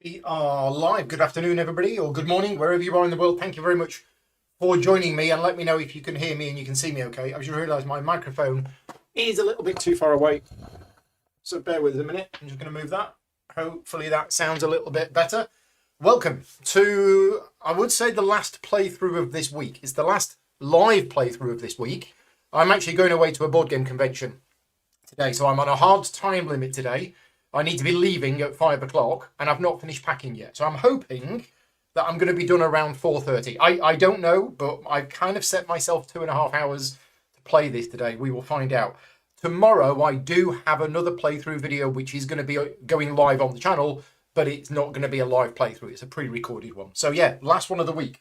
We are live. Good afternoon, everybody, or good morning, wherever you are in the world. Thank you very much for joining me, and let me know if you can hear me and you can see me okay. I've just realised my microphone is a little bit too far away, so bear with us a minute. I'm just going to move that. Hopefully that sounds a little bit better. Welcome to, I would say, the last playthrough of this week. It's the last live playthrough of this week. I'm actually going away to a board game convention today, so I'm on a hard time limit today. I need to be leaving at 5 o'clock and I've not finished packing yet. So I'm hoping that I'm going to be done around 4:30. I don't know, but I've kind of set myself 2.5 hours to play this today. We will find out. Tomorrow I do have another playthrough video which is going to be going live on the channel, but it's not going to be a live playthrough. It's a pre-recorded one. So yeah, last one of the week.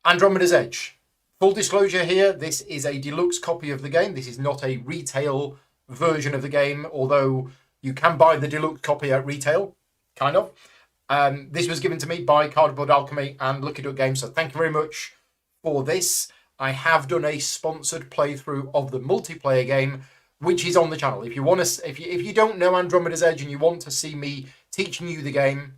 Andromeda's Edge. Full disclosure here, this is a deluxe copy of the game. This is not a retail version of the game, although you can buy the deluxe copy at retail, kind of. This was given to me by Cardboard Alchemy and Lucky Duck Games, so thank you very much for this. I have done a sponsored playthrough of the multiplayer game, which is on the channel. If you want to, if you don't know Andromeda's Edge and you want to see me teaching you the game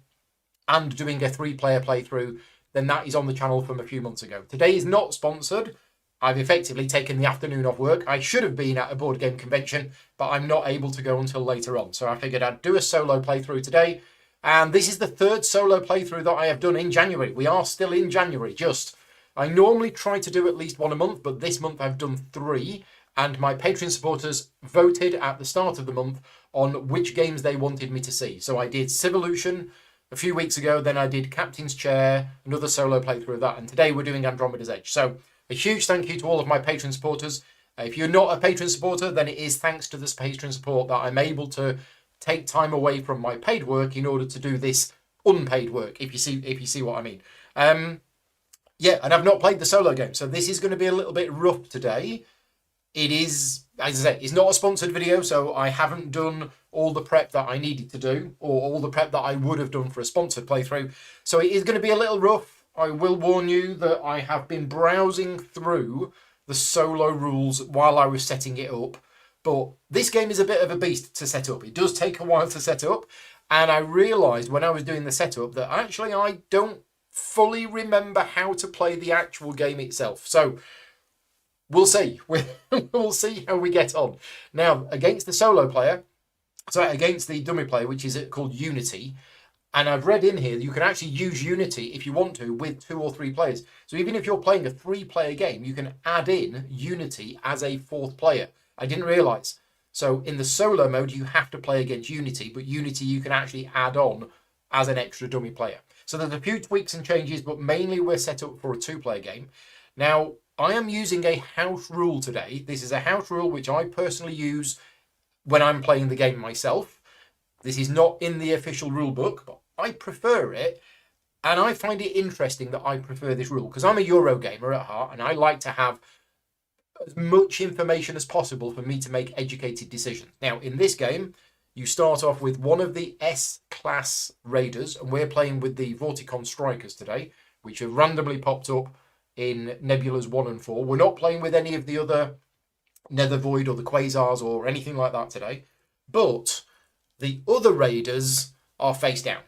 and doing a 3-player playthrough, then that is on the channel from a few months ago. Today is not sponsored. I've effectively taken the afternoon off work. I should have been at a board game convention, but I'm not able to go until later on. So I figured I'd do a solo playthrough today. And this is the third solo playthrough that I have done in January. We are still in January, just. I normally try to do at least one a month, but this month I've done 3. And my Patreon supporters voted at the start of the month on which games they wanted me to see. So I did Civolution a few weeks ago, then I did Captain's Chair, another solo playthrough of that, and today we're doing Andromeda's Edge. So a huge thank you to all of my Patreon supporters. If you're not a Patreon supporter, then it is thanks to this Patreon support that I'm able to take time away from my paid work in order to do this unpaid work, if you see what I mean. Yeah, and I've not played the solo game, so this is going to be a little bit rough today. It is, as I say, it's not a sponsored video, so I haven't done all the prep that I needed to do, or all the prep that I would have done for a sponsored playthrough. So it is going to be a little rough. I will warn you that I have been browsing through the solo rules while I was setting it up. But this game is a bit of a beast to set up. It does take a while to set up. And I realised when I was doing the setup that actually I don't fully remember how to play the actual game itself. So we'll see. We'll see how we get on. Now, against the solo player, against the dummy player, which is called Unity. And I've read in here that you can actually use Unity if you want to with 2 or 3 players. So even if you're playing a 3-player game, you can add in Unity as a 4th player. I didn't realise. So in the solo mode, you have to play against Unity, but Unity you can actually add on as an extra dummy player. So there's a few tweaks and changes, but mainly we're set up for a 2-player game. Now, I am using a house rule today. This is a house rule which I personally use when I'm playing the game myself. This is not in the official rule book, but I prefer it, and I find it interesting that I prefer this rule because I'm a Eurogamer at heart and I like to have as much information as possible for me to make educated decisions. Now, in this game, you start off with one of the S-class raiders, and we're playing with the Vorticon Strikers today, which have randomly popped up in Nebulas 1 and 4. We're not playing with any of the other Nether Void or the Quasars or anything like that today, but the other raiders are face down.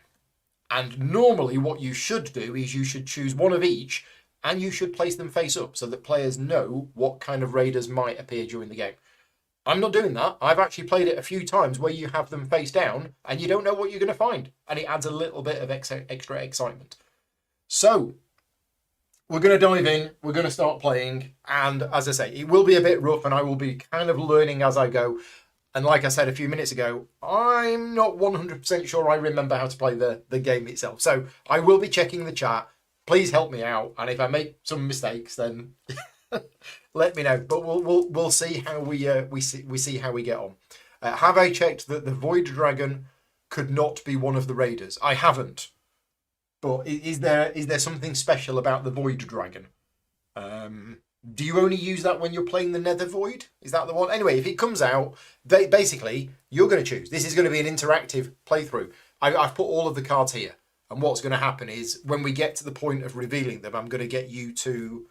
And normally what you should do is you should choose one of each and you should place them face up so that players know what kind of raiders might appear during the game. I'm not doing that. I've actually played it a few times where you have them face down and you don't know what you're going to find. And it adds a little bit of extra excitement. So we're going to dive in. We're going to start playing. And as I say, it will be a bit rough and I will be kind of learning as I go. And like I said a few minutes ago, I'm not 100% sure I remember how to play the game itself. So I will be checking the chat. Please help me out. And if I make some mistakes, then let me know. But we'll see how we see how we get on. Have I checked that the Void Dragon could not be one of the raiders? I haven't. But is there something special about the Void Dragon? Do you only use that when you're playing the Nether Void? Is that the one? Anyway, if it comes out, basically, you're going to choose. This is going to be an interactive playthrough. I've put all of the cards here. And what's going to happen is when we get to the point of revealing them, I'm going to get you to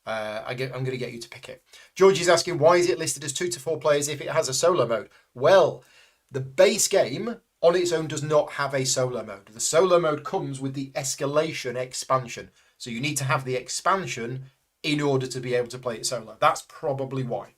I'm going to get you to pick it. George is asking, why is it listed as 2 to 4 players if it has a solo mode? Well, the base game on its own does not have a solo mode. The solo mode comes with the escalation expansion. So you need to have the expansion in order to be able to play it solo. That's probably why.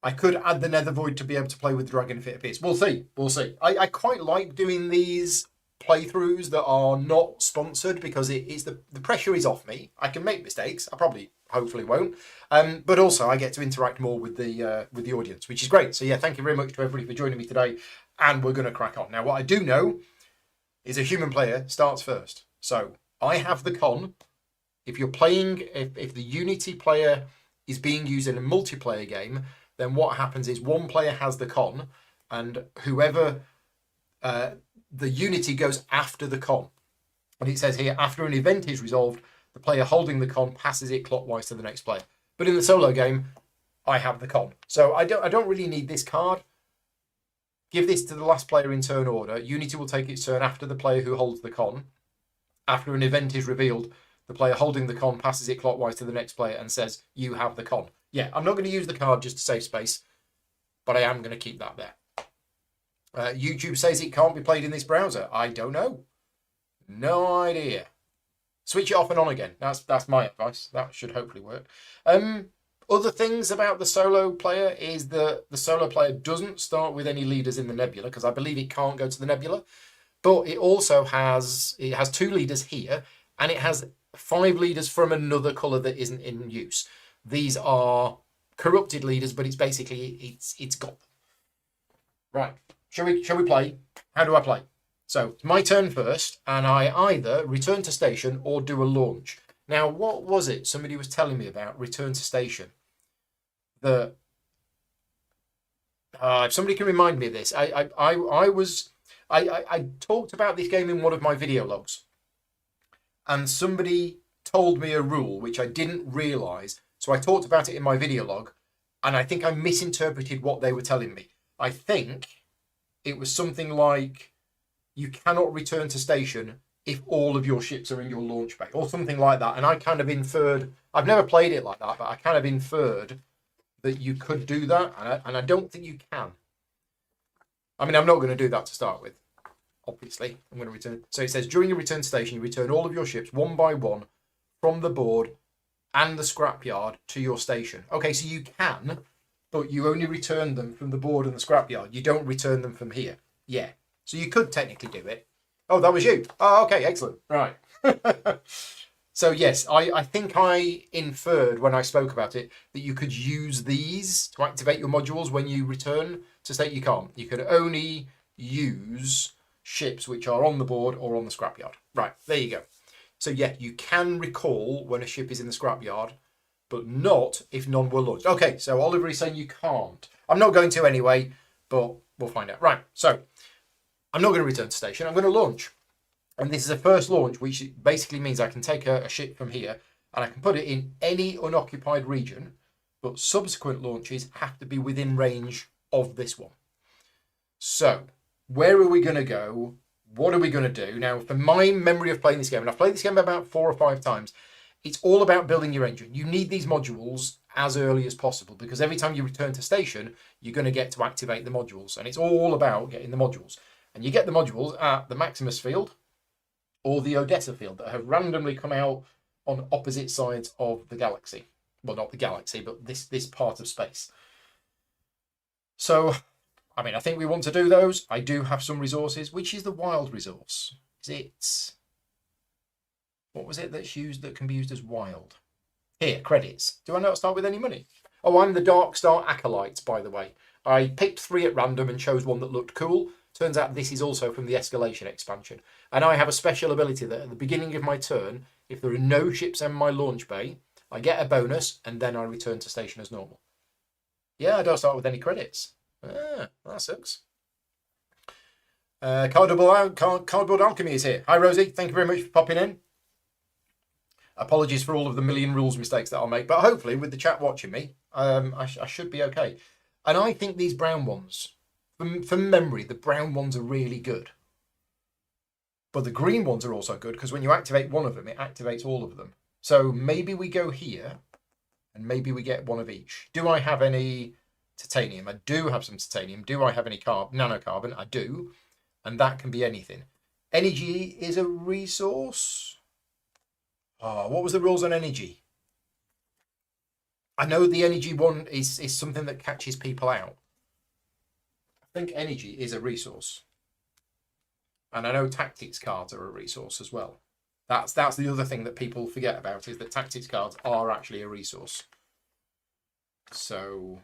I could add the Nether Void to be able to play with Dragon if it appears. We'll see. We'll see. I quite like doing these playthroughs that are not sponsored because it's the pressure is off me. I can make mistakes. I probably, hopefully won't. But also I get to interact more with the audience, which is great. So yeah, thank you very much to everybody for joining me today. And we're going to crack on. Now, what I do know is a human player starts first. So I have the con. If you're playing, if the Unity player is being used in a multiplayer game, then what happens is one player has the con, and whoever, the Unity goes after the con. And it says here, after an event is resolved, the player holding the con passes it clockwise to the next player. But in the solo game, I have the con. So I don't really need this card. Give this to the last player in turn order. Unity will take its turn after the player who holds the con. After an event is revealed, the player holding the con passes it clockwise to the next player and says, you have the con. Yeah, I'm not going to use the card just to save space, but I am going to keep that there. YouTube says it can't be played in this browser. I don't know. No idea. Switch it off and on again. That's my advice. That should hopefully work. Other things about the solo player is that the solo player doesn't start with any leaders in the nebula, because I believe it can't go to the nebula. But it also has 2 leaders here, and it has 5 leaders from another colour that isn't in use. These are corrupted leaders, but it's basically it's got them. Right. Shall we play? How do I play? So it's my turn first, and I either return to station or do a launch. Now, what was it somebody was telling me about return to station? If somebody can remind me of this. I talked about this game in one of my video logs, and somebody told me a rule which I didn't realise. So I talked about it in my video log, and I think I misinterpreted what they were telling me. I think it was something like you cannot return to station if all of your ships are in your launch bay, or something like that. And I kind of inferred, I've never played it like that, but I kind of inferred that you could do that, and I don't think you can. I mean, I'm not going to do that to start with. Obviously, I'm going to return. So it says, during your return station, you return all of your ships one by one from the board and the scrapyard to your station. Okay, so you can, but you only return them from the board and the scrapyard. You don't return them from here. Yeah. So you could technically do it. Oh, that was you. Oh, okay, excellent. Right. So yes, I think I inferred when I spoke about it that you could use these to activate your modules when you return to state. You can't. You can only use ships which are on the board or on the scrapyard. Right, there you go. So yeah, you can recall when a ship is in the scrapyard, but not if none were launched. Okay, so Oliver is saying you can't. I'm not going to anyway, but we'll find out. Right, so I'm not going to return to station. I'm going to launch. And this is a first launch, which basically means I can take a ship from here and I can put it in any unoccupied region, but subsequent launches have to be within range of this one. So where are we going to go? What are we going to do? Now, from my memory of playing this game, and I've played this game about 4 or 5 times, it's all about building your engine. You need these modules as early as possible, because every time you return to station, you're going to get to activate the modules. And it's all about getting the modules. And you get the modules at the Maximus field or the Odessa field that have randomly come out on opposite sides of the galaxy. Well, not the galaxy, but this part of space. So, I mean, I think we want to do those. I do have some resources. Which is the wild resource? Is it... What was it that's used that can be used as wild? Here, credits. Do I not start with any money? Oh, I'm the Dark Star Acolyte, by the way. I picked 3 at random and chose one that looked cool. Turns out this is also from the Escalation expansion. And I have a special ability that at the beginning of my turn, if there are no ships in my launch bay, I get a bonus and then I return to station as normal. Yeah, I don't start with any credits. Ah, that sucks. Cardboard Alchemy is here. Hi, Rosie. Thank you very much for popping in. Apologies for all of the million rules mistakes that I'll make, but hopefully with the chat watching me, I should be okay. And I think these brown ones, from memory, the brown ones are really good. But the green ones are also good because when you activate one of them, it activates all of them. So maybe we go here and maybe we get one of each. Do I have any titanium? I do have some titanium. Do I have any nanocarbon? I do. and that can be anything. Energy is a resource. Oh, what was the rules on energy? I know the energy one is something that catches people out. I think energy is a resource. And I know tactics cards are a resource as well. That's the other thing that people forget about, is that tactics cards are actually a resource. So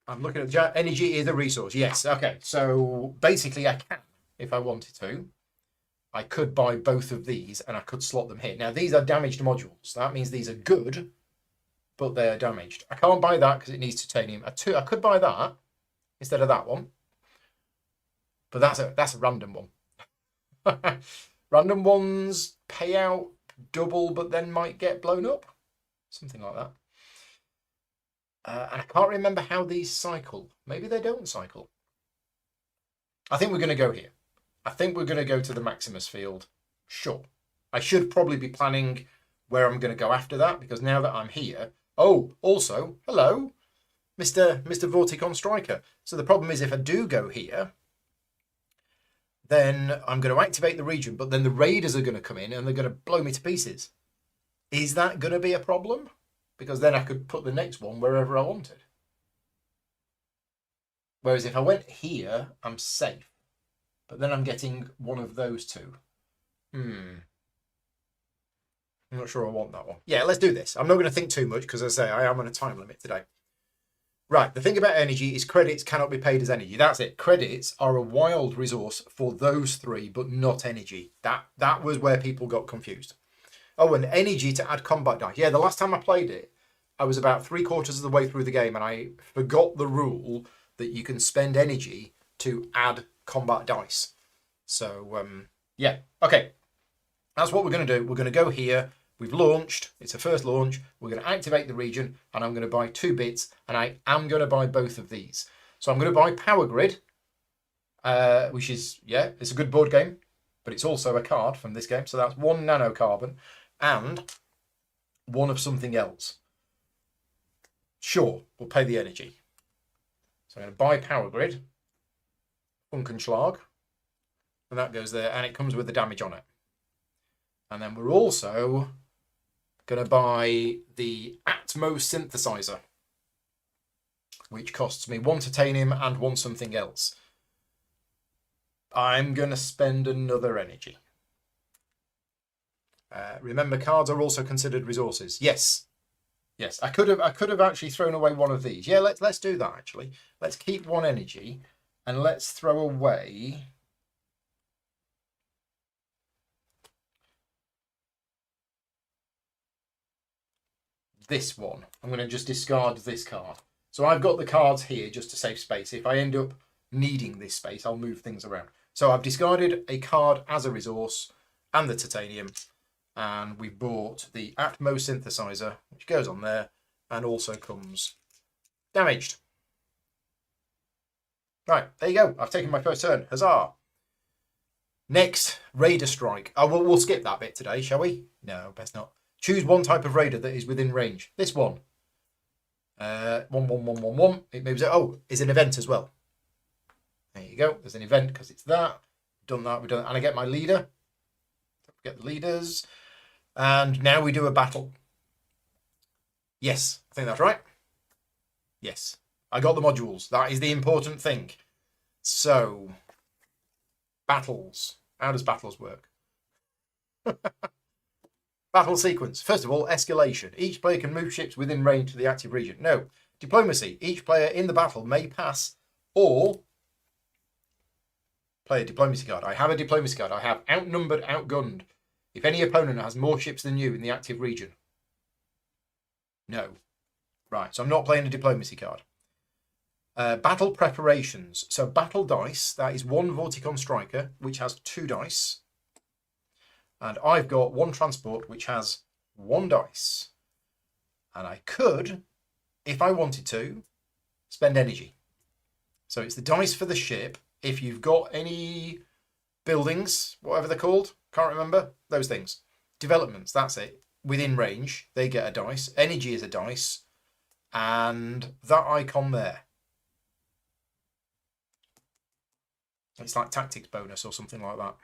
I'm looking at the energy is a resource. Yes. Okay. So basically I can, if I wanted to, I could buy both of these and I could slot them here. Now these are damaged modules. That means these are good, but they are damaged. I can't buy that because it needs titanium. I could buy that instead of that one, but that's a random one. Random ones pay out double, but then might get blown up. Something like that. And I can't remember how these cycle. Maybe they don't cycle. I think we're going to go here. I think we're going to go to the Maximus field. Sure. I should probably be planning where I'm going to go after that, because now that I'm here... Oh, also, hello, Mr. Vorticon Striker. So the problem is if I do go here, then I'm going to activate the region, but then the raiders are going to come in and they're going to blow me to pieces. Is that going to be a problem? Because then I could put the next one wherever I wanted. Whereas if I went here, I'm safe. But then I'm getting one of those two. I'm not sure I want that one. Yeah, let's do this. I'm not going to think too much because, as I say, I am on a time limit today. Right, the thing about energy is credits cannot be paid as energy. That's it. Credits are a wild resource for those three, but not energy. That was where people got confused. Oh, and energy to add combat dice. Yeah, the last time I played it, I was about 3/4 of the way through the game and I forgot the rule that you can spend energy to add combat dice. So, yeah. Okay. That's what we're going to do. We're going to go here. We've launched. It's a first launch. We're going to activate the region and I'm going to buy 2 bits and I am going to buy both of these. So I'm going to buy Power Grid, which is, yeah, it's a good board game, but it's also a card from this game. So that's 1 nanocarbon and 1 of something else. Sure, we'll pay the energy. So I'm going to buy Power Grid, Funkenschlag, and that goes there, and it comes with the damage on it. And then we're also going to buy the Atmo Synthesizer, which costs me 1 titanium and 1 something else. I'm going to spend another energy. Remember, cards are also considered resources. Yes. Yes, I could have actually thrown away one of these. Yeah, let's do that actually. Let's keep 1 energy and let's throw away this one. I'm going to just discard this card. So I've got the cards here just to save space. If I end up needing this space, I'll move things around. So I've discarded a card as a resource and the titanium. And we bought the Atmo Synthesizer, which goes on there, and also comes damaged. Right, there you go. I've taken my first turn. Huzzah! Next, Raider Strike. Oh, we'll skip that bit today, shall we? No, best not. Choose 1 type of raider that is within range. This one. 1. It moves it. Oh, it's an event as well. There you go. There's an event because it's that. Done that. We've done that. And I get my leader. Don't forget the leaders. And now we do a battle. Yes, I think that's right. Yes, I got the modules. That is the important thing. So, battles. How does battles work? Battle sequence. First of all, escalation. Each player can move ships within range to the active region. No. Diplomacy. Each player in the battle may pass or play a diplomacy card. I have a diplomacy card. I have outnumbered, outgunned. If any opponent has more ships than you in the active region. No. Right, so I'm not playing a diplomacy card. Battle preparations. So battle dice, that is 1 Vorticon Striker, which has 2 dice. And I've got 1 transport, which has 1 dice. And I could, if I wanted to, spend energy. So it's the dice for the ship. If you've got any buildings, whatever they're called, can't remember, those things. Developments, that's it. Within range, they get a dice. Energy is a dice. And that icon there. It's like tactics bonus or something like that.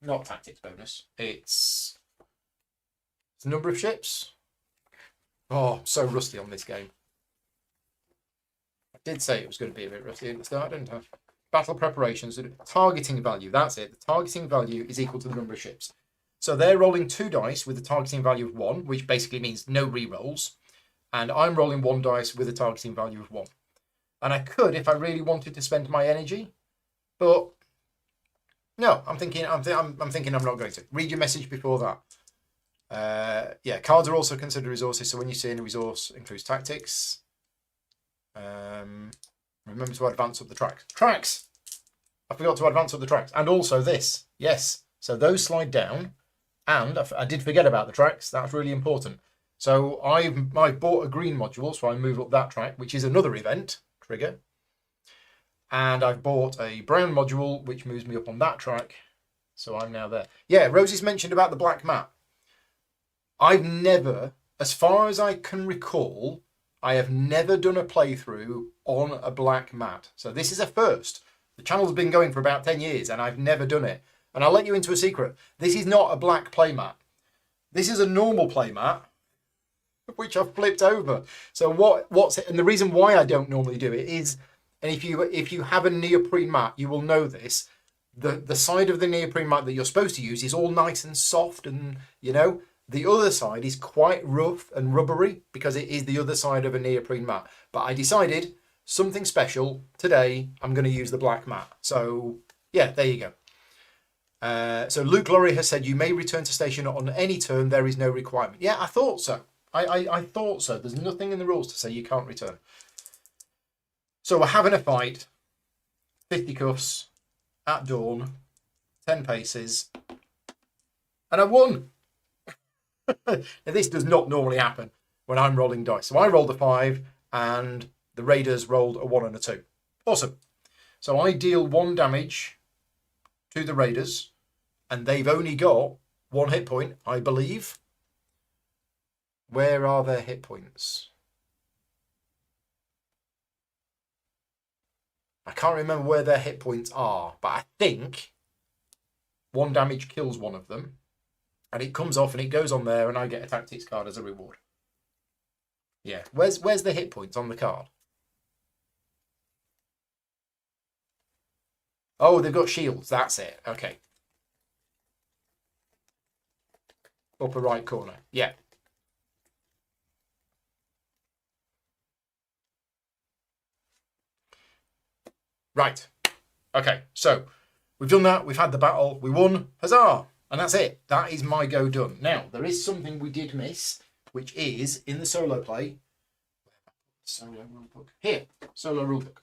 Not tactics bonus. It's the number of ships. Oh, I'm so rusty on this game. I did say it was going to be a bit rusty at the start, didn't I? Battle preparations, targeting value. That's it. The targeting value is equal to the number of ships. So they're rolling 2 dice with a targeting value of 1, which basically means no re-rolls. And I'm rolling 1 dice with a targeting value of 1. And I could, if I really wanted to spend my energy, but no, I'm thinking I'm not going to. Read your message before that. Yeah, cards are also considered resources. So when you see any resource includes tactics, remember to advance up the tracks. Tracks! I forgot to advance up the tracks. And also this. Yes. So those slide down. And I did forget about the tracks. That's really important. So I've bought a green module, so I move up that track, which is another event trigger. And I've bought a brown module, which moves me up on that track. So I'm now there. Yeah, Rosie's mentioned about the black map. I've never, as far as I can recall, I have never done a playthrough on a black mat. So this is a first. The channel's been going for about 10 years and I've never done it. And I'll let you into a secret. This is not a black playmat. This is a normal playmat, which I've flipped over. So what's it? And the reason why I don't normally do it is, and if you have a neoprene mat, you will know this. The side of the neoprene mat that you're supposed to use is all nice and soft, and you know, the other side is quite rough and rubbery because it is the other side of a neoprene mat. But I decided something special today. I'm going to use the black mat. So yeah, there you go. So Luke Laurie has said you may return to station on any turn. There is no requirement. Yeah, I thought so. I thought so. There's nothing in the rules to say you can't return. So we're having a fight. 50 cuffs at dawn. 10 paces. And I won. Now, this does not normally happen when I'm rolling dice. So I rolled a 5 and the Raiders rolled a 1 and a 2. Awesome. So I deal 1 damage to the Raiders, and they've only got 1 hit point, I believe. Where are their hit points? I can't remember where their hit points are, but I think 1 damage kills one of them, and it comes off and it goes on there, and I get a tactics card as a reward. Yeah, where's the hit points on the card? Oh, they've got shields. That's it. Okay. Upper right corner. Yeah. Right. Okay. So we've done that. We've had the battle. We won. Huzzah. And that's it. That is my go done. Now, there is something we did miss, which is in the solo play. Solo rulebook. Here. Solo rulebook.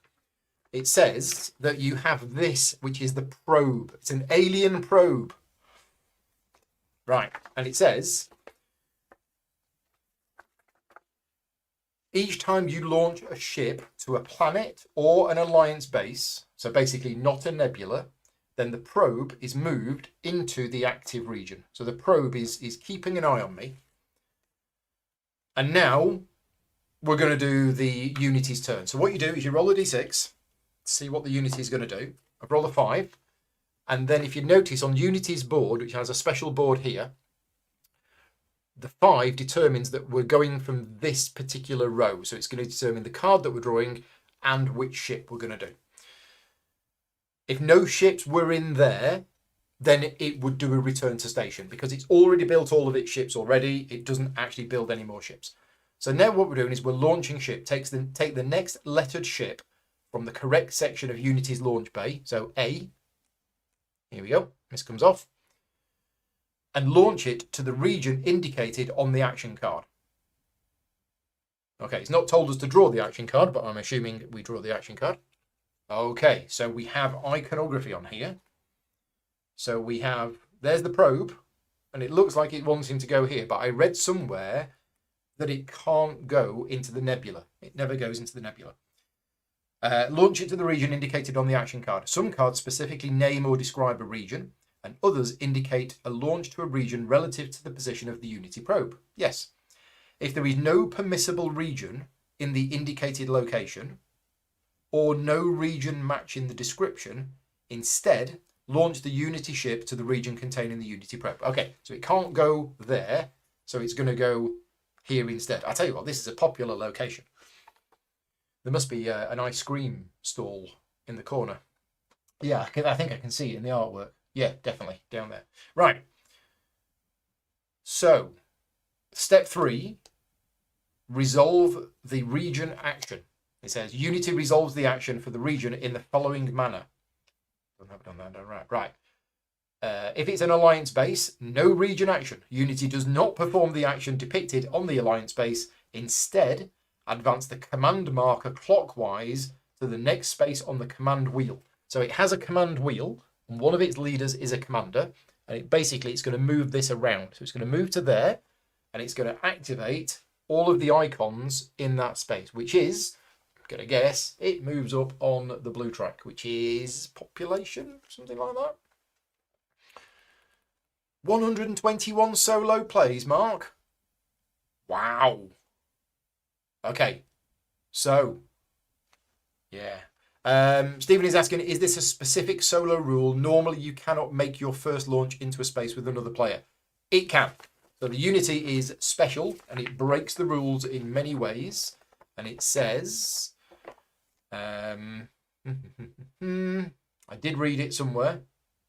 It says that you have this, which is the probe. It's an alien probe. Right. And it says, each time you launch a ship to a planet or an alliance base, so basically not a nebula, then the probe is moved into the active region. So the probe is keeping an eye on me. And now we're going to do the Unity's turn. So what you do is you roll a d6. See what the Unity is going to do. I've rolled a 5. And then if you notice on Unity's board, which has a special board here, the 5 determines that we're going from this particular row. So it's going to determine the card that we're drawing and which ship we're going to do. If no ships were in there, then it would do a return to station because it's already built all of its ships already. It doesn't actually build any more ships. So now what we're doing is we're launching ship. Take the next lettered ship from the correct section of Unity's launch bay, so A, here we go, this comes off, and launch it to the region indicated on the action card. Okay, it's not told us to draw the action card, but I'm assuming we draw the action card. Okay, so we have iconography on here. So we have, there's the probe, and it looks like it wants him to go here, but I read somewhere that it can't go into the nebula. It never goes into the nebula. Launch it to the region indicated on the action card. Some cards specifically name or describe a region, and others indicate a launch to a region relative to the position of the Unity probe. Yes. If there is no permissible region in the indicated location, or no region matching the description, Instead, launch the Unity ship to the region containing the Unity probe. Okay, so it can't go there, so it's going to go here instead. I tell you what, this is a popular location. There must be an ice cream stall in the corner. Yeah, I think I can see it in the artwork. Yeah, definitely, down there. Right. So, step 3, resolve the region action. It says, Unity resolves the action for the region in the following manner. I haven't done that, right. If it's an alliance base, no region action. Unity does not perform the action depicted on the alliance base. Instead, advance the command marker clockwise to the next space on the command wheel. So it has a command wheel, and one of its leaders is a commander, and it's going to move this around. So it's going to move to there, and it's going to activate all of the icons in that space, which is, I'm going to guess, it moves up on the blue track, which is population, something like that. 121 solo plays, Mark. Wow. Okay. So, yeah. Stephen is asking, is this a specific solo rule? Normally, you cannot make your first launch into a space with another player. It can. So the Unity is special, and it breaks the rules in many ways. And it says, I did read it somewhere.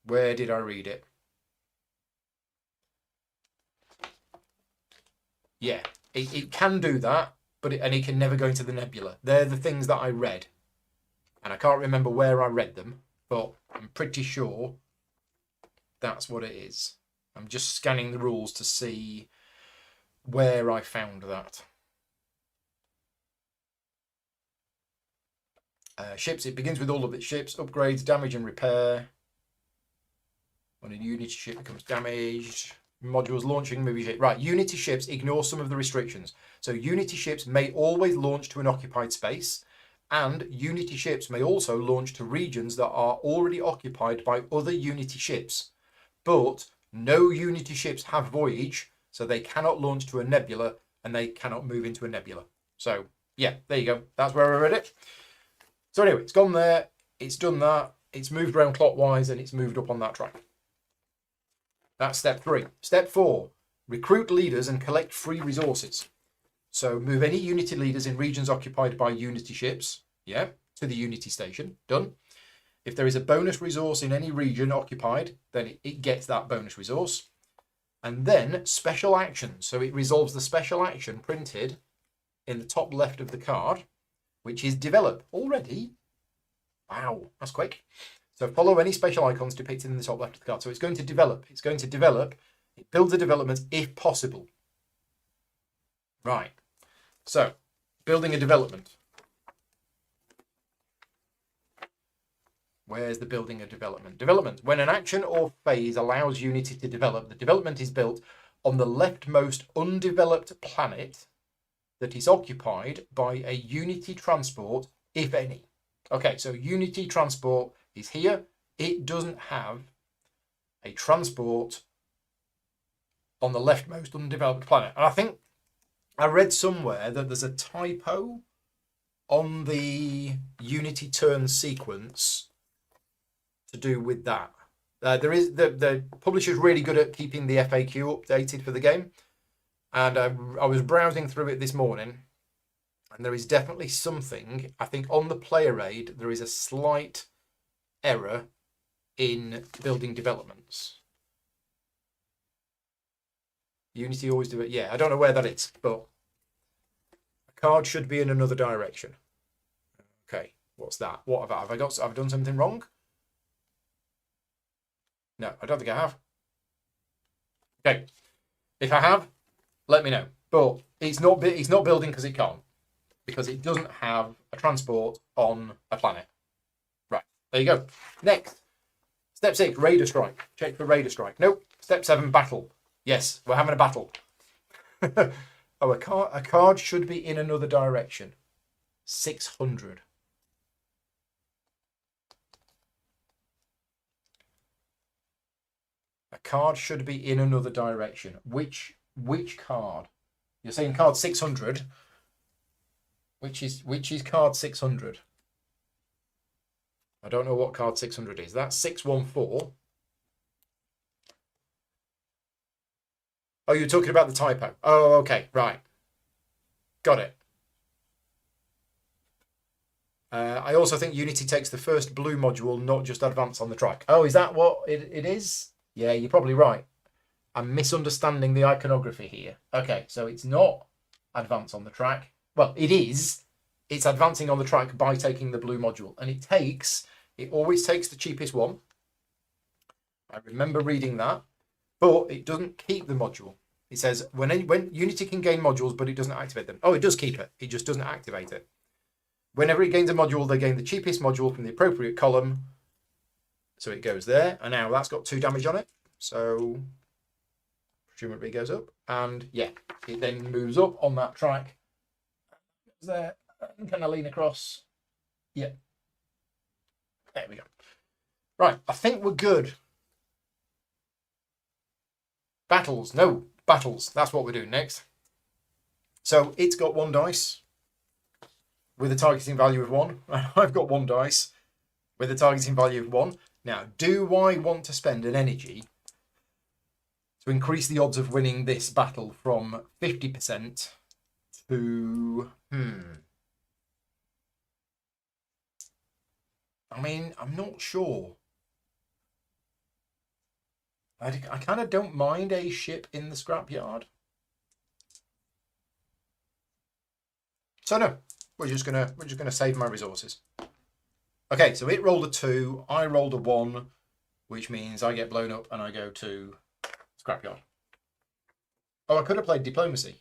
Where did I read it? Yeah, it can do that, but it can never go into the nebula. They're the things that I read. And I can't remember where I read them, but I'm pretty sure that's what it is. I'm just scanning the rules to see where I found that. Ships, it begins with all of its ships, upgrades, damage and repair. When a Unity ship becomes damaged, modules launching, movie ship. Right, Unity ships ignore some of the restrictions. So Unity ships may always launch to an occupied space, and Unity ships may also launch to regions that are already occupied by other Unity ships. But no Unity ships have voyage, so they cannot launch to a nebula, and they cannot move into a nebula. So, yeah, there you go. That's where I read it. So anyway, it's gone there, it's done that, it's moved around clockwise, and it's moved up on that track. That's step 3. Step 4, recruit leaders and collect free resources. So move any Unity leaders in regions occupied by Unity ships, to the Unity station. Done. If there is a bonus resource in any region occupied, then it gets that bonus resource. And then special actions. So it resolves the special action printed in the top left of the card, which is develop. Already? Wow, that's quick. So follow any special icons depicted in the top left of the card. So it's going to develop. It's going to develop. It builds a development if possible. Right. So, building a development. Where's the building a development? Development. When an action or phase allows Unity to develop, the development is built on the leftmost undeveloped planet that is occupied by a Unity transport, if any. Okay, so Unity transport is here. It doesn't have a transport on the leftmost undeveloped planet. And I think I read somewhere that there's a typo on the Unity turn sequence to do with that. There is the publisher's really good at keeping the FAQ updated for the game, and I was browsing through it this morning, and there is definitely something. I think on the player aid there is a slight error in building developments. Unity always do it. Yeah, I don't know where that is, but a card should be in another direction. Okay, what's that? What have I got? Have I done something wrong? No, I don't think I have. Okay, if I have, let me know. But it's not building because it can't, because it doesn't have a transport on a planet. Right, there you go. Next, step 6, Raider Strike. Check for Raider Strike. Nope. Step 7, Battle. Yes, we're having a battle. Oh, a card should be in another direction. 600. A card should be in another direction. Which card? You're saying card 600. Which is card 600? I don't know what card 600 is. That's 614. Oh, you're talking about the typo. Oh, okay, right. Got it. I also think Unity takes the first blue module, not just advance on the track. Oh, is that what it is? Yeah, you're probably right. I'm misunderstanding the iconography here. Okay, so it's not advance on the track. Well, it is. It's advancing on the track by taking the blue module. And it always takes the cheapest one. I remember reading that. But it doesn't keep the module. It says when Unity can gain modules, but it doesn't activate them. Oh, it does keep it. It just doesn't activate it. Whenever it gains a module, they gain the cheapest module from the appropriate column. So it goes there. And now that's got 2 damage on it. So presumably it goes up. And yeah, it then moves up on that track. There. Can I lean across? Yeah. There we go. Right, I think we're good. Battles. No, battles. That's what we're doing next. So it's got 1 dice with a targeting value of 1. I've got 1 dice with a targeting value of 1. Now, do I want to spend an energy to increase the odds of winning this battle from 50% to... I mean, I'm not sure. I kind of don't mind a ship in the scrapyard. So no, we're just gonna save my resources. Okay, so it rolled a 2, I rolled a 1, which means I get blown up and I go to scrapyard. Oh, I could have played diplomacy.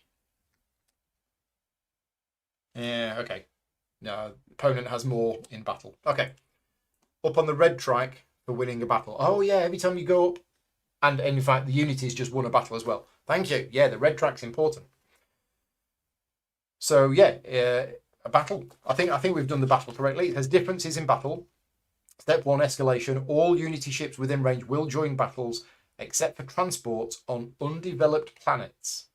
Yeah, okay. No, opponent has more in battle. Okay. Up on the red track for winning a battle. Oh yeah, every time you go up, and in fact the Unity's just won a battle as well. Thank you. Yeah, the red track's important. So yeah, a battle. I think we've done the battle correctly. There's differences in battle. Step 1, escalation. All Unity ships within range will join battles except for transports on undeveloped planets.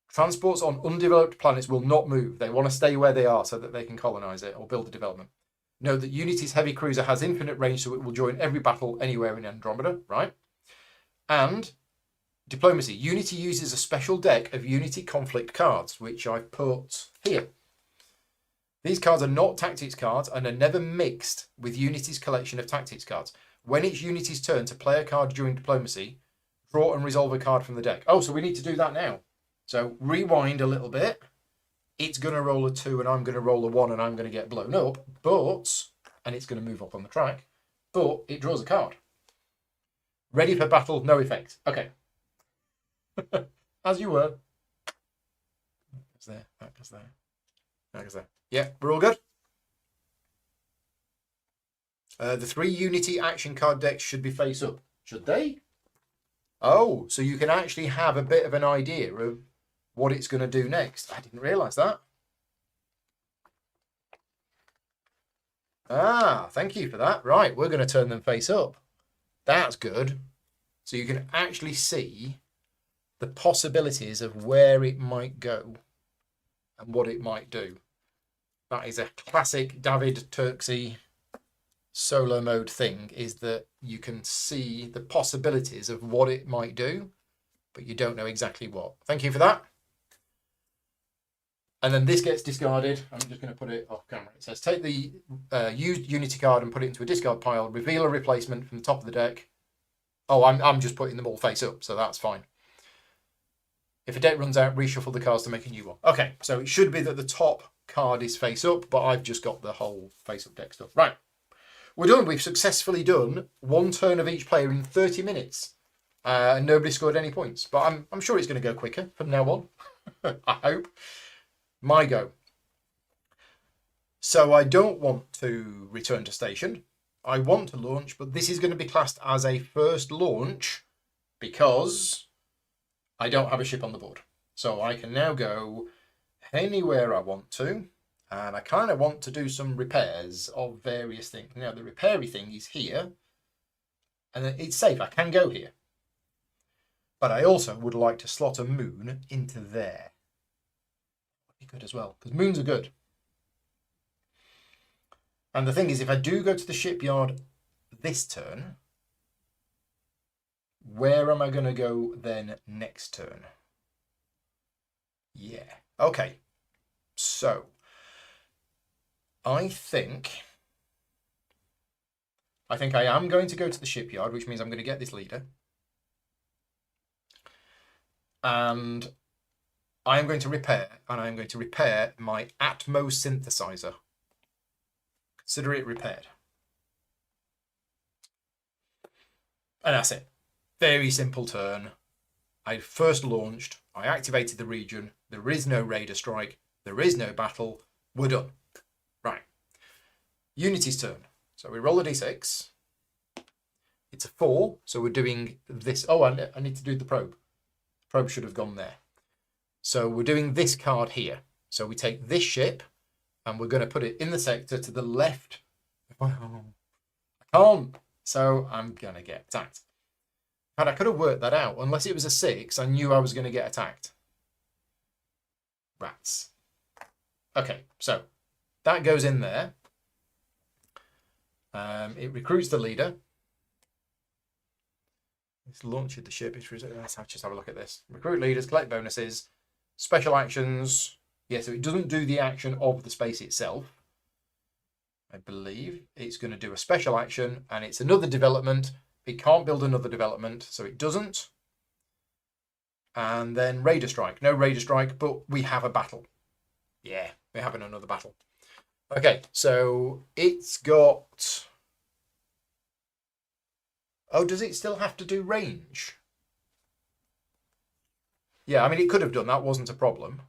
Transports on undeveloped planets will not move. They want to stay where they are so that they can colonize it or build a development. Note that Unity's heavy cruiser has infinite range, so it will join every battle anywhere in Andromeda, right? And diplomacy. Unity uses a special deck of Unity conflict cards, which I've put here. These cards are not tactics cards and are never mixed with Unity's collection of tactics cards. When it's Unity's turn to play a card during diplomacy, draw and resolve a card from the deck. Oh, so we need to do that now. So rewind a little bit. It's going to roll a 2 and I'm going to roll a 1 and I'm going to get blown up, and it's going to move up on the track, but it draws a card. Ready for battle, no effect. Okay. As you were. That goes there, that goes there, that goes there. Yeah, we're all good. The 3 Unity action card decks should be face up. Should they? Oh, so you can actually have a bit of an idea of what it's going to do next. I didn't realise that. Ah, thank you for that. Right, we're going to turn them face up. That's good. So you can actually see the possibilities of where it might go and what it might do. That is a classic David Turksey solo mode thing, is that you can see the possibilities of what it might do, but you don't know exactly what. Thank you for that. And then this gets discarded. I'm just going to put it off camera. It says take the used Unity card and put it into a discard pile. Reveal a replacement from the top of the deck. Oh, I'm just putting them all face up, so that's fine. If a deck runs out, reshuffle the cards to make a new one. Okay, so it should be that the top card is face up, but I've just got the whole face up deck stuff. Right, we're done. We've successfully done 1 turn of each player in 30 minutes. And nobody scored any points, but I'm sure it's going to go quicker from now on. I hope. My go. So I don't want to return to station. I want to launch, but this is going to be classed as a first launch because I don't have a ship on the board. So I can now go anywhere I want to, and I kind of want to do some repairs of various things. Now the repairy thing is here, and it's safe. I can go here. But I also would like to slot a moon into there. Good as well, because moons are good. And the thing is, if I do go to the shipyard this turn, where am I going to go then next turn? Yeah. Okay. So, I think I am going to go to the shipyard, which means I'm going to get this leader. And I am going to repair, and I am going to repair my Atmos synthesizer. Consider it repaired. And that's it. Very simple turn. I first launched, I activated the region, there is no raider strike, there is no battle, we're done. Right. Unity's turn. So we roll a d6. It's a 4, so we're doing this. Oh, I need to do the probe. The probe should have gone there. So we're doing this card here. So we take this ship, and we're going to put it in the sector to the left. I can't, so I'm going to get attacked. And I could have worked that out. Unless it was a 6, I knew I was going to get attacked. Rats. Okay, so that goes in there. It recruits the leader. It's launched the ship. Let's just have a look at this. Recruit leaders, collect bonuses, special actions. Yeah, so it doesn't do the action of the space itself. I believe it's going to do a special action, and it's another development. It can't build another development, so it doesn't. And then Raider Strike. No Raider Strike, but we have a battle. Yeah, we're having another battle. Okay, so it's got... Oh, does it still have to do range? Yeah, I mean, it could have done. That wasn't a problem.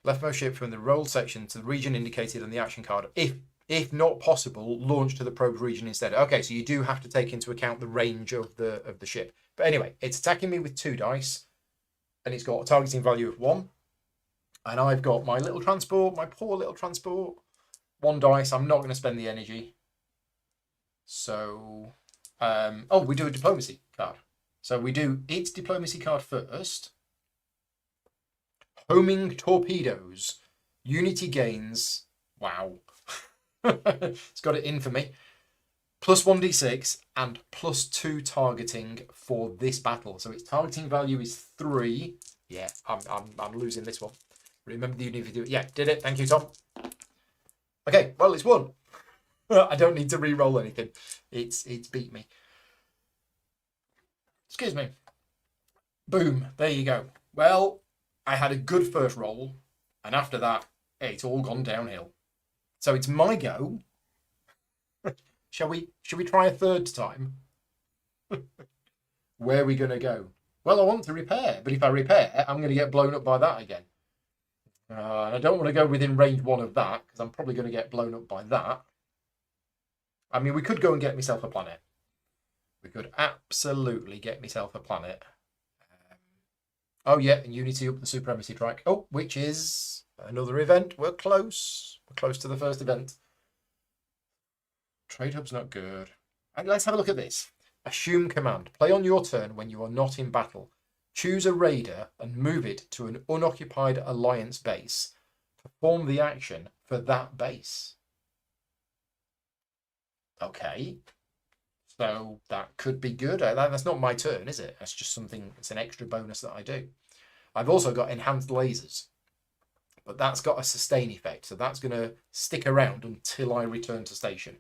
Leftmost ship from the rolled section to the region indicated on the action card. If not possible, launch to the probed region instead. Okay, so you do have to take into account the range of the ship. But anyway, it's attacking me with 2 dice, and it's got a targeting value of 1. And I've got my little transport, my poor little transport. 1 dice. I'm not going to spend the energy. So, oh, we do a diplomacy card. So we do its diplomacy card first. Homing torpedoes. Unity gains. Wow. It's got it in for me. Plus 1d6 and plus 2 targeting for this battle. So its targeting value is 3. Yeah, I'm losing this one. Remember the Unity. Yeah, did it. Thank you, Tom. Okay, well, it's won. I don't need to re-roll anything. It's beat me. Excuse me. Boom. There you go. Well, I had a good first roll, and after that, it's all gone downhill. So it's my go. Shall we try a third time? Where are we going to go? Well, I want to repair, but if I repair, I'm going to get blown up by that again. And I don't want to go within range 1 of that, because I'm probably going to get blown up by that. I mean, we could go and get myself a planet. We could absolutely get myself a planet. Oh, yeah, and Unity up the Supremacy track. Oh, which is another event. We're close. We're close to the first event. Trade Hub's not good. And let's have a look at this. Assume command. Play on your turn when you are not in battle. Choose a raider and move it to an unoccupied alliance base. Perform the action for that base. Okay. So that could be good. That's not my turn, is it? That's just something, it's an extra bonus that I do. I've also got enhanced lasers, but that's got a sustain effect. So that's going to stick around until I return to station,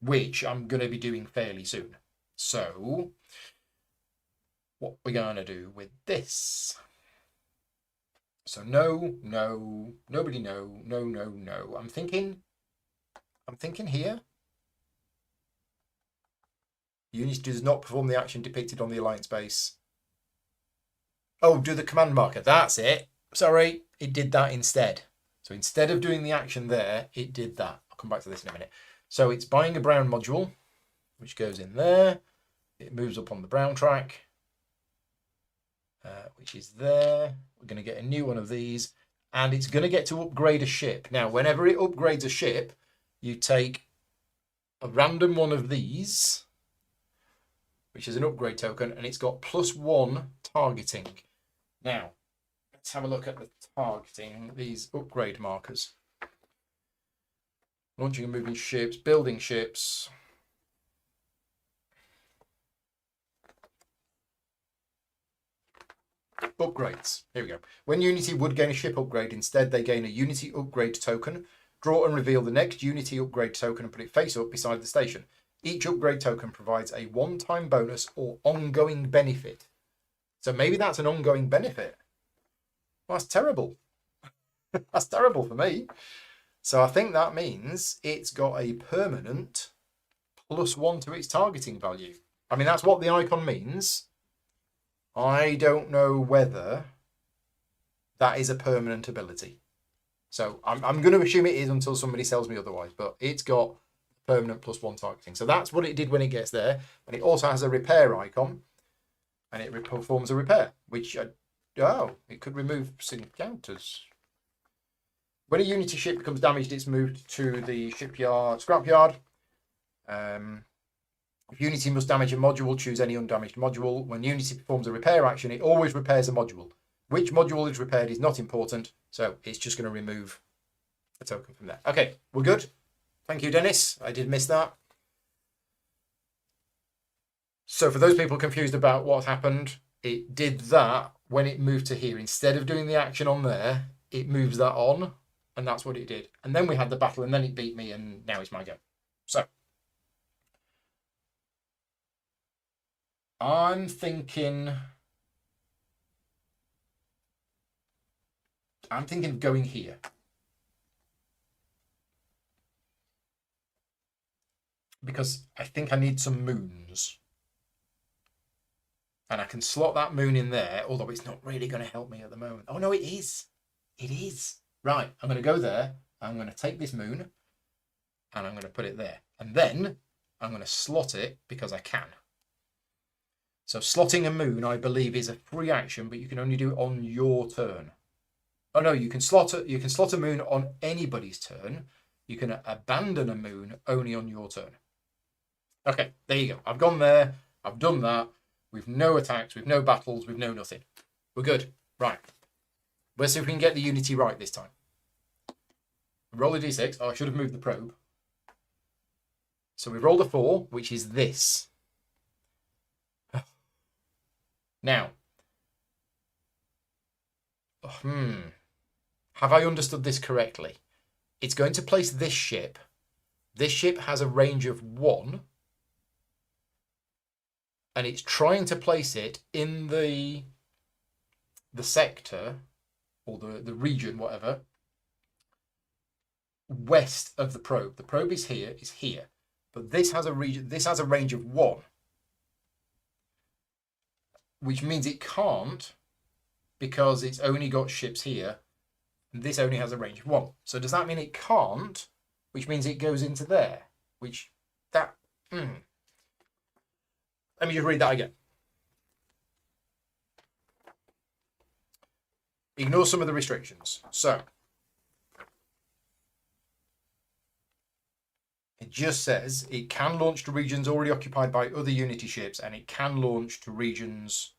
which I'm going to be doing fairly soon. So what we're going to do with this. So no, nobody no. I'm thinking here. Unity does not perform the action depicted on the alliance base. Oh, do the command marker. That's it. Sorry, it did that instead. So instead of doing the action there, it did that. I'll come back to this in a minute. So it's buying a brown module, which goes in there. It moves up on the brown track, which is there. We're going to get a new one of these, and it's going to get to upgrade a ship. Now, whenever it upgrades a ship, you take a random one of these, which is an upgrade token, and it's got +1 targeting. Now, let's have a look at the targeting, these upgrade markers. Launching and moving ships, building ships. Upgrades. Here we go. When Unity would gain a ship upgrade, instead they gain a Unity upgrade token. Draw and reveal the next Unity upgrade token and put it face up beside the station. Each upgrade token provides a one-time bonus or ongoing benefit. So maybe that's an ongoing benefit. Well, that's terrible. That's terrible for me. So I think that means it's got a permanent +1 to its targeting value. I mean, that's what the icon means. I don't know whether that is a permanent ability. So I'm going to assume it is until somebody tells me otherwise, but it's got permanent +1 targeting. So that's what it did when it gets there. And it also has a repair icon, and it performs a repair, which, it could remove encounters. When a Unity ship becomes damaged, it's moved to the scrapyard. If Unity must damage a module, choose any undamaged module. When Unity performs a repair action, it always repairs a module. Which module is repaired is not important, so it's just going to remove a token from there. Okay, we're good. Thank you, Dennis. I did miss that. So for those people confused about what happened, it did that when it moved to here. Instead of doing the action on there, it moves that on, and that's what it did. And then we had the battle, and then it beat me, and now it's my go. So I'm thinking of going here. Because I think I need some moons. And I can slot that moon in there, although it's not really going to help me at the moment. Oh, no, it is. It is. Right, I'm going to go there. I'm going to take this moon, and I'm going to put it there. And then I'm going to slot it because I can. So slotting a moon, I believe, is a free action, but you can only do it on your turn. Oh no, you can slot a moon on anybody's turn. You can abandon a moon only on your turn. Okay, there you go. I've gone there. I've done that. We've no attacks. We've no battles. We've no nothing. We're good. Right. Let's see if we can get the Unity right this time. Roll a d6. Oh, I should have moved the probe. So we rolled a 4, which is this. Now, have I understood this correctly? It's going to place this ship. This ship has a range of 1. And it's trying to place it in the sector, or the region, whatever, west of the probe. The probe is here. But this has a region. This has a range of 1. Which means it can't, because it's only got ships here, and this only has a range of 1. So does that mean it can't, which means it goes into there? Let me just read that again. Ignore some of the restrictions. So it just says it can launch to regions already occupied by other Unity ships, and it can launch to regions,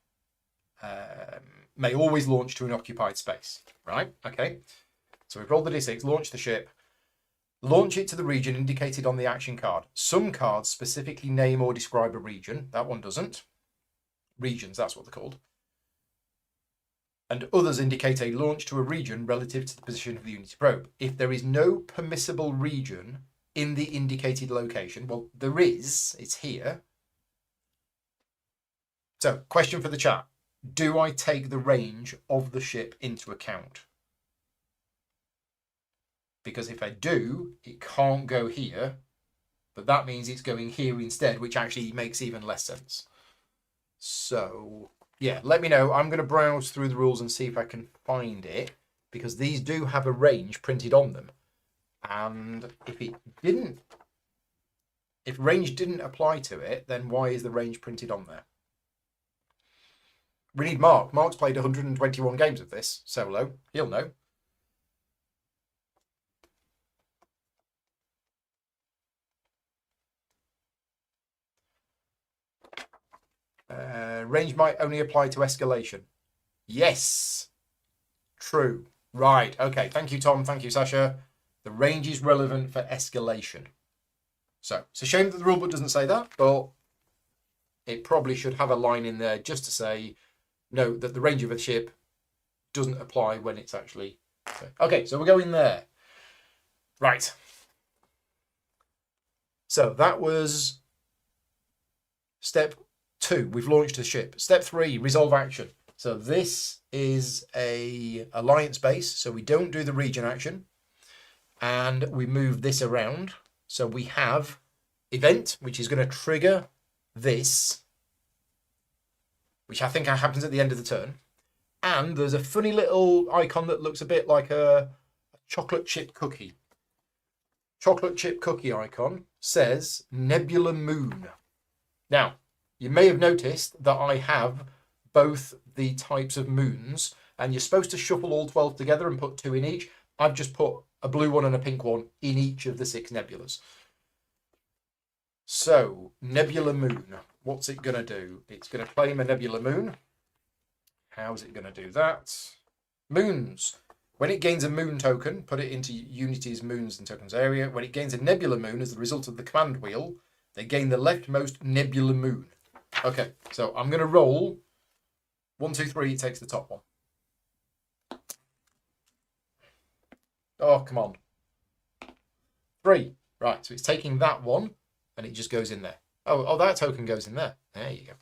may always launch to an occupied space, right? Okay. So we've rolled the d6, launch the ship, launch it to the region indicated on the action card. Some cards specifically name or describe a region. That one doesn't. Regions, that's what they're called. And others indicate a launch to a region relative to the position of the Unity probe. If there is no permissible region in the indicated location, well, there is, it's here. So, question for the chat. Do I take the range of the ship into account? Because if I do, it can't go here, but that means it's going here instead, which actually makes even less sense. So, yeah, let me know. I'm going to browse through the rules and see if I can find it, because these do have a range printed on them. And if range didn't apply to it, then why is the range printed on there? We need Mark. Mark's played 121 games of this solo. He'll know. Range might only apply to escalation. Yes. True. Right. Okay. Thank you, Tom. Thank you, Sasha. The range is relevant for escalation. So it's a shame that the rulebook doesn't say that, but it probably should have a line in there just to say, no, that the range of a ship doesn't apply when it's actually... Okay, so we're going there. Right. So that was step 2. We've launched the ship. Step 3, resolve action. So this is a alliance base, so we don't do the region action. And we move this around. So we have event, which is going to trigger this, which I think happens at the end of the turn. And there's a funny little icon that looks a bit like a chocolate chip cookie. Chocolate chip cookie icon says Nebula Moon. Now, you may have noticed that I have both the types of moons, and you're supposed to shuffle all 12 together and put 2 in each. I've just put a blue one and a pink one in each of the 6 nebulas. So, Nebula Moon. What's it going to do? It's going to claim a Nebula Moon. How's it going to do that? Moons. When it gains a moon token, put it into Unity's moons and tokens area. When it gains a Nebula Moon as the result of the command wheel, they gain the leftmost Nebula Moon. Okay, so I'm going to roll 1, 2, 3. It takes the top one. Oh, come on. 3. Right, so it's taking that one, and it just goes in there. Oh, that token goes in there. There you go.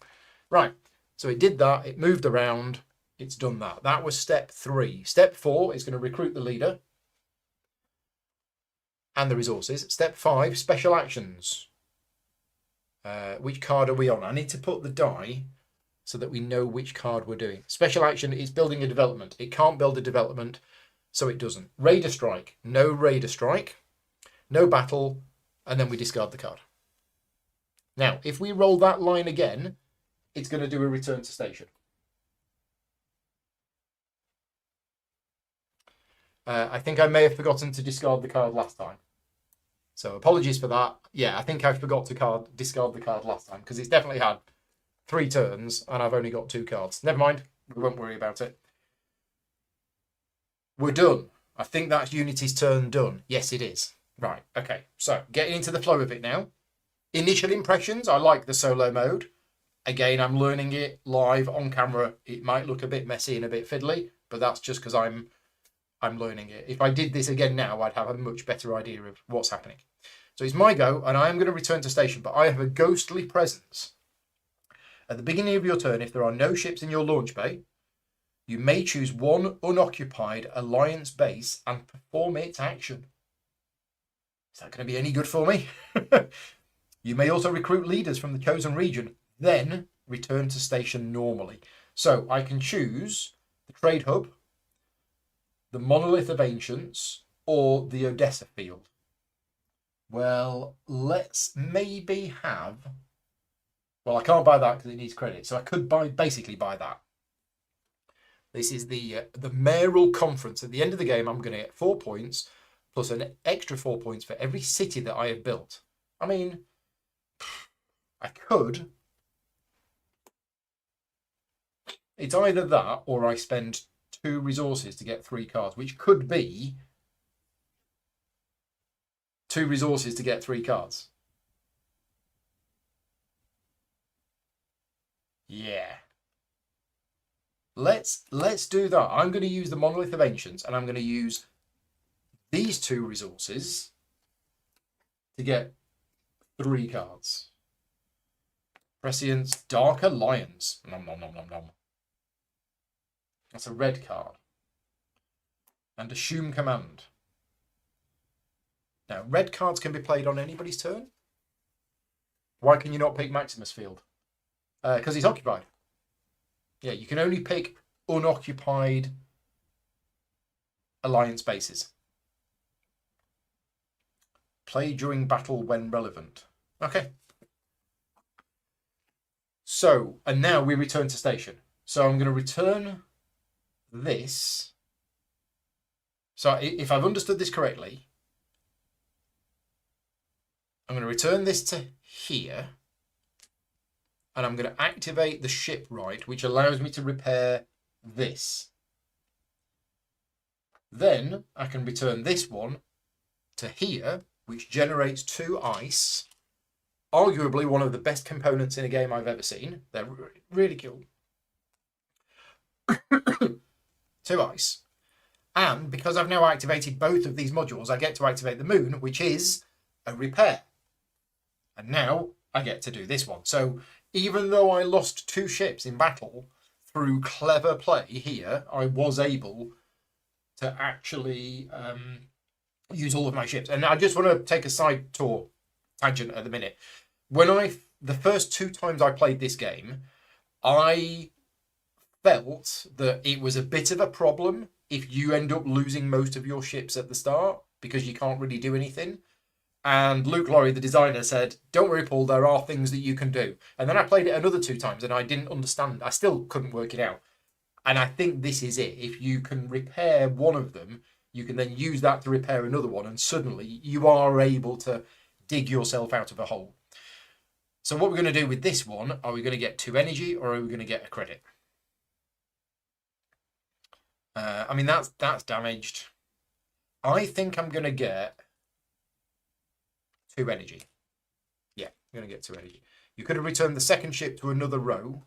Right, so it did that. It moved around. It's done that. That was step 3. Step 4 is going to recruit the leader and the resources. Step 5, special actions. Which card are we on? I need to put the die so that we know which card we're doing. Special action is building a development. It can't build a development, so it doesn't. Raider strike. No raider strike. No battle. And then we discard the card. Now, if we roll that line again, it's going to do a return to station. I think I may have forgotten to discard the card last time. So apologies for that. Yeah, I think I forgot to discard the card last time because it's definitely had 3 turns and I've only got 2 cards. Never mind. We won't worry about it. We're done. I think that's Unity's turn done. Yes, it is. Right. Okay. So getting into the flow of it now. Initial impressions. I like the solo mode. Again, I'm learning it live on camera. It might look a bit messy and a bit fiddly, but that's just because I'm learning it. If I did this again now, I'd have a much better idea of what's happening. So it's my go, and I am going to return to station, but I have a ghostly presence. At the beginning of your turn, if there are no ships in your launch bay, you may choose one unoccupied alliance base and perform its action. Is that going to be any good for me? You may also recruit leaders from the chosen region, then return to station normally. So I can choose the trade hub, the Monolith of Ancients, or the Odessa field. Well, let's maybe have... Well, I can't buy that because it needs credit, so I could basically buy that. This is the mayoral conference. At the end of the game, I'm going to get 4 points, plus an extra 4 points for every city that I have built. I mean, I could... It's either that, or I spend 2 resources to get 3 cards, which could be 2 resources to get 3 cards. Yeah. Let's do that. I'm going to use the Monolith of Ancients, and I'm going to use these 2 resources to get 3 cards. Prescience, Dark Alliance. Nom nom nom nom nom. That's a red card. And Assume Command. Now, red cards can be played on anybody's turn. Why can you not pick Maximus Field? Because he's occupied. Yeah, you can only pick unoccupied alliance bases. Play during battle when relevant. Okay. So, and now we return to station. So I'm going to return this. So if I've understood this correctly, I'm going to return this to here. And I'm going to activate the shipwright, which allows me to repair this. Then I can return this one to here, which generates 2 ice. Arguably one of the best components in a game I've ever seen. They're really cool. 2 ice. And because I've now activated both of these modules, I get to activate the moon, which is a repair. And now I get to do this one. So even though I lost 2 ships in battle, through clever play here, I was able to actually use all of my ships. And I just want to take a side tour tangent at the minute. The first 2 times I played this game, I felt that it was a bit of a problem if you end up losing most of your ships at the start because you can't really do anything. And Luke Laurie, the designer, said, don't worry, Paul, there are things that you can do. And then I played it another 2 times and I didn't understand. I still couldn't work it out. And I think this is it. If you can repair one of them, you can then use that to repair another one. And suddenly you are able to dig yourself out of a hole. So what we're going to do with this one, are we going to get 2 energy or are we going to get a credit? I mean, that's damaged. I think I'm going to get 2 energy. Yeah, I'm going to get 2 energy. You could have returned the second ship to another row.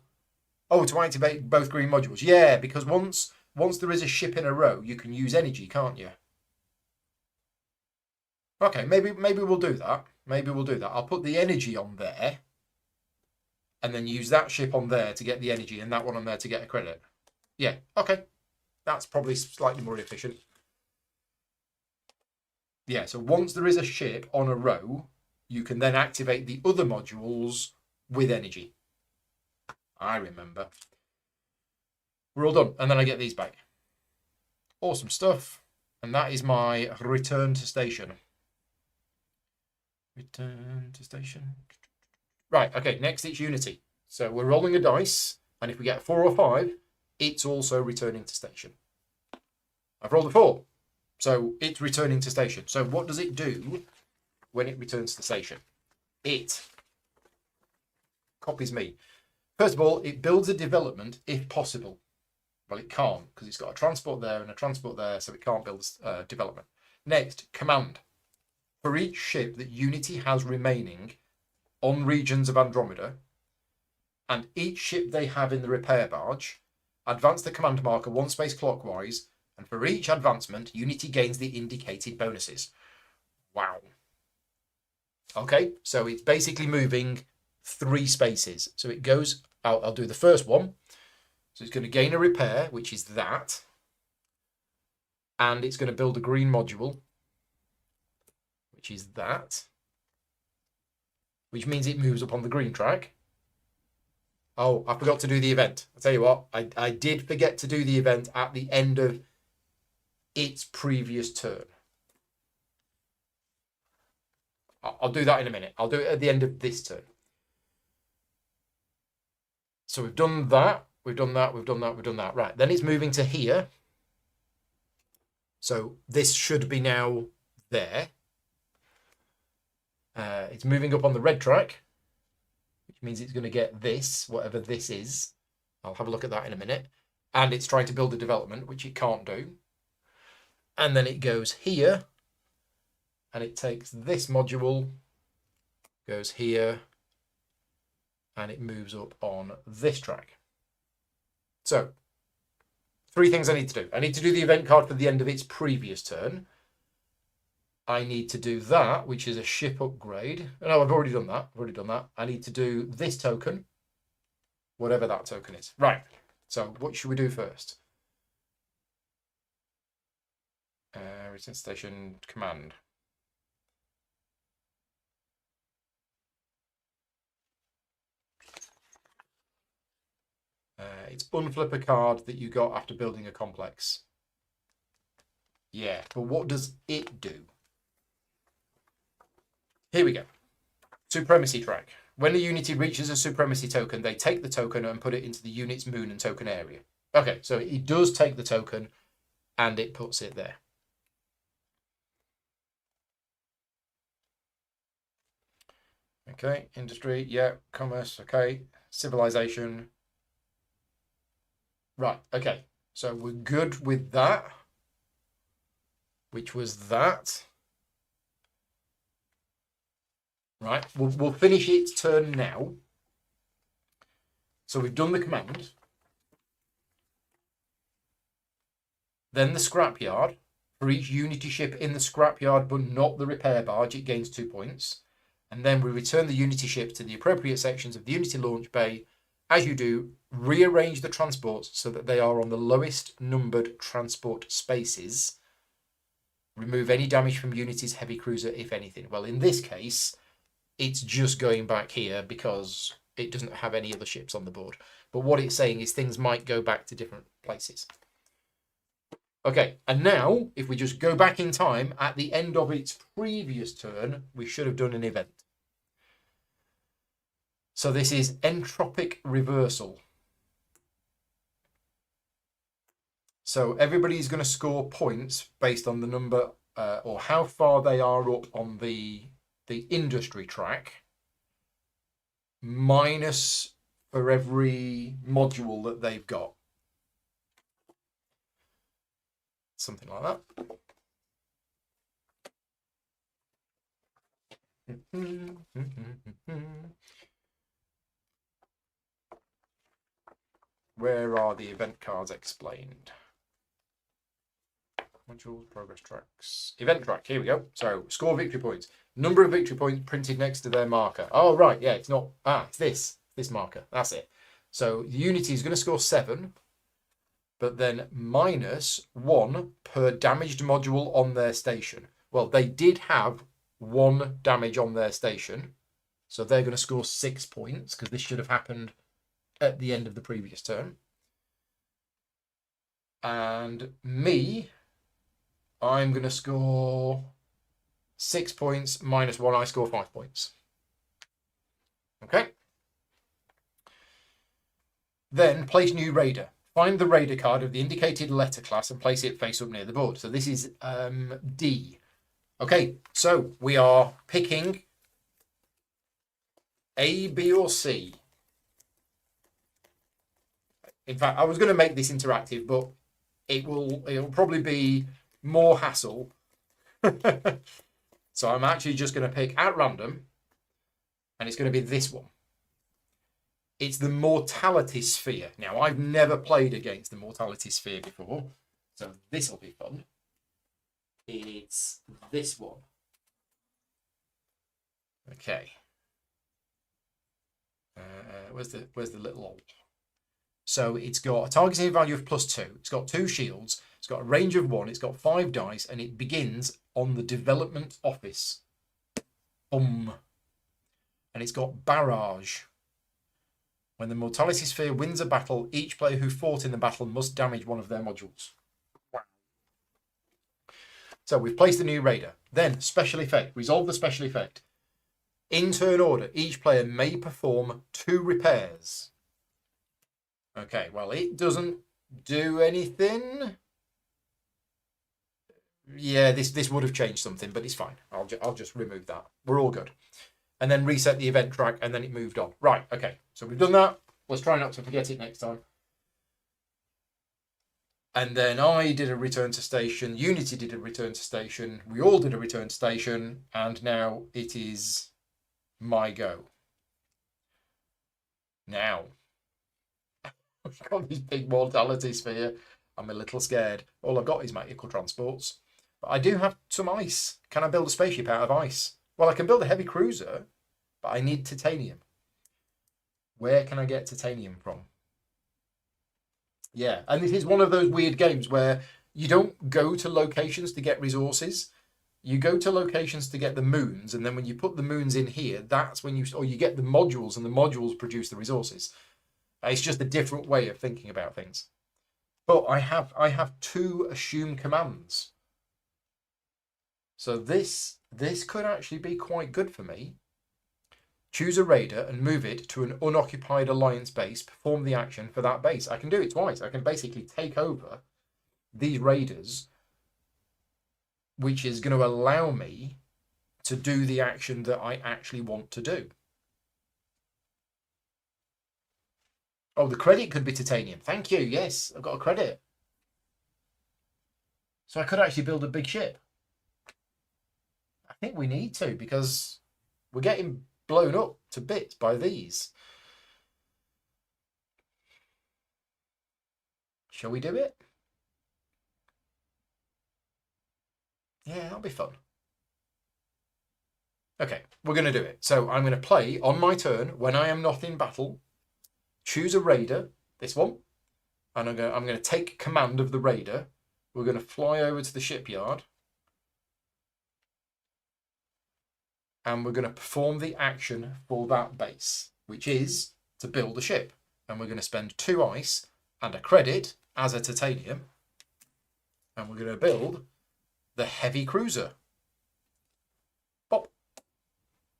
Oh, to activate both green modules. Yeah, because once there is a ship in a row, you can use energy, can't you? Okay, maybe we'll do that. Maybe we'll do that. I'll put the energy on there and then use that ship on there to get the energy and that one on there to get a credit. Yeah, okay. That's probably slightly more efficient. Yeah, so once there is a ship on a row, you can then activate the other modules with energy. I remember. We're all done. And then I get these back. Awesome stuff. And that is my return to station. Return to station. Right, okay, next it's Unity. So we're rolling a dice, and if we get a 4 or 5, it's also returning to station. I've rolled a 4, so it's returning to station. So what does it do when it returns to station? It copies me. First of all, it builds a development if possible. Well, it can't because it's got a transport there and a transport there, so it can't build development. Next, command. For each ship that Unity has remaining on regions of Andromeda, and each ship they have in the repair barge, advance the command marker 1 space clockwise, and for each advancement, Unity gains the indicated bonuses. Wow. Okay, so it's basically moving 3 spaces. So it goes, I'll do the first one. So it's going to gain a repair, which is that. And it's going to build a green module, which is that. Which means it moves up on the green track. Oh, I forgot to do the event. I'll tell you what, I did forget to do the event at the end of its previous turn. I'll do that in a minute. I'll do it at the end of this turn. So we've done that. We've done that. We've done that. We've done that. Right. Then it's moving to here. So this should be now there. It's moving up on the red track, which means it's going to get this, whatever this is. I'll have a look at that in a minute. And it's trying to build a development, which it can't do. And then it goes here. And it takes this module, goes here, and it moves up on this track. So, 3 things I need to do. I need to do the event card for the end of its previous turn. I need to do that, which is a ship upgrade. No, I've already done that. I've already done that. I need to do this token, whatever that token is. Right. So what should we do first? Return station command. It's unflip a card that you got after building a complex. Yeah, but what does it do? Here we go. Supremacy track. When a unity reaches a supremacy token, they take the token and put it into the unit's moon and token area. Okay, so it does take the token and it puts it there. Okay, industry, yeah, commerce, okay, civilization. Right, okay, so we're good with that. which was that. Right, we'll finish its turn now. So we've done the command. Then the scrapyard. For each Unity ship in the scrapyard, but not the repair barge, it gains 2 points. And then we return the Unity ship to the appropriate sections of the Unity launch bay. As you do, rearrange the transports so that they are on the lowest numbered transport spaces. Remove any damage from Unity's heavy cruiser, if anything. Well, in this case, it's just going back here because it doesn't have any other ships on the board. But what it's saying is things might go back to different places. Okay, and now, if we just go back in time, at the end of its previous turn, we should have done an event. So this is entropic reversal. So everybody's going to score points based on the number or how far they are up on the industry track, minus for every module that they've got. Something like that. Where are the event cards explained? Modules, progress tracks. Event track, here we go. So, score victory points. Number of victory points printed next to their marker. Oh, right, yeah, it's not... it's this marker. That's it. So, Unity is going to score 7, but then -1 per damaged module on their station. Well, they did have 1 damage on their station, so they're going to score 6 points, because this should have happened at the end of the previous turn. And me, I'm going to score 6 points, -1, I score 5 points. Okay. Then place new raider. Find the raider card of the indicated letter class and place it face up near the board. So this is D. Okay, so we are picking A, B, or C. In fact, I was going to make this interactive, but it'll probably be more hassle. So I'm actually just going to pick at random, and it's going to be this one. It's the mortality sphere. Now, I've never played against the mortality sphere before, so this will be fun. It's this one. Okay. Where's the little... So it's got a targeting value of +2. It's got 2 shields. It's got a range of 1. It's got 5 dice, and it begins on the development office. And it's got barrage. When the mortality sphere wins a battle, each player who fought in the battle must damage one of their modules. So we've placed the new raider. Then special effect. Resolve the special effect. In turn order, each player may perform 2 repairs. Okay, well, it doesn't do anything. Yeah, this would have changed something, but it's fine. I'll just remove that. We're all good. And then reset the event track, and then it moved on. Right, okay. So we've done that. Let's try not to forget it next time. And then I did a return to station. Unity did a return to station. We all did a return to station. And now it is my go. Now, I've got this big mortality sphere. I'm a little scared. All I've got is my equal transports. But I do have some ice. Can I build a spaceship out of ice? Well, I can build a heavy cruiser, but I need titanium. Where can I get titanium from? Yeah, and it is one of those weird games where you don't go to locations to get resources. You go to locations to get the moons, and then when you put the moons in here, that's when you get the modules, and the modules produce the resources. It's just a different way of thinking about things. But I have 2 assumed commands. So this could actually be quite good for me. Choose a raider and move it to an unoccupied alliance base. Perform the action for that base. I can do it twice. I can basically take over these raiders, which is going to allow me to do the action that I actually want to do. Oh, the credit could be titanium. Thank you. Yes, I've got a credit. So I could actually build a big ship. think we need to, because we're getting blown up to bits by these. Shall we do it? Yeah, that'll be fun. Okay, we're going to do it. So I'm going to play on my turn when I am not in battle. Choose a raider, this one, and I'm going to take command of the raider. We're going to fly over to the shipyard, and we're going to perform the action for that base, which is to build a ship. And we're going to spend 2 ice and a credit as a titanium, and we're going to build the heavy cruiser. Pop.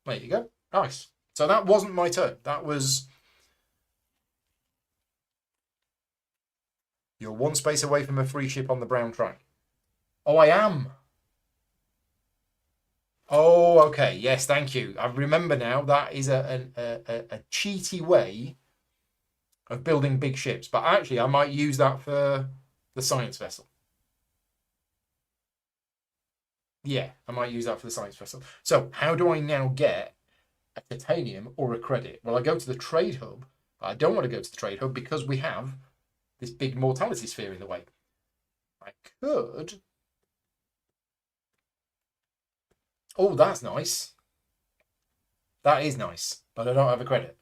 There you go. Nice. So that wasn't my turn. That was... You're 1 space away from a free ship on the brown track. Oh, I am. Oh, okay. Yes, thank you. I remember now. That is a cheaty way of building big ships. But actually, I might use that for the science vessel. Yeah, I might use that for the science vessel. So how do I now get a titanium or a credit? Well, I go to the trade hub. I don't want to go to the trade hub because we have this big mortality sphere in the way. I could... Oh, that's nice. That is nice, but I don't have a credit.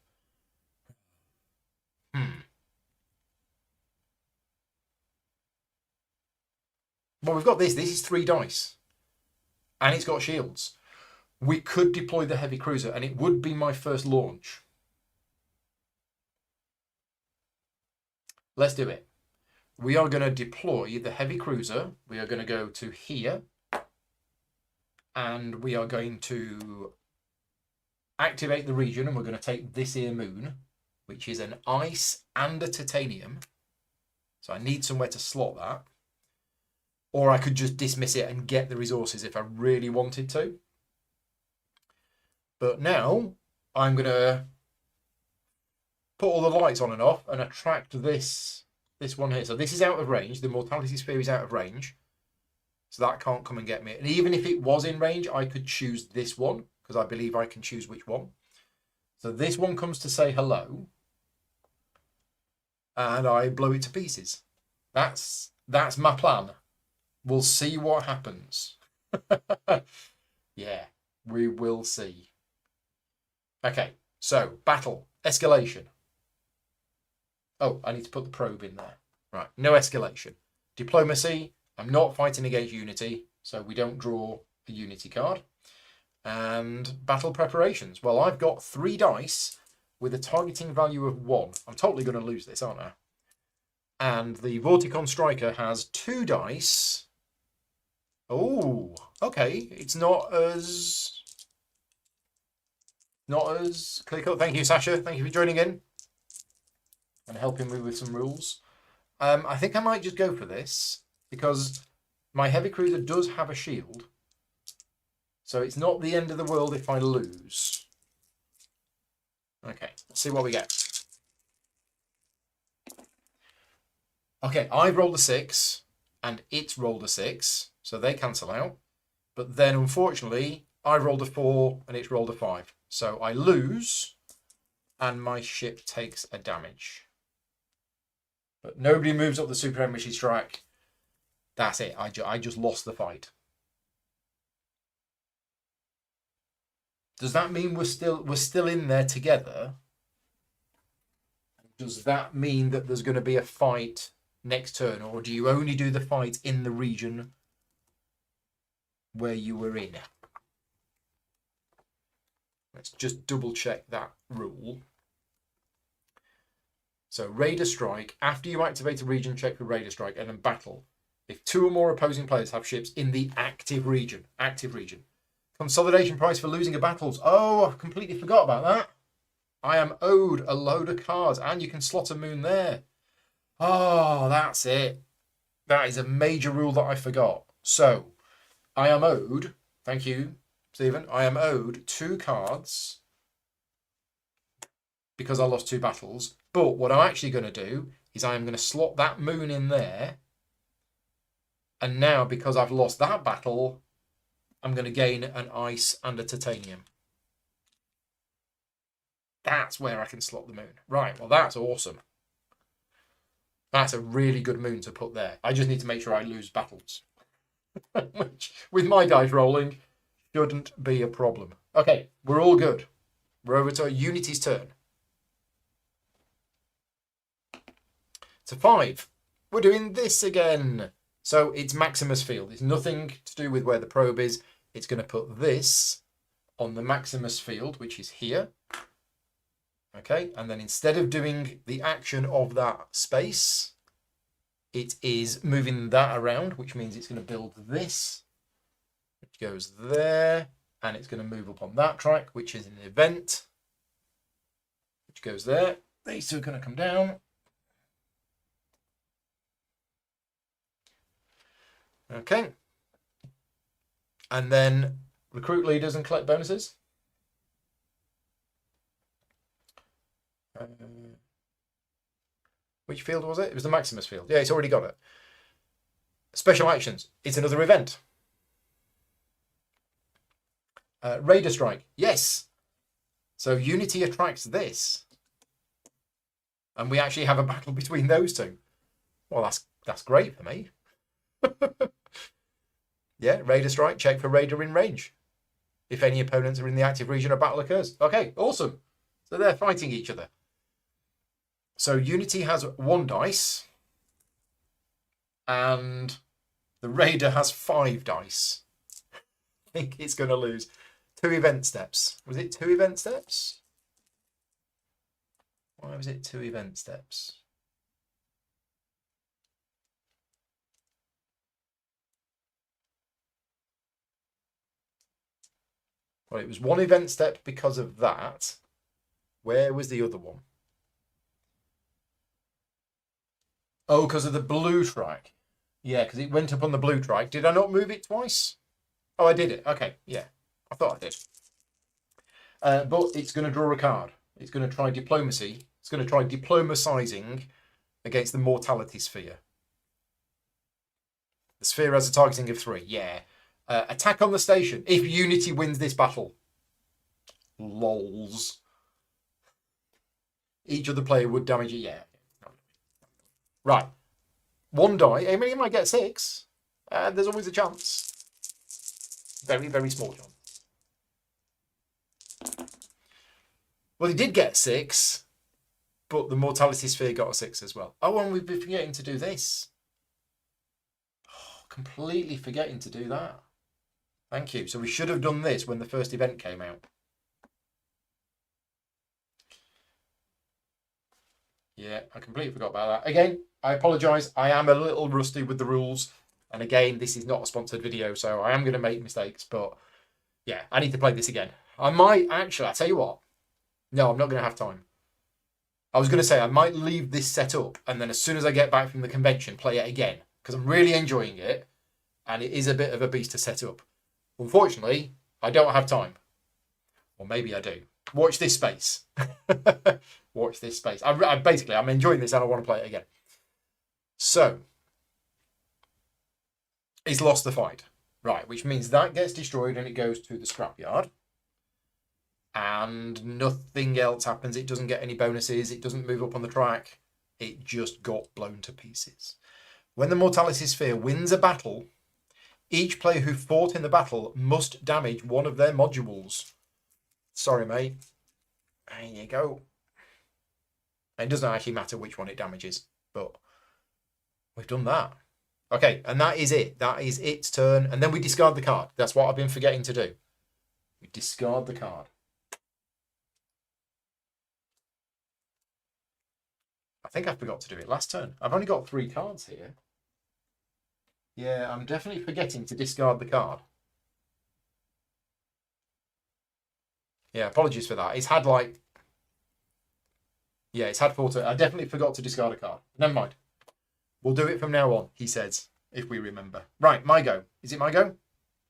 Well, we've got this. This is 3 dice. And it's got shields. We could deploy the heavy cruiser, and it would be my first launch. Let's do it. We are going to deploy the heavy cruiser. We are going to go to here. And we are going to activate the region, and we're going to take this here moon, which is an ice and a titanium. So I need somewhere to slot that. Or I could just dismiss it and get the resources if I really wanted to. But now I'm going to put all the lights on and off and attract this one here. So this is out of range. The mortality sphere is out of range. So that can't come and get me. And even if it was in range, I could choose this one, because I believe I can choose which one. So this one comes to say hello. And I blow it to pieces. That's my plan. We'll see what happens. Yeah, we will see. Okay, so battle, escalation. Oh, I need to put the probe in there. Right, no escalation. Diplomacy, I'm not fighting against unity, so we don't draw a unity card. And battle preparations. Well, I've got 3 dice with a targeting value of 1. I'm totally going to lose this, aren't I? And the Vorticon Striker has 2 dice. Oh, okay. It's not as clear cut. Thank you, Sasha. Thank you for joining in and helping me with some rules. I think I might just go for this because my heavy cruiser does have a shield. So it's not the end of the world if I lose. Okay, let's see what we get. Okay, I've rolled a 6 and it's rolled a 6. So they cancel out. But then, unfortunately, I rolled a 4 and it's rolled a 5. So I lose and my ship takes a damage. But nobody moves up the supremacy strike. That's it. I just lost the fight. Does that mean we're still in there together? Does that mean that there's going to be a fight next turn? Or do you only do the fight in the region where you were in? Let's just double check that rule. So Raider Strike, after you activate a region, check for Raider Strike and then battle. If 2 or more opposing players have ships in the active region. Consolidation price for losing a battle. Oh, I completely forgot about that. I am owed a load of cards and you can slot a moon there. Oh, that's it. That is a major rule that I forgot. So I am owed, thank you, Stephen, I am owed 2 cards because I lost 2 battles. But what I'm actually going to do is I am going to slot that moon in there. And now, because I've lost that battle, I'm going to gain an ice and a titanium. That's where I can slot the moon. Right, well, that's awesome. That's a really good moon to put there. I just need to make sure I lose battles. Which, with my dice rolling, shouldn't be a problem. Okay, we're all good. We're over to Unity's turn. To 5. We're doing this again. So it's Maximus field. It's nothing to do with where the probe is. It's going to put this on the Maximus field, which is here. Okay, and then instead of doing the action of that space, it is moving that around, which means it's going to build this, which goes there, and it's going to move up on that track, which is an event, which goes there. These two are going to come down. Okay. And then recruit leaders and collect bonuses. Which field was it? It was the Maximus field. Yeah, it's already got it. Special actions. It's another event. Raider strike. Yes. So Unity attracts this. And we actually have a battle between those two. Well, that's great for me. Yeah, Raider strike. Check for Raider in range. If any opponents are in the active region, a battle occurs. Okay, awesome. So they're fighting each other. So Unity has 1 dice. And the Raider has 5 dice. I think it's going to lose. 2 event steps. Was it 2 event steps? Why was it 2 event steps? Well, it was 1 event step because of that. Where was the other one? Oh, because of the blue track. Yeah, because it went up on the blue track. Did I not move it twice? Oh, I did it. Okay, yeah. I thought I did. But it's going to draw a card. It's going to try diplomacy. It's going to try diplomatizing against the mortality sphere. The sphere has a targeting of 3. Yeah. Attack on the station if Unity wins this battle. Lols. Each other player would damage it. Yeah. Right. 1 die. I mean, you might get 6. There's always a chance. Very, very small chance. Well, he did get 6, but the mortality sphere got a 6 as well. Oh, and we've been forgetting to do this. Oh, completely forgetting to do that. Thank you. So we should have done this when the first event came out. Yeah, I completely forgot about that. Again, I apologise. I am a little rusty with the rules. And again, this is not a sponsored video, so I am going to make mistakes. But yeah, I need to play this again. I might actually, I'll tell you what. No, I'm not going to have time. I was going to say I might leave this set up and then as soon as I get back from the convention, play it again. Because I'm really enjoying it. And it is a bit of a beast to set up. Unfortunately, I don't have time. Or maybe I do. Watch this space. Watch this space. Basically, I'm enjoying this and I want to play it again. So, he's lost the fight. Right, which means that gets destroyed and it goes to the scrapyard. And nothing else happens. It doesn't get any bonuses. It doesn't move up on the track. It just got blown to pieces. When the Mortality Sphere wins a battle, each player who fought in the battle must damage one of their modules. Sorry, mate. There you go. It doesn't actually matter which one it damages, but we've done that. Okay, and that is it. That is its turn. And then we discard the card. That's what I've been forgetting to do. We discard the card. I think I forgot to do it last turn. I've only got 3 cards here. Yeah, I'm definitely forgetting to discard the card. Yeah, apologies for that. It's had like... Yeah, it's had 4 turns. I definitely forgot to discard a card. Never mind. We'll do it from now on, he says, if we remember. Right, my go. Is it my go?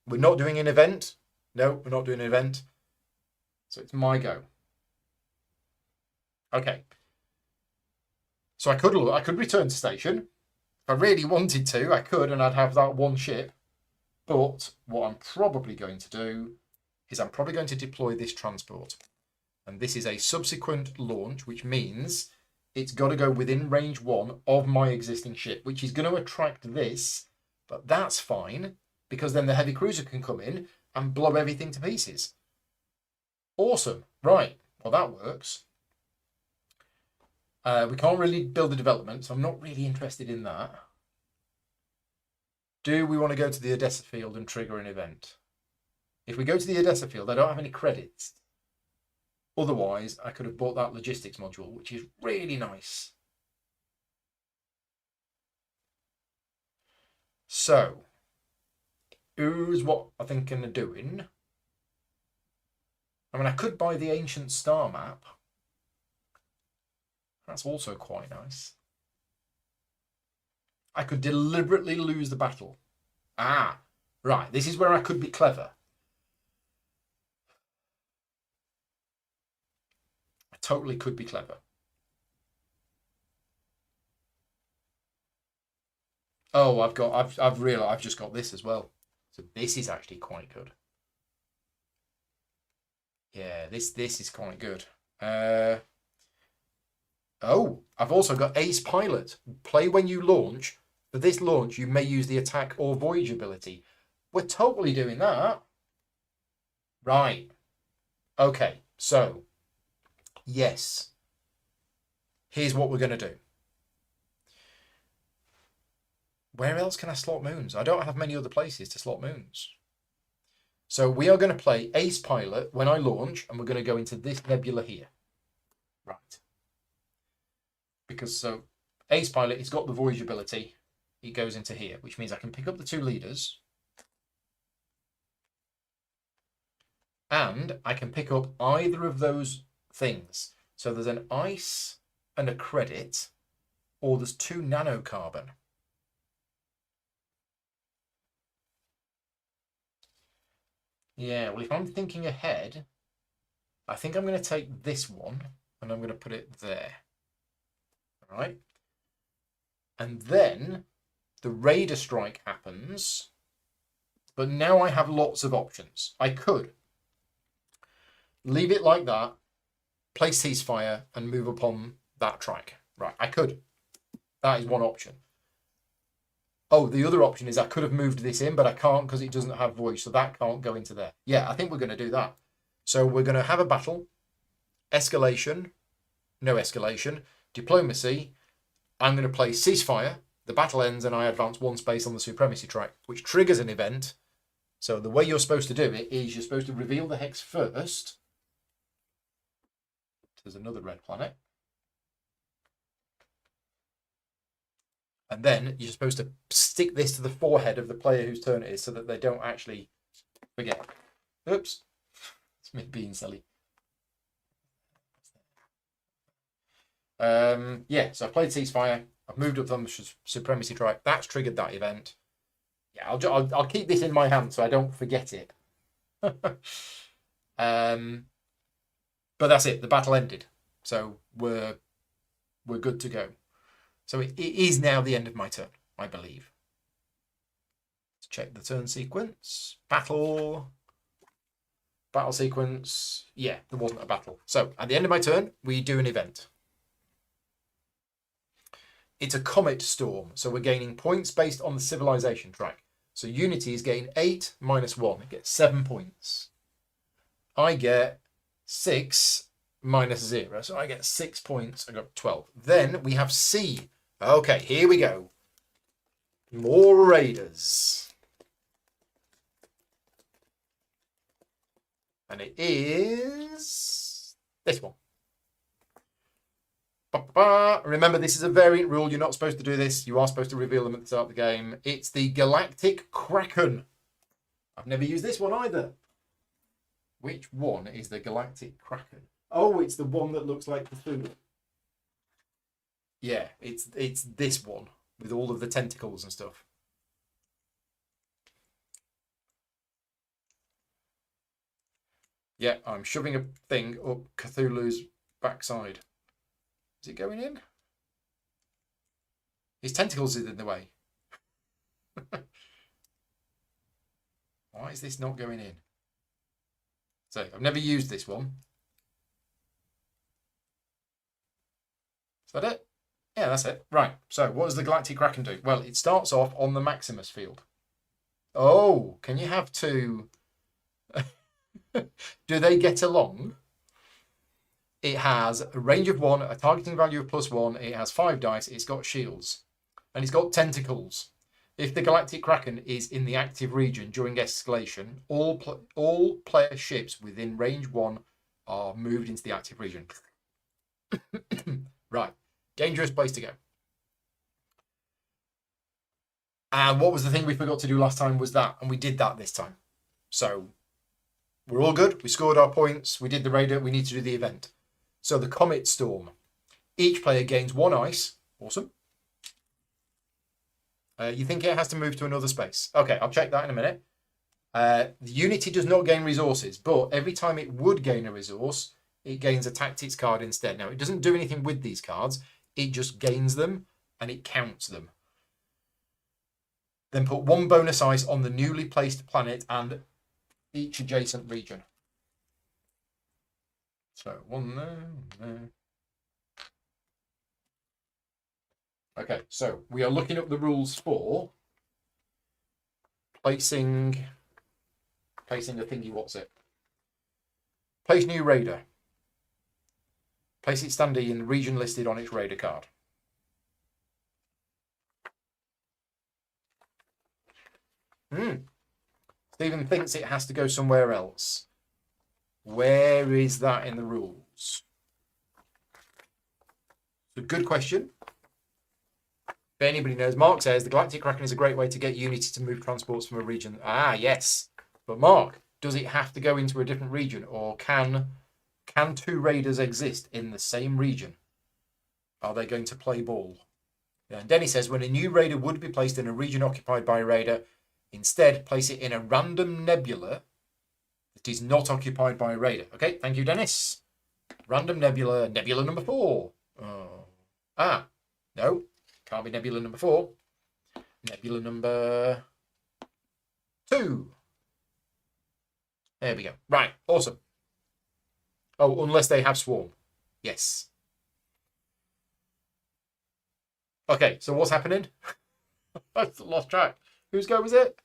We're not doing an event. No, we're not doing an event. So it's my go. Okay. So I could return to station. If I really wanted to, I could, and I'd have that 1 ship. But what I'm probably going to do is I'm probably going to deploy this transport. And this is a subsequent launch, which means it's got to go within range 1 of my existing ship, which is going to attract this. But that's fine, because then the heavy cruiser can come in and blow everything to pieces. Awesome. Right. Well, that works. We can't really build the development, so I'm not really interested in that. Do we want to go to the Odessa field and trigger an event? If we go to the Odessa field, I don't have any credits. Otherwise, I could have bought that logistics module, which is really nice. So, here's what I'm thinking of doing. I mean, I could buy the ancient star map. That's also quite nice. I could deliberately lose the battle. Ah, right. This is where I could be clever. I totally could be clever. Oh, I've realized I've just got this as well. So this is actually quite good. Yeah, this is quite good. Oh, I've also got Ace Pilot. Play when you launch. For this launch, you may use the attack or voyage ability. We're totally doing that. Right. Okay, so, yes. Here's what we're going to do. Where else can I slot moons? I don't have many other places to slot moons. So we are going to play Ace Pilot when I launch, and we're going to go into this nebula here. Right. Because so Ace Pilot, it's got the voyage ability. It goes into here, which means I can pick up the 2 leaders. And I can pick up either of those things. So there's an ice and a credit, or there's 2 nanocarbon. Yeah, well, if I'm thinking ahead, I think I'm going to take this one and I'm going to put it there. All right. And then the Raider strike happens, but now I have lots of options. I could leave it like that, play ceasefire, and move upon that track. Right, I could. That is one option. Oh, the other option is I could have moved this in, but I can't because it doesn't have voyage, so that can't go into there. Yeah, I think we're going to do that. So we're going to have a battle, escalation, no escalation, diplomacy. I'm going to play ceasefire. The battle ends and I advance 1 space on the supremacy track, which triggers an event. So the way you're supposed to do it is you're supposed to reveal the hex first. There's another red planet. And then you're supposed to stick this to the forehead of the player whose turn it is so that they don't actually forget. Oops. It's me being silly. Yeah, so I played ceasefire. I've moved up on the supremacy track. That's triggered that event. Yeah, I'll keep this in my hand so I don't forget it. But that's it. The battle ended. So we're good to go. So it is now the end of my turn, I believe. Let's check the turn sequence. Battle sequence. Yeah, there wasn't a battle. So at the end of my turn, we do an event. It's a comet storm, so we're gaining points based on the civilization track. So Unity is getting 8 minus 1. It gets 7 points. I get 6 minus 0. So I get 6 points. I got 12. Then we have C. Okay, here we go. More raiders. And it is this one. Remember, this is a variant rule. You're not supposed to do this. You are supposed to reveal them at the start of the game. It's the Galactic Kraken. I've never used this one either. Which one is the Galactic Kraken? Oh, it's the one that looks like Cthulhu. Yeah, it's this one with all of the tentacles and stuff. Yeah, I'm shoving a thing up Cthulhu's backside. Is it going in? His tentacles is in the way. Why is this not going in? So I've never used this one. Is that it? Yeah, that's it. Right. So what does the Galactic Kraken do? Well, it starts off on the Maximus field. Oh, can you have two? Do they get along? It has a range of 1, a targeting value of +1. It has 5 dice. It's got shields. And it's got tentacles. If the Galactic Kraken is in the active region during escalation, all player ships within range 1 are moved into the active region. Right. Dangerous place to go. And what was the thing we forgot to do last time was that, and we did that this time. So we're all good. We scored our points. We did the raider. We need to do the event. So the Comet Storm. Each player gains 1 ice. Awesome. You think it has to move to another space? Okay, I'll check that in a minute. The Unity does not gain resources, but every time it would gain a resource, it gains a tactics card instead. Now, it doesn't do anything with these cards. It just gains them and it counts them. Then put 1 bonus ice on the newly placed planet and each adjacent region. So 1 there. Okay, so we are looking up the rules for placing the thingy. What's it? Place new raider. Place its standee in the region listed on its raider card. Stephen thinks it has to go somewhere else. Where is that in the rules? It's a good question. If anybody knows, Mark says the Galactic Kraken is a great way to get Unity to move transports from a region. Ah, yes. But Mark, does it have to go into a different region, or can 2 raiders exist in the same region? Are they going to play ball? Yeah, and Denny says when a new raider would be placed in a region occupied by a raider, instead place it in a random nebula that is not occupied by a raider. Okay, thank you, Dennis. Random nebula, nebula number 4. No. Can't be nebula number 4. Nebula number 2. There we go. Right, awesome. Oh, unless they have swarm. Yes. Okay, so what's happening? I've lost track. Whose go was it?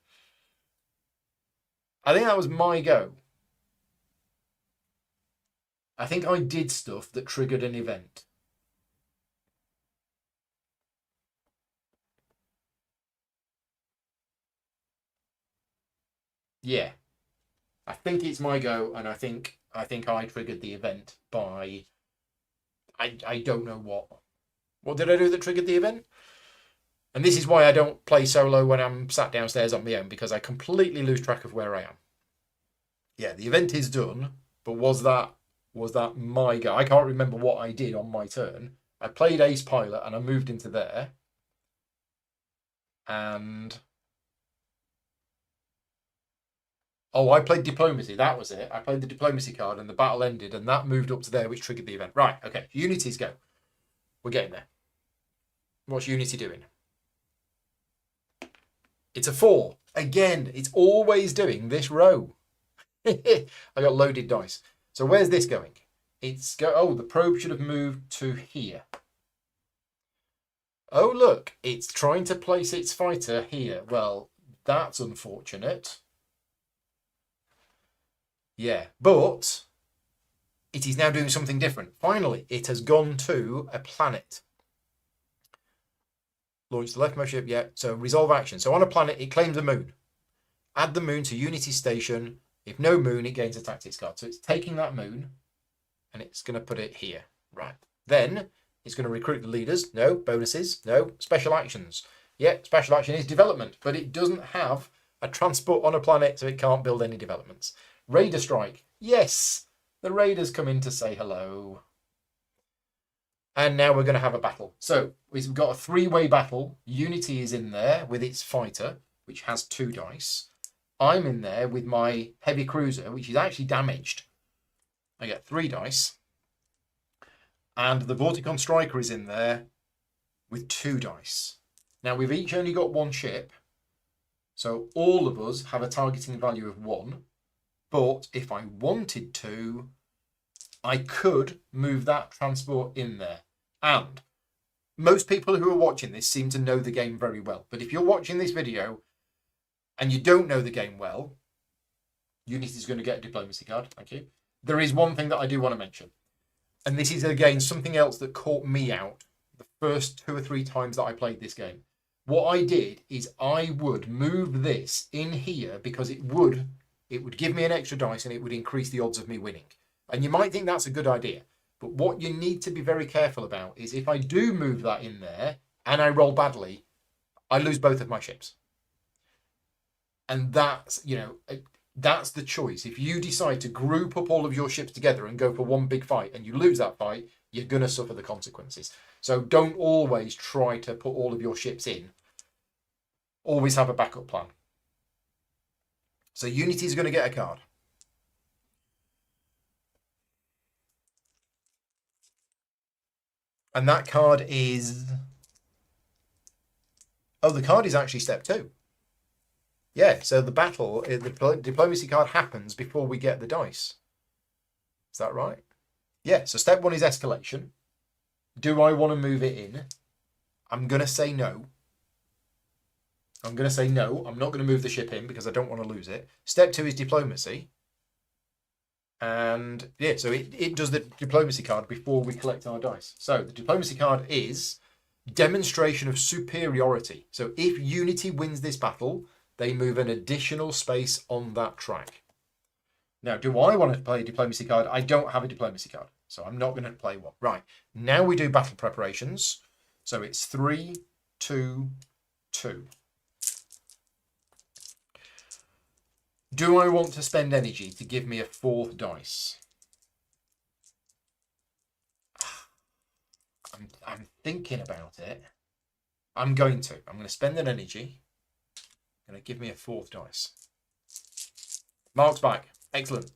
I think that was my go. I think I did stuff that triggered an event. Yeah. I think it's my go, and I think I triggered the event by I don't know what. What did I do that triggered the event? And this is why I don't play solo when I'm sat downstairs on my own, because I completely lose track of where I am. Yeah, the event is done, but was that my go? I can't remember what I did on my turn. I played Ace Pilot and I moved into there. And oh, I played Diplomacy. That was it. I played the Diplomacy card and the battle ended and that moved up to there, which triggered the event. Right, okay. Unity's go. We're getting there. What's Unity doing? It's a 4. Again, it's always doing this row. I got loaded dice. So where's this going? Oh, the probe should have moved to here. Oh, look, it's trying to place its fighter here. Well, that's unfortunate. Yeah, but it is now doing something different. Finally, it has gone to a planet. Launch the leftmost ship, yeah. So resolve action. So on a planet, it claims a moon. Add the moon to Unity Station. If no moon, it gains a tactics card. So it's taking that moon and it's going to put it here. Right. Then it's going to recruit the leaders. No. Bonuses. No. Special actions. Yeah, special action is development, but it doesn't have a transport on a planet, so it can't build any developments. Raider strike. Yes. The raiders come in to say hello. And now we're going to have a battle. So we've got a 3-way battle. Unity is in there with its fighter, which has 2 dice. I'm in there with my heavy cruiser, which is actually damaged. I get 3 dice. And the Vorticon Striker is in there with 2 dice. Now, we've each only got 1 ship. So all of us have a targeting value of 1. But if I wanted to, I could move that transport in there. And most people who are watching this seem to know the game very well. But if you're watching this video and you don't know the game well, Unity is going to get a diplomacy card. Thank you. There is one thing that I do want to mention. And this is, again, something else that caught me out the first 2 or 3 times that I played this game. What I did is I would move this in here because it would give me an extra dice and it would increase the odds of me winning. And you might think that's a good idea. But what you need to be very careful about is if I do move that in there and I roll badly, I lose both of my ships. And that's, that's the choice. If you decide to group up all of your ships together and go for one big fight and you lose that fight, you're going to suffer the consequences. So don't always try to put all of your ships in. Always have a backup plan. So Unity is going to get a card. And that card is... Oh, the card is actually step 2. Yeah, so the battle, the diplomacy card happens before we get the dice. Is that right? Yeah, so step 1 is escalation. Do I want to move it in? I'm going to say no. I'm going to say no. I'm not going to move the ship in because I don't want to lose it. Step 2 is diplomacy. And yeah, so it does the diplomacy card before we collect our dice. So the diplomacy card is demonstration of superiority. So if Unity wins this battle, they move an additional space on that track. Now, do I want to play a diplomacy card? I don't have a diplomacy card, so I'm not going to play one. Right, now we do battle preparations. So it's 3, 2, 2. Do I want to spend energy to give me a 4th dice? I'm thinking about it. I'm going to spend an energy. Going to give me a 4th dice. Mark's back. Excellent.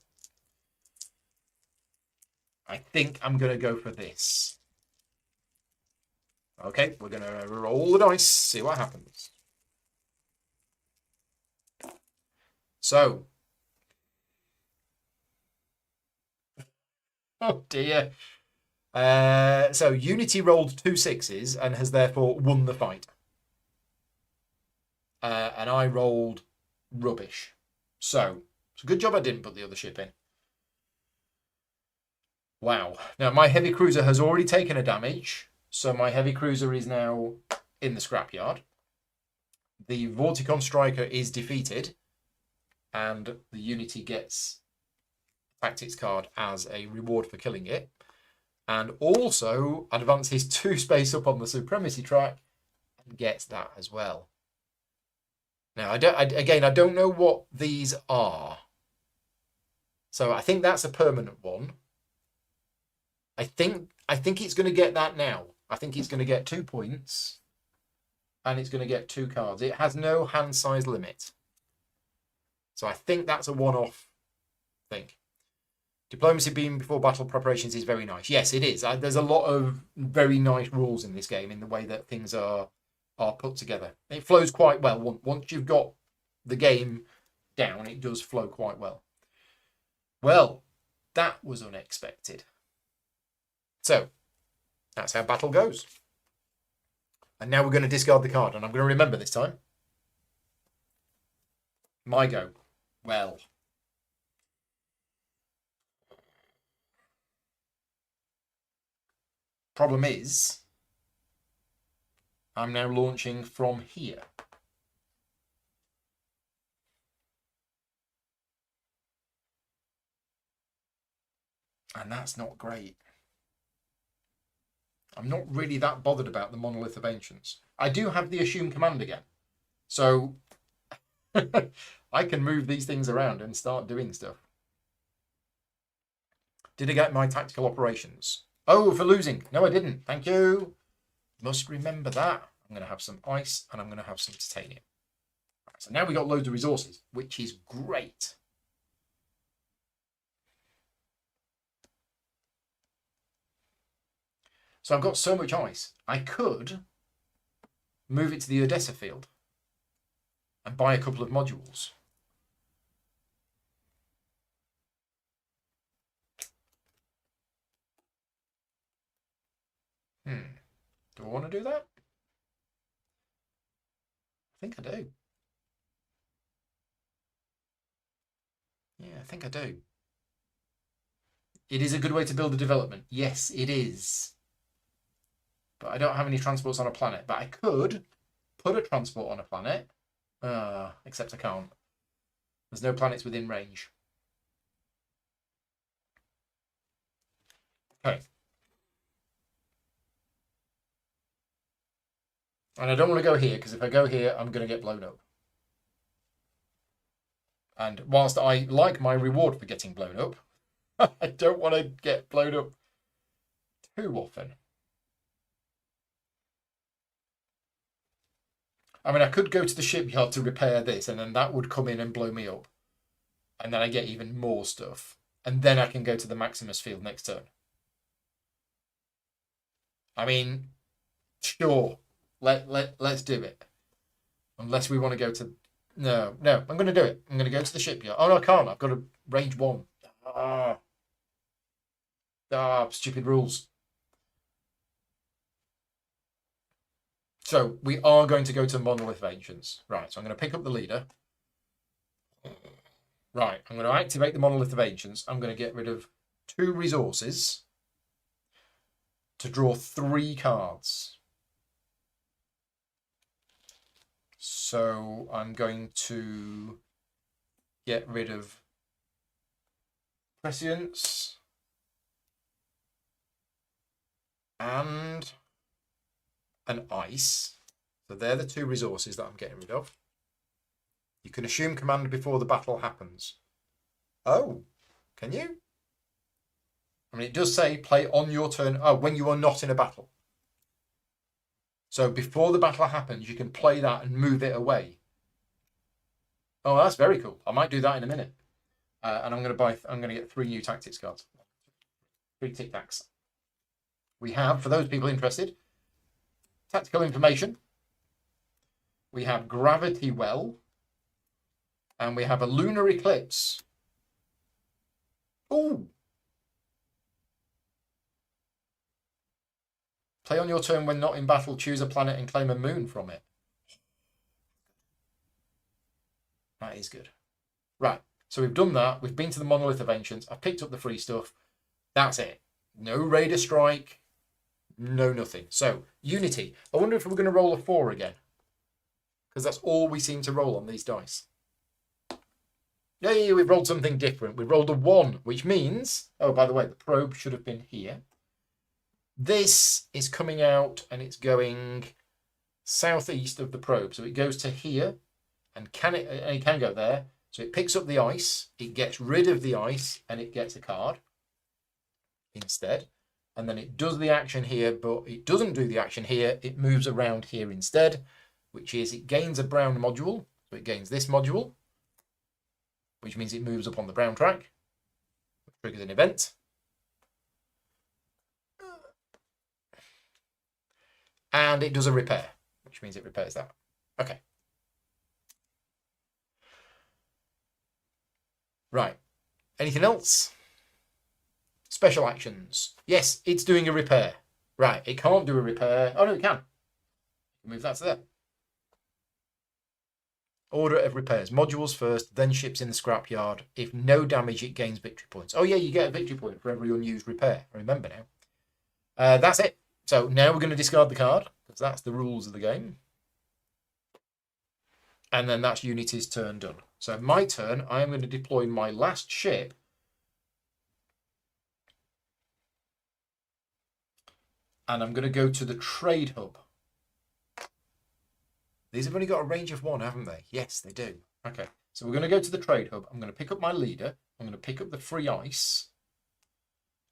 I think I'm going to go for this. Okay, we're going to roll the dice, see what happens. So. Oh dear. So Unity rolled 2 6s and has therefore won the fight. And I rolled rubbish. So it's a good job I didn't put the other ship in. Wow. Now my heavy cruiser has already taken a damage. So my heavy cruiser is now in the scrapyard. The Vorticon Striker is defeated. And the Unity gets a tactics card as a reward for killing it. And also advances 2 space up on the supremacy track and gets that as well. Now, I don't know what these are. So I think that's a permanent one. I think it's going to get that now. I think it's going to get 2 points. And it's going to get 2 cards. It has no hand size limit. So I think that's a one-off thing. Diplomacy being before battle preparations is very nice. Yes, it is. There's a lot of very nice rules in this game in the way that things are put together. It flows quite well. Once you've got the game down, it does flow quite well. Well, that was unexpected. So, that's how battle goes. And now we're going to discard the card, and I'm going to remember this time. My go. Well. Problem is, I'm now launching from here. And that's not great. I'm not really that bothered about the Monolith of Ancients. I do have the Assume Command again. So I can move these things around and start doing stuff. Did I get my tactical operations? Oh, for losing. No, I didn't. Thank you. Must remember that. I'm going to have some ice and I'm going to have some titanium. Right, so now we got loads of resources, which is great. So I've got so much ice. I could move it to the Odessa field. and buy a couple of modules. Do I want to do that? I think I do. Yeah, I think I do. It is a good way to build a development. Yes, it is. But I don't have any transports on a planet. But I could put a transport on a planet. Except I can't. There's no planets within range. Okay. And I don't want to go here, because if I go here, I'm going to get blown up. And whilst I like my reward for getting blown up, I don't want to get blown up too often. I mean, I could go to the shipyard to repair this, and then that would come in and blow me up. And then I get even more stuff. And then I can go to the Maximus field next turn. I mean, sure. Let's do it. Unless we want to go to... No, I'm going to do it. I'm going to go to the shipyard. Oh, no, I can't. I've got a range 1. Stupid rules. So we are going to go to Monolith of Ancients. Right, so I'm going to pick up the leader. Right, I'm going to activate the Monolith of Ancients. I'm going to get rid of 2 resources to draw 3 cards. So I'm going to get rid of Prescience and an Ice. So they're the 2 resources that I'm getting rid of. You can assume command before the battle happens. Oh, can you? I mean, it does say play on your turn. Oh, when you are not in a battle. So before the battle happens, you can play that and move it away. Oh, that's very cool. I might do that in a minute. And I'm going to get 3 new tactics cards. 3 tic tacs. We have, for those people interested, tactical information. We have gravity well. And we have a lunar eclipse. Ooh. Play on your turn when not in battle, choose a planet and claim a moon from it. That is good. Right, so we've done that. We've been to the Monolith of Ancients. I picked up the free stuff. That's it. No Raider Strike. No nothing. So, Unity. I wonder if we're going to roll a 4 again. Because that's all we seem to roll on these dice. Yay, we've rolled something different. We've rolled a 1, which means... Oh, by the way, the probe should have been here. This is coming out and it's going southeast of the probe. So it goes to here and it can go there. So it picks up the ice, it gets rid of the ice, and it gets a card instead. And then it does the action here, but it doesn't do the action here. It moves around here instead, which is it gains a brown module. So it gains this module, which means it moves up on the brown track, which triggers an event. And it does a repair, which means it repairs that. Okay. Right. Anything else? Special actions. Yes, it's doing a repair. Right, it can't do a repair. Oh, no, it can. Move that to there. Order of repairs. Modules first, then ships in the scrapyard. If no damage, it gains victory points. Oh, yeah, you get a victory point for every unused repair. I remember now. That's it. So now we're going to discard the card, because that's the rules of the game. And then that's Unity's turn done. So my turn, I am going to deploy my last ship. And I'm going to go to the trade hub. These have only got a range of 1, haven't they? Yes, they do. Okay, so we're going to go to the trade hub. I'm going to pick up my leader. I'm going to pick up the free ice.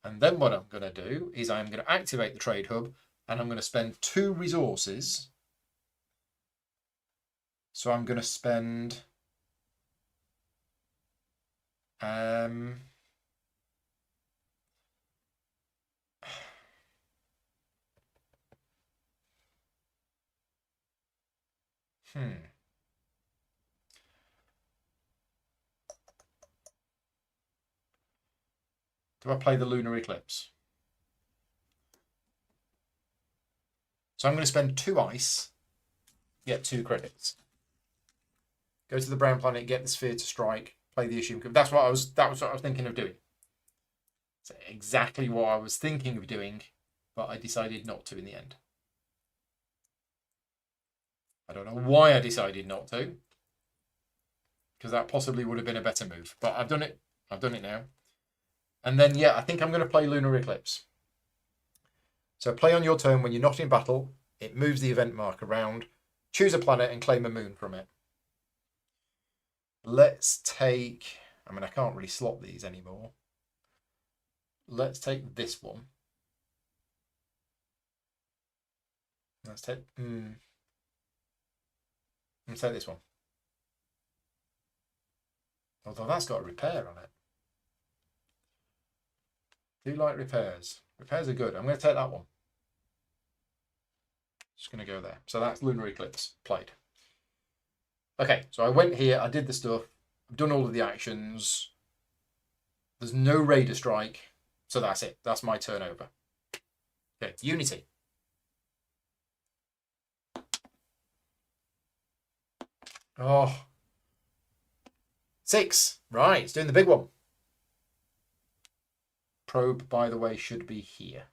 And then what I'm going to do is I'm going to activate the trade hub. And I'm going to spend 2 resources. So I'm going to spend... Do I play the lunar eclipse? So I'm going to spend 2 ice, get 2 credits. Go to the brown planet, get the sphere to strike, play the issue. That was what I was thinking of doing. So exactly what I was thinking of doing, but I decided not to in the end. I don't know why I decided not to, because that possibly would have been a better move. But I've done it. I've done it now. And then, yeah, I think I'm going to play Lunar Eclipse. So play on your turn when you're not in battle. It moves the event mark around. Choose a planet and claim a moon from it. Let's take... I mean, I can't really slot these anymore. Let's take this one. Let's take... Let's take this one. Although that's got a repair on it. Do like repairs. Repairs are good. I'm going to take that one. Just going to go there. So that's Lunar Eclipse played. Okay, so I went here. I did the stuff. I've done all of the actions. There's no Raider Strike. So that's it. That's my turn over. Okay, Unity. Oh. 6. Right, it's doing the big one. Probe, by the way, should be here.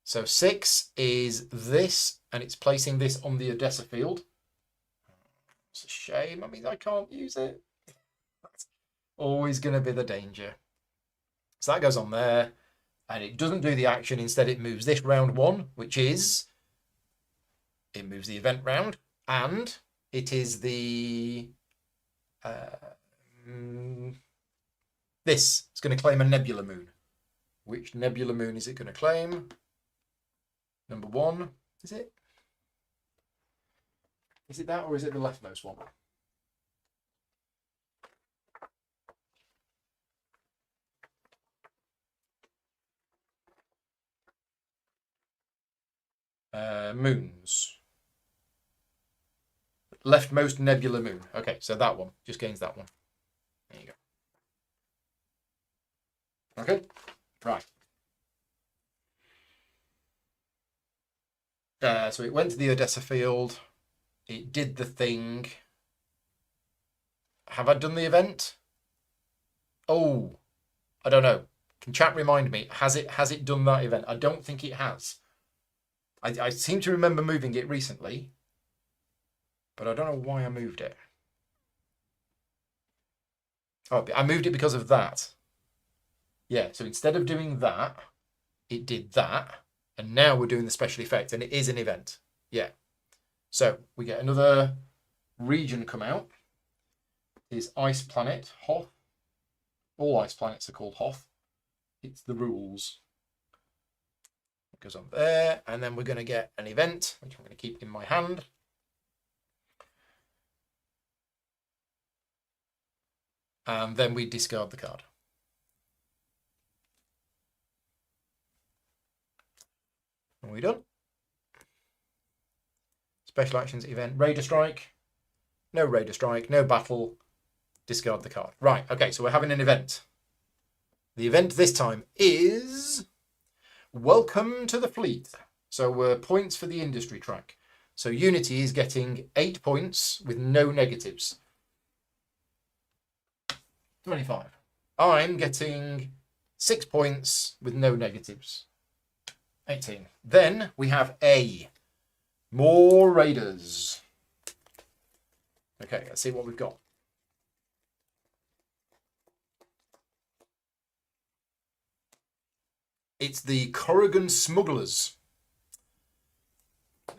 So 6 is this, and it's placing this on the Odessa field. It's a shame. I mean, I can't use it. That's always going to be the danger. So that goes on there, and it doesn't do the action. Instead, it moves this round 1, which is... It moves the event round, and it is the... this. It's going to claim a Nebula Moon. Which Nebula Moon is it going to claim? Number 1, is it? Is it that, or is it the leftmost one? Moons. Leftmost Nebula Moon. Okay, so that one. Just gains that one. There you go. Okay, right. So it went to the Odessa field. It did the thing. Have I done the event? Oh, I don't know. Can chat remind me? Has it done that event? I don't think it has. I seem to remember moving it recently, but I don't know why I moved it. Oh, I moved it because of that. Yeah, so instead of doing that, it did that, and now we're doing the special effect, and it is an event. Yeah. So we get another region come out. Is Ice Planet, Hoth. All ice planets are called Hoth. It's the rules. It goes on there, and then we're going to get an event, which I'm going to keep in my hand. And then we discard the card. Are we done? Special actions, event, Raider Strike. No Raider Strike, no battle. Discard the card. Right, okay, so we're having an event. The event this time is Welcome to the Fleet. So we're points for the industry track. So Unity is getting 8 points with no negatives. 25. I'm getting 6 points with no negatives. 18. Then we have A. More Raiders. Okay, let's see what we've got. It's the Corrigan Smugglers.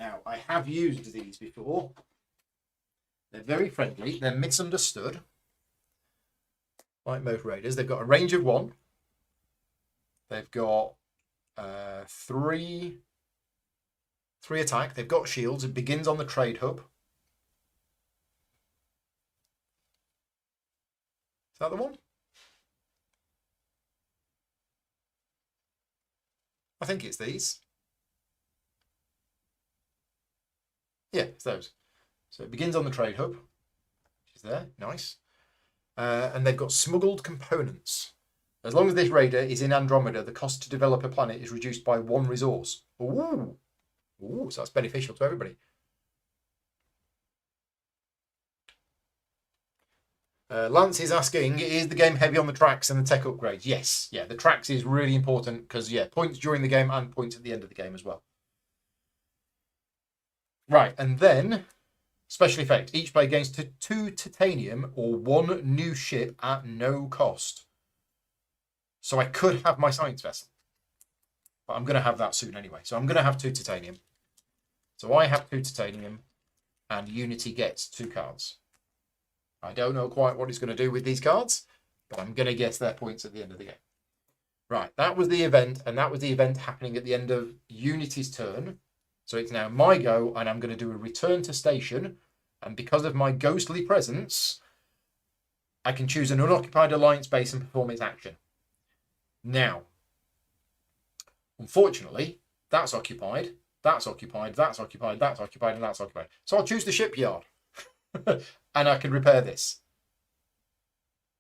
Now, I have used these before. They're very friendly. They're misunderstood. Like most Raiders. They've got a range of 1. They've got 3 attack. They've got shields. It begins on the trade hub. Is that the one? I think it's these. Yeah, it's those. So it begins on the trade hub, which is there. Nice. And they've got smuggled components. As long as this raider is in Andromeda, the cost to develop a planet is reduced by 1 resource. Ooh. Ooh, so that's beneficial to everybody. Lance is asking, is the game heavy on the tracks and the tech upgrades? Yes. Yeah, the tracks is really important because, yeah, points during the game and points at the end of the game as well. Right, and then special effect. Each player gains 2 titanium or 1 new ship at no cost. So I could have my science vessel. But I'm going to have that soon anyway. So I'm going to have 2 titanium. So I have 2 titanium and Unity gets 2 cards. I don't know quite what it's going to do with these cards, but I'm going to guess their points at the end of the game. Right, that was the event, and that was the event happening at the end of Unity's turn. So it's now my go, and I'm going to do a return to station. And because of my ghostly presence, I can choose an unoccupied alliance base and perform its action. Now, unfortunately, that's occupied, that's occupied, that's occupied, that's occupied, and that's occupied. So I'll choose the shipyard. And I can repair this.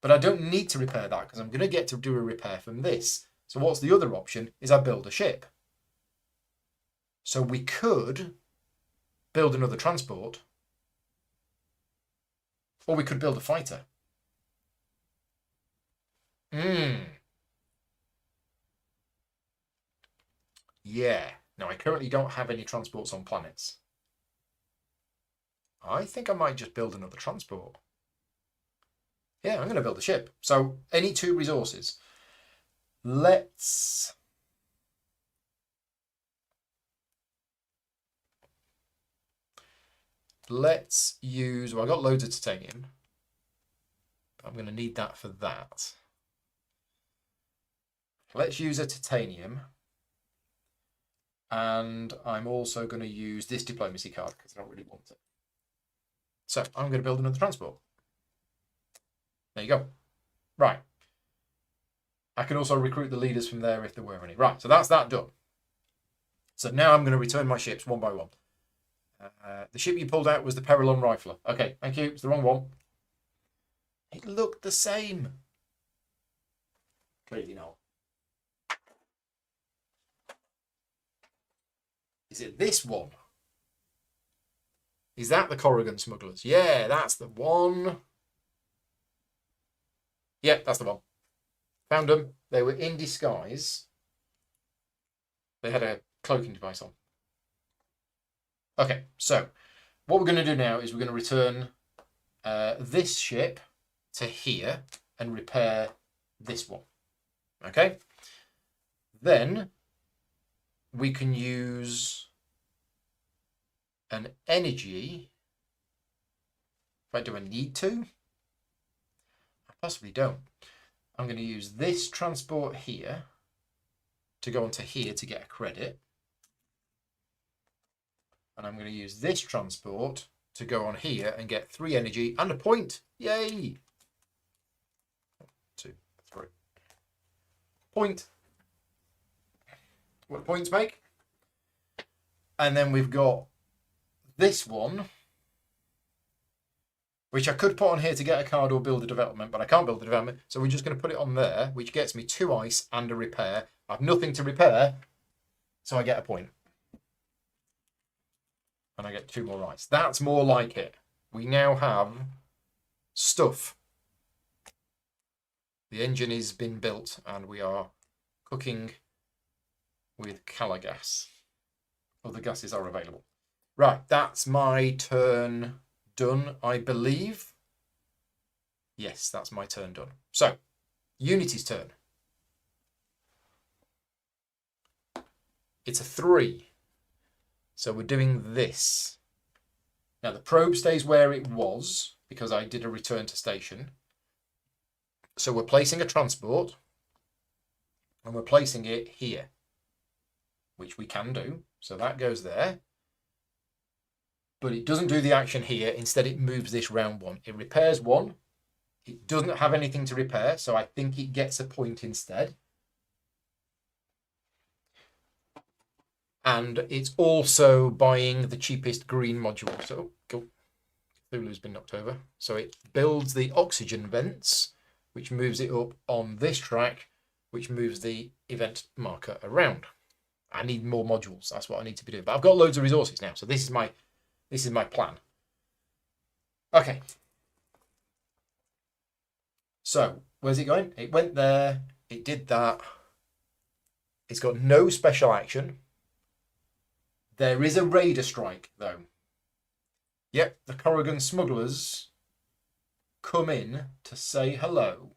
But I don't need to repair that because I'm going to get to do a repair from this. So what's the other option is I build a ship. So we could build another transport. Or we could build a fighter. Yeah. Now, I currently don't have any transports on planets. I think I might just build another transport. Yeah, I'm going to build a ship. So, any 2 resources. Let's use... Well, I got loads of titanium. I'm going to need that for that. Let's use a titanium. And I'm also going to use this diplomacy card because I don't really want it. So I'm going to build another transport. There you go. Right. I can also recruit the leaders from there if there were any. Right, so that's that done. So now I'm going to return my ships one by one. The ship you pulled out was the Perilon Rifler. Okay, thank you. It's the wrong one. It looked the same. Clearly not. Is it this one? Is that the Corrigan Smugglers? Yeah, that's the one. Yeah, that's the one. Found them. They were in disguise. They had a cloaking device on. Okay, so what we're going to do now is we're going to return this ship to here and repair this one. Okay? Then we can use an energy. Right, do I need to? I possibly don't. I'm going to use this transport here to go onto here to get a credit. And I'm going to use this transport to go on here and get 3 energy and a point. Yay! 1, 2, 3. Point. What points make? And then we've got this one, which I could put on here to get a card or build a development, but I can't build a development. So we're just going to put it on there, which gets me 2 ice and a repair. I have nothing to repair, so I get a point. And I get 2 more ice. That's more like it. We now have stuff. The engine has been built and we are cooking with Calagas. Other gases are available. Right, that's my turn done, I believe. Yes, that's my turn done. So, Unity's turn. It's a 3. So we're doing this. Now the probe stays where it was because I did a return to station. So we're placing a transport and we're placing it here, which we can do. So that goes there. But it doesn't do the action here. Instead, it moves this round 1. It repairs 1. It doesn't have anything to repair, so I think it gets a point instead. And it's also buying the cheapest green module. So, cool. Cthulhu's been knocked over. So it builds the oxygen vents, which moves it up on this track which moves the event marker around. I need more modules. That's what I need to be doing. But I've got loads of resources now, so this is my plan. Okay. So where's it going? It went there. It did that. It's got no special action. There is a raider strike, though. Yep, the Corrigan smugglers come in to say hello.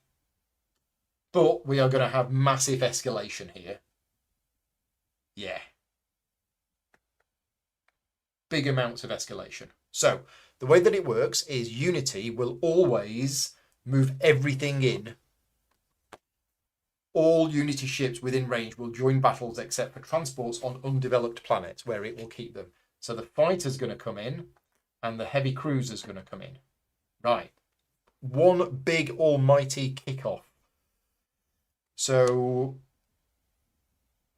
But we are going to have massive escalation here. Yeah. Big amounts of escalation. So the way that it works is Unity will always move everything in. All Unity ships within range will join battles except for transports on undeveloped planets where it will keep them. So the fighter's going to come in and the heavy cruiser's going to come in. Right. One big almighty kickoff. So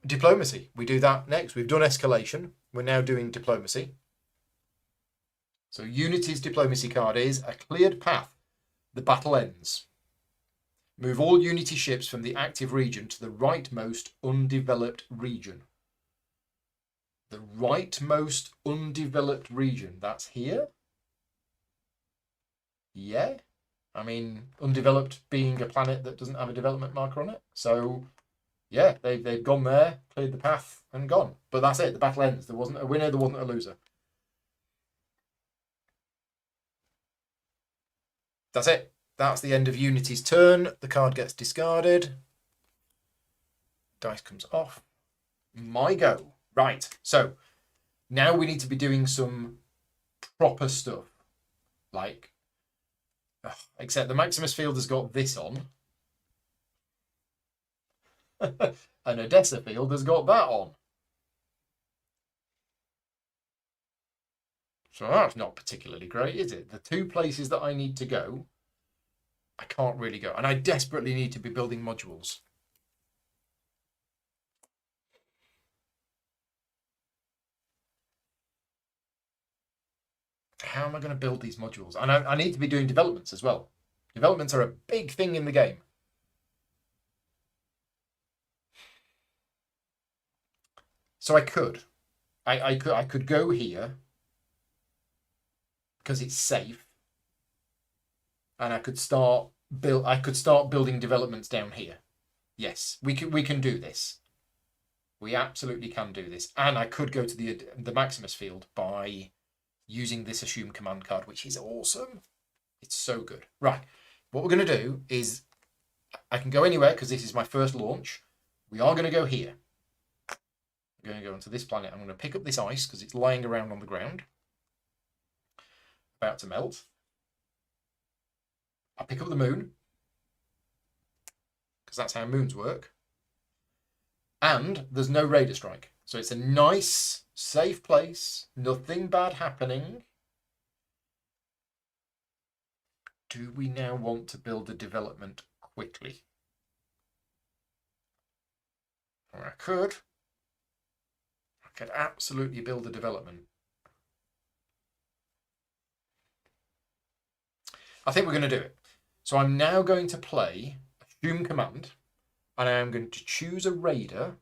diplomacy. We do that next. We've done escalation. We're now doing diplomacy. So Unity's diplomacy card is a cleared path. The battle ends. Move all Unity ships from the active region to the rightmost undeveloped region. The rightmost undeveloped region. That's here? Yeah. I mean, undeveloped being a planet that doesn't have a development marker on it. So, yeah, they've gone there, cleared the path, and gone. But that's it. The battle ends. There wasn't a winner. There wasn't a loser. That's it. That's the end of Unity's turn. The card gets discarded. Dice comes off. My go. Right. So now we need to be doing some proper stuff. Like, except the Maximus field has got this on. And Odessa field has got that on. So that's not particularly great, is it? The two places that I need to go, I can't really go. And I desperately need to be building modules. How am I going to build these modules? And I need to be doing developments as well. Developments are a big thing in the game. So I could go here because it's safe, and I could start building developments down here. Yes, we can do this. We absolutely can do this, and I could go to the Maximus field by using this assume command card, which is awesome. It's so good. Right, what we're going to do is I can go anywhere because this is my first launch. We are going to go here. I'm going to go onto this planet. I'm going to pick up this ice because it's lying around on the ground, about to melt. I pick up the moon because that's how moons work. And there's no raider strike. So it's a nice, safe place. Nothing bad happening. Do we now want to build a development quickly? Or I could absolutely build a development. I think we're going to do it. So I'm now going to play assume command, and I'm going to choose a raider,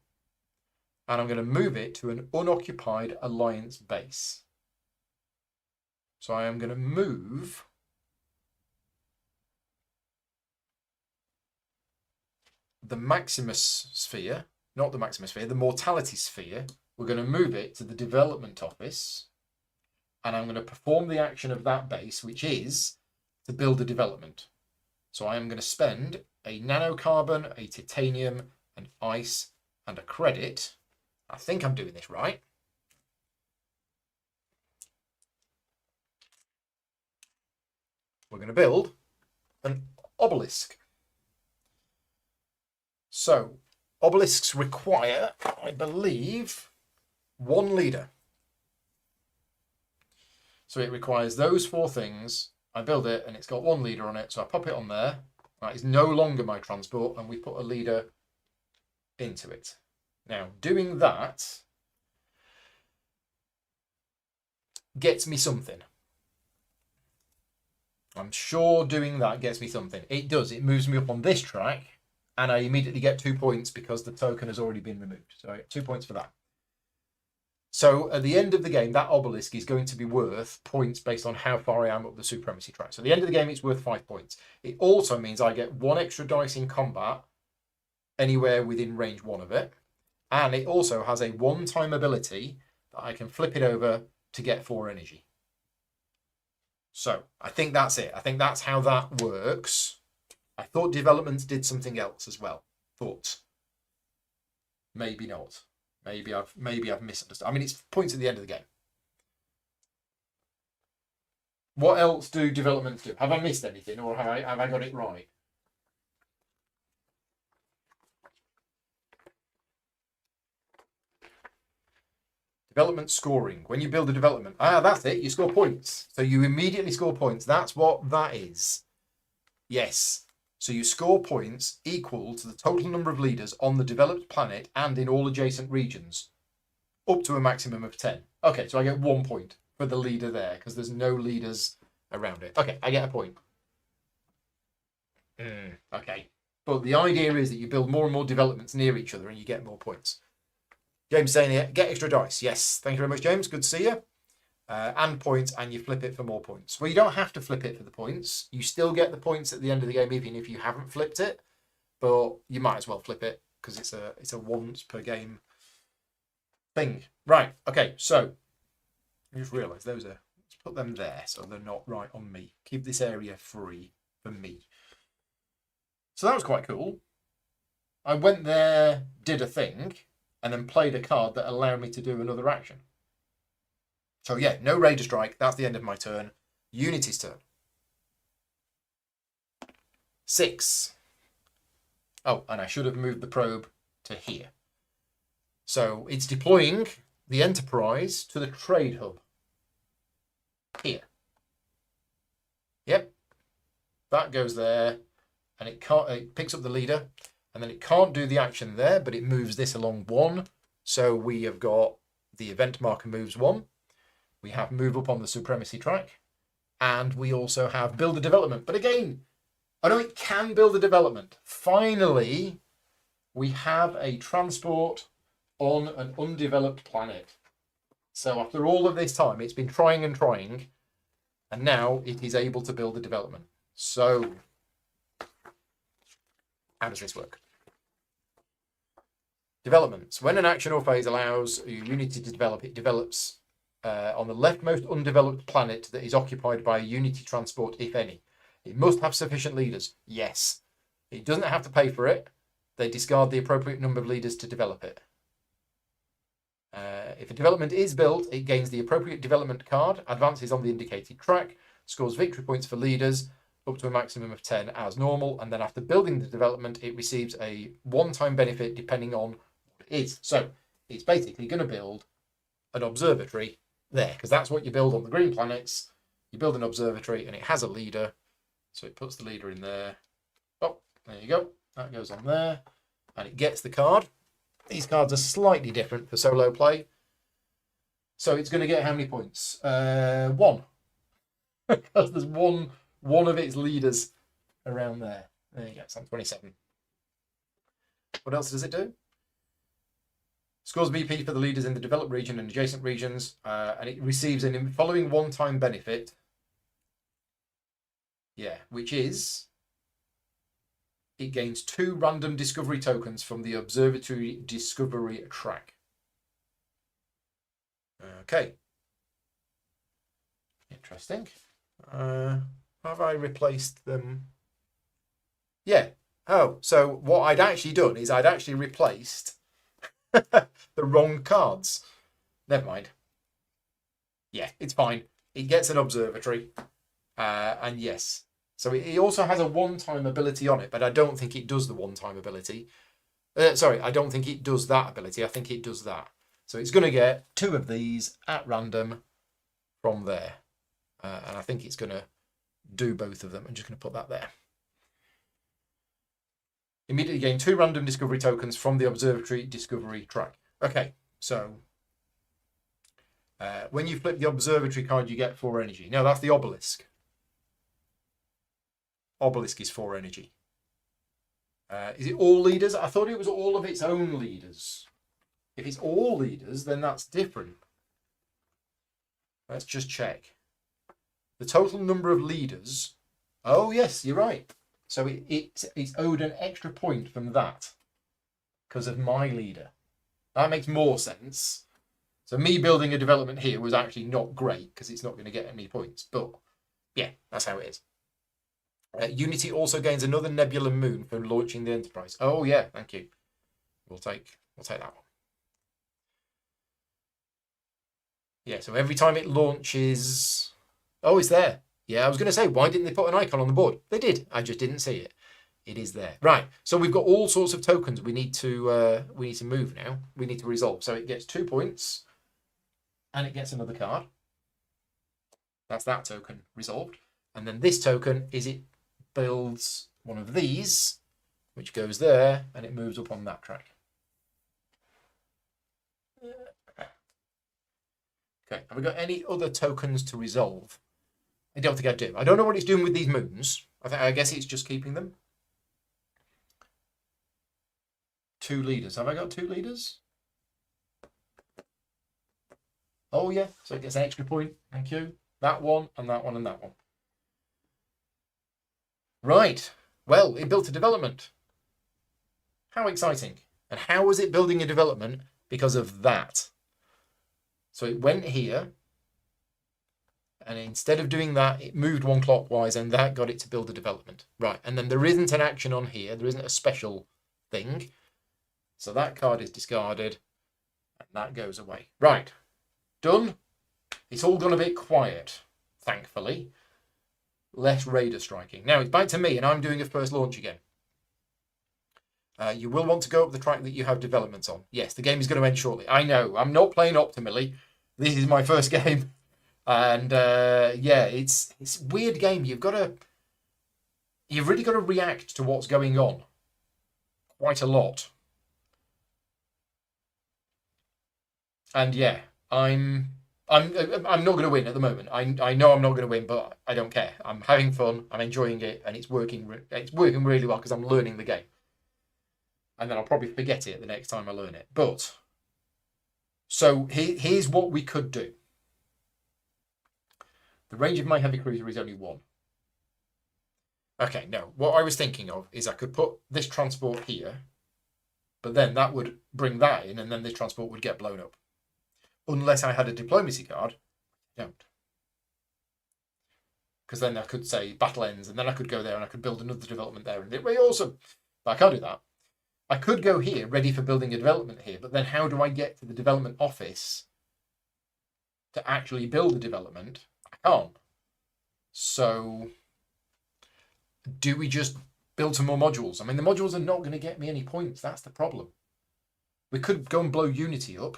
and I'm going to move it to an unoccupied alliance base. So I am going to move the Maximus sphere, not the Maximus sphere, the mortality sphere. We're going to move it to the development office, and I'm going to perform the action of that base, which is to build a development. So I am going to spend a nanocarbon, a titanium, an ice, and a credit. I think I'm doing this right. We're going to build an obelisk. So obelisks require, I believe, one leader. So it requires those four things. I build it and it's got one leader on it. So I pop it on there. That is no longer my transport, and we put a leader into it. Now, doing that gets me something. I'm sure doing that gets me something. It does. It moves me up on this track and I immediately get 2 points because the token has already been removed. So I get 2 points for that. So at the end of the game, that obelisk is going to be worth points based on how far I am up the supremacy track. So at the end of the game, it's worth 5 points. It also means I get 1 extra dice in combat anywhere within range 1 of it. And it also has a one-time ability that I can flip it over to get 4 energy. So I think that's it. I think that's how that works. I thought developments did something else as well. Thoughts? Maybe not. Maybe I've misunderstood. I mean, it's points at the end of the game. What else do developments do? Have I missed anything, or have I got it right? Development scoring. When you build a development, that's it. You score points. So you immediately score points. That's what that is. Yes. So you score points equal to the total number of leaders on the developed planet and in all adjacent regions, up to a maximum of 10. Okay, so I get 1 point for the leader there because there's no leaders around it. Okay, I get a point. Okay. But the idea is that you build more and more developments near each other and you get more points. James saying here, get extra dice. Yes, thank you very much, James. Good to see you. And points, and you flip it for more points. Well, you don't have to flip it for the points. You still get the points at the end of the game, even if you haven't flipped it. But you might as well flip it because it's a once per game thing. Right. Okay. So I just realised those are. Let's put them there so they're not right on me. Keep this area free for me. So that was quite cool. I went there, did a thing, and then played a card that allowed me to do another action. So yeah, no Raider Strike. That's the end of my turn. Unity's turn. 6. Oh, and I should have moved the probe to here. So it's deploying the Enterprise to the trade hub. Here. Yep. That goes there. And it picks up the leader. And then it can't do the action there, but it moves this along 1. So we have got the event marker moves 1. We have move up on the supremacy track, and we also have build a development. But again, I know it can build a development. Finally, we have a transport on an undeveloped planet. So after all of this time, it's been trying and trying, and now it is able to build a development. So how does this work? Developments. When an action or phase allows your Unity to develop, it develops on the leftmost undeveloped planet that is occupied by a Unity transport, if any. It must have sufficient leaders. Yes. It doesn't have to pay for it. They discard the appropriate number of leaders to develop it. If a development is built, it gains the appropriate development card, advances on the indicated track, scores victory points for leaders, up to a maximum of 10 as normal, and then after building the development, it receives a one-time benefit depending on what it is. So it's basically going to build an observatory there, because that's what you build on the green planets. You build an observatory and it has a leader, so it puts the leader in there. Oh, there you go. That goes on there, and it gets the card. These cards are slightly different for solo play, so it's going to get how many points? 1, because there's one of its leaders around there. There you go. It's on 27. What else does it do? Scores BP for the leaders in the developed region and adjacent regions, and it receives an following one-time benefit. Yeah, which is it gains 2 random discovery tokens from the observatory discovery track. Okay. Interesting. Have I replaced them? Yeah. Oh, so what I'd actually done is I'd actually replaced the wrong cards. Never mind. Yeah, it's fine. It gets an observatory. And yes. So it also has a one-time ability on it, but I don't think it does the one-time ability. Sorry, I don't think it does that ability. I think it does that. So it's going to get 2 of these at random from there. And I think it's going to do both of them. I'm just going to put that there. Immediately gain 2 random discovery tokens from the observatory discovery track. Okay, so when you flip the observatory card, you get 4 energy. No, that's the obelisk. Obelisk is 4 energy. Is it all leaders? I thought it was all of its own leaders. If it's all leaders, then that's different. Let's just check. The total number of leaders. Oh, yes, you're right. So it's owed an extra point from that because of my leader. That makes more sense. So me building a development here was actually not great because it's not going to get any points. But yeah, that's how it is. Unity also gains another Nebula Moon for launching the Enterprise. Oh yeah, thank you. We'll take that one. Yeah, so every time it launches... Oh, it's there. Yeah, I was going to say, why didn't they put an icon on the board? They did. I just didn't see it. It is there. Right, so we've got all sorts of tokens we need to move now. We need to resolve. So it gets 2 points, and it gets another card. That's that token resolved. And then this token is it builds one of these, which goes there, and it moves up on that track. Okay, have we got any other tokens to resolve? I don't think I do. I don't know what it's doing with these moons. I guess it's just keeping them. 2 leaders. Have I got 2 leaders? Oh, yeah. So it gets an extra point. Thank you. That one, and that one, and that one. Right. Well, it built a development. How exciting. And how was it building a development? Because of that. So it went here. And instead of doing that, it moved one clockwise, and that got it to build a development. Right. And then there isn't an action on here. There isn't a special thing. So that card is discarded. And that goes away. Right. Done. It's all gone a bit quiet, thankfully. Less raider striking. Now it's back to me, and I'm doing a first launch again. You will want to go up the track that you have developments on. Yes, the game is going to end shortly. I know. I'm not playing optimally. This is my first game. And yeah, it's a weird game. You've really got to react to what's going on quite a lot. And yeah, I'm not going to win at the moment. I know I'm not going to win, but I don't care. I'm having fun. I'm enjoying it, and it's working. It's working really well because I'm learning the game. And then I'll probably forget it the next time I learn it. But so here's what we could do. The range of my heavy cruiser is only 1. Okay, no. What I was thinking of is I could put this transport here, but then that would bring that in, and then this transport would get blown up. Unless I had a diplomacy card, I don't. Because then I could say battle ends, and then I could go there and I could build another development there, and it'd be awesome. But I can't do that. I could go here, ready for building a development here, but then how do I get to the development office to actually build a development? I can't. So do we just build some more modules? I mean, the modules are not going to get me any points. That's the problem. We could go and blow Unity up.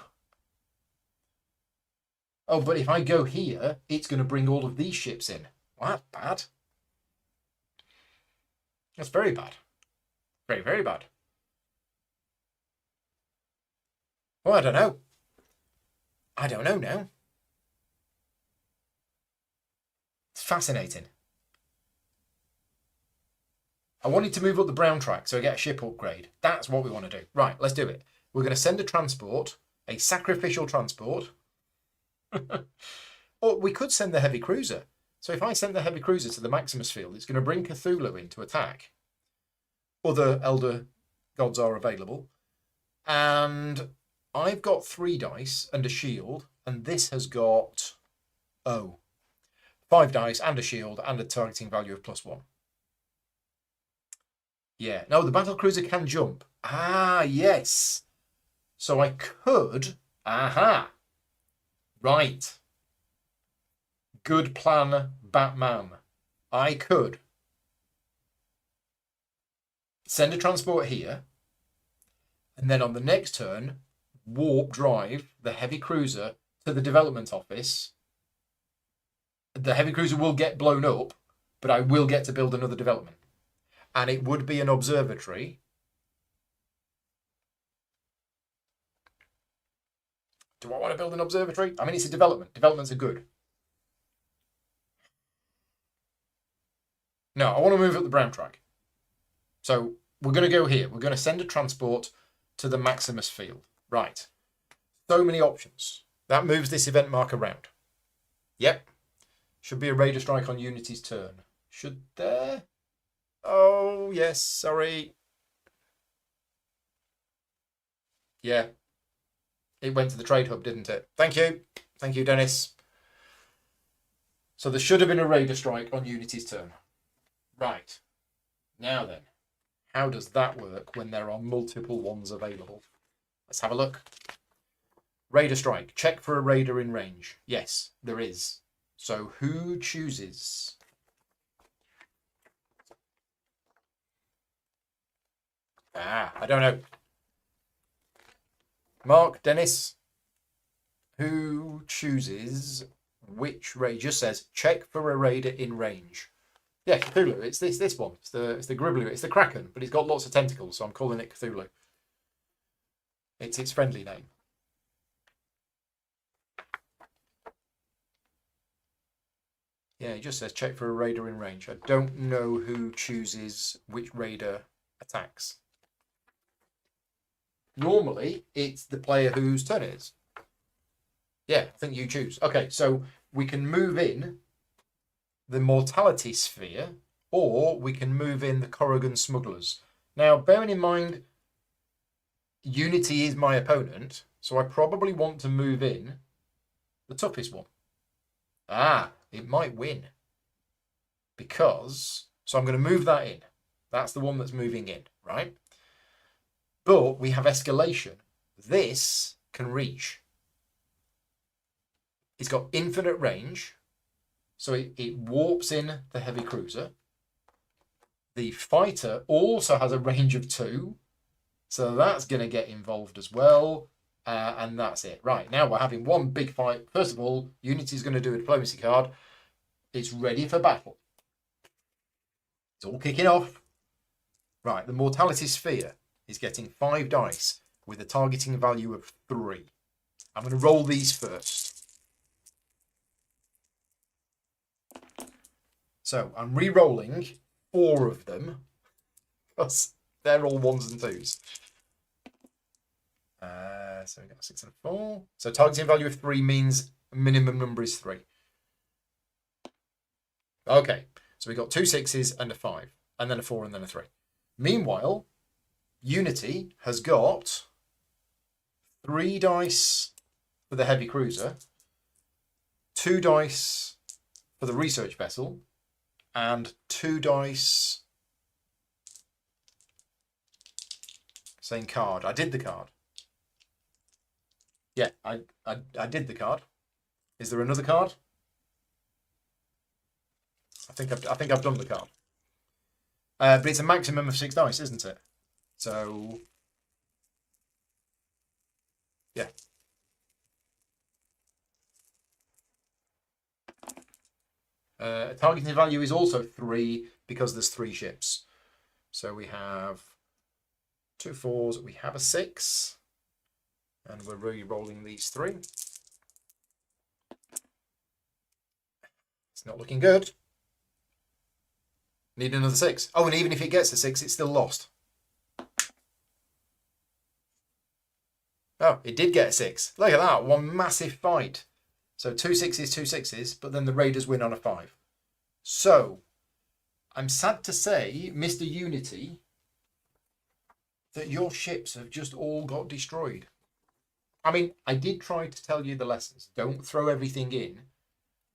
Oh, but if I go here, it's going to bring all of these ships in. Well, that's bad. That's very bad. Very, very bad. Well, I don't know. I don't know now. It's fascinating. I wanted to move up the brown track so I get a ship upgrade. That's what we want to do. Right, let's do it. We're going to send a transport, a sacrificial transport. Or we could send the heavy cruiser. So if I send the heavy cruiser to the Maximus field, it's going to bring Cthulhu in to attack. Other Elder Gods are available. And I've got 3 dice and a shield, and this has got 5 dice and a shield and a targeting value of +1. Yeah, no, the battle cruiser can jump. Ah, yes. So I could... Aha. Right. Good plan, Batman. I could send a transport here, and then on the next turn, warp drive the heavy cruiser to the development office. The heavy cruiser will get blown up, but I will get to build another development. And it would be an observatory. Do I want to build an observatory? I mean, it's a development. Developments are good. No, I want to move up the brown track. So we're going to go here. We're going to send a transport to the Maximus field. Right. So many options. That moves this event mark around. Yep. Should be a raider strike on Unity's turn. Should there? Oh, yes. Sorry. Yeah. It went to the trade hub, didn't it? Thank you. Thank you, Dennis. So there should have been a raider strike on Unity's turn. Right. Now then, how does that work when there are multiple ones available? Let's have a look. Raider strike. Check for a raider in range. Yes, there is. So who chooses? I don't know. Mark, Dennis, who chooses which raider? It just says check for a raider in range. Yeah, Cthulhu. It's this one. It's the Gribbly. It's the Kraken, but it's got lots of tentacles, so I'm calling it Cthulhu. It's its friendly name. Yeah, it just says check for a raider in range. I don't know who chooses which raider attacks. Normally, it's the player whose turn it is. Yeah, I think you choose. Okay, so we can move in the Mortality Sphere, or we can move in the Corrigan Smugglers. Now, bearing in mind, Unity is my opponent, so I probably want to move in the toughest one. It might win. So I'm going to move that in. That's the one that's moving in, right? But we have escalation. This can reach. It's got infinite range, so it warps in the heavy cruiser. The fighter also has a range of 2, so that's going to get involved as well. And that's it. Right, now we're having one big fight. First of all, Unity's going to do a diplomacy card. It's ready for battle. It's all kicking off. Right, the Mortality Sphere is getting 5 dice with a targeting value of 3. I'm going to roll these first. So I'm re-rolling 4 of them because they're all 1s and 2s. So we got 6 and 4. So targeting value of 3 means minimum number is 3. Okay, so we got 2 6s and a 5, and then a 4 and then a 3. Meanwhile, Unity has got 3 dice for the heavy cruiser, 2 dice for the research vessel, and 2 dice. Same card. I did the card. Yeah, I did the card. Is there another card? I think I've done the card. But it's a maximum of 6 dice, isn't it? So yeah. Targeting value is also 3 because there's 3 ships. So we have 2 4s, we have a 6, and we're re-rolling these 3. It's not looking good. Need another 6. Oh, and even if it gets a 6, it's still lost. Oh, it did get a 6. Look at that, one massive fight. So 2 6s, 2 6s, but then the Raiders win on a 5. So, I'm sad to say, Mr. Unity, that your ships have just all got destroyed. I mean, I did try to tell you the lessons. Don't throw everything in.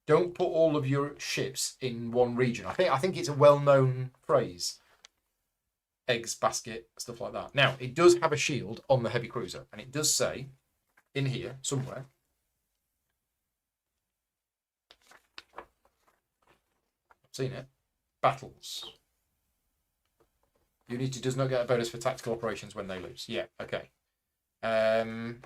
Don't put all of your ships in one region. I think it's a well-known phrase. Eggs, basket, stuff like that. Now, it does have a shield on the heavy cruiser, and it does say, in here, somewhere, I've seen it, battles. Unity does not get a bonus for tactical operations when they lose. Yeah, okay. Wait a minute.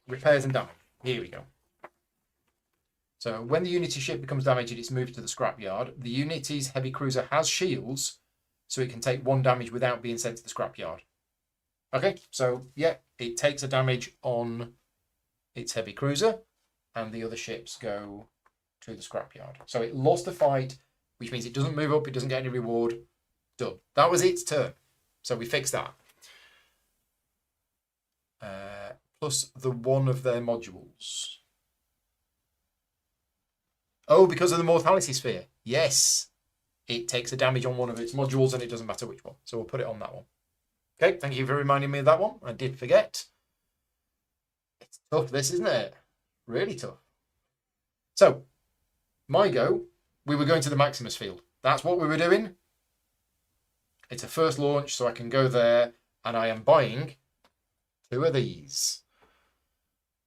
Repairs and damage. Here we go. So when the Unity ship becomes damaged, it's moved to the scrapyard. The Unity's heavy cruiser has shields, so it can take 1 damage without being sent to the scrapyard. Okay, so yeah, it takes a damage on its heavy cruiser. and the other ships go to the scrapyard. So it lost the fight, which means it doesn't move up, it doesn't get any reward. Done. That was its turn. So we fixed that. Plus the one of their modules. Oh, because of the mortality sphere. Yes. It takes a damage on one of its modules and it doesn't matter which one. So we'll put it on that one. Okay, thank you for reminding me of that one. I did forget. It's tough, this, isn't it? Really tough. So, my go, we were going to the Maximus field. That's what we were doing. It's a first launch, so I can go there, and I am buying 2 of these.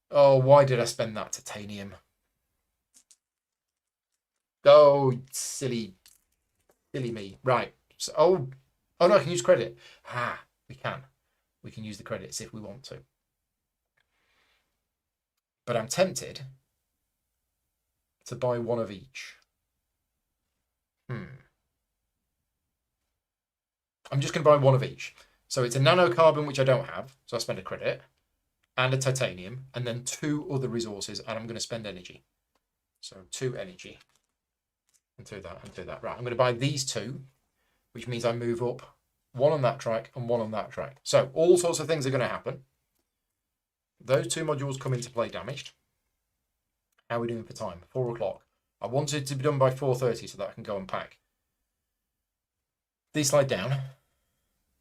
Oh, why did I spend that titanium? Oh, silly me. Right. So, oh no, I can use credit. We can. We can use the credits if we want to. But I'm tempted to buy 1 of each. I'm just going to buy 1 of each. So it's a nanocarbon, which I don't have, so I spend a credit, and a titanium, and then 2 other resources, and I'm going to spend energy. So 2 energy. And do that, and do that. Right, I'm going to buy these 2, which means I move up 1 on that track and 1 on that track. So all sorts of things are going to happen. Those 2 modules come into play damaged. How are we doing for time? 4 o'clock. I wanted it to be done by 4:30 so that I can go and pack. These slide down,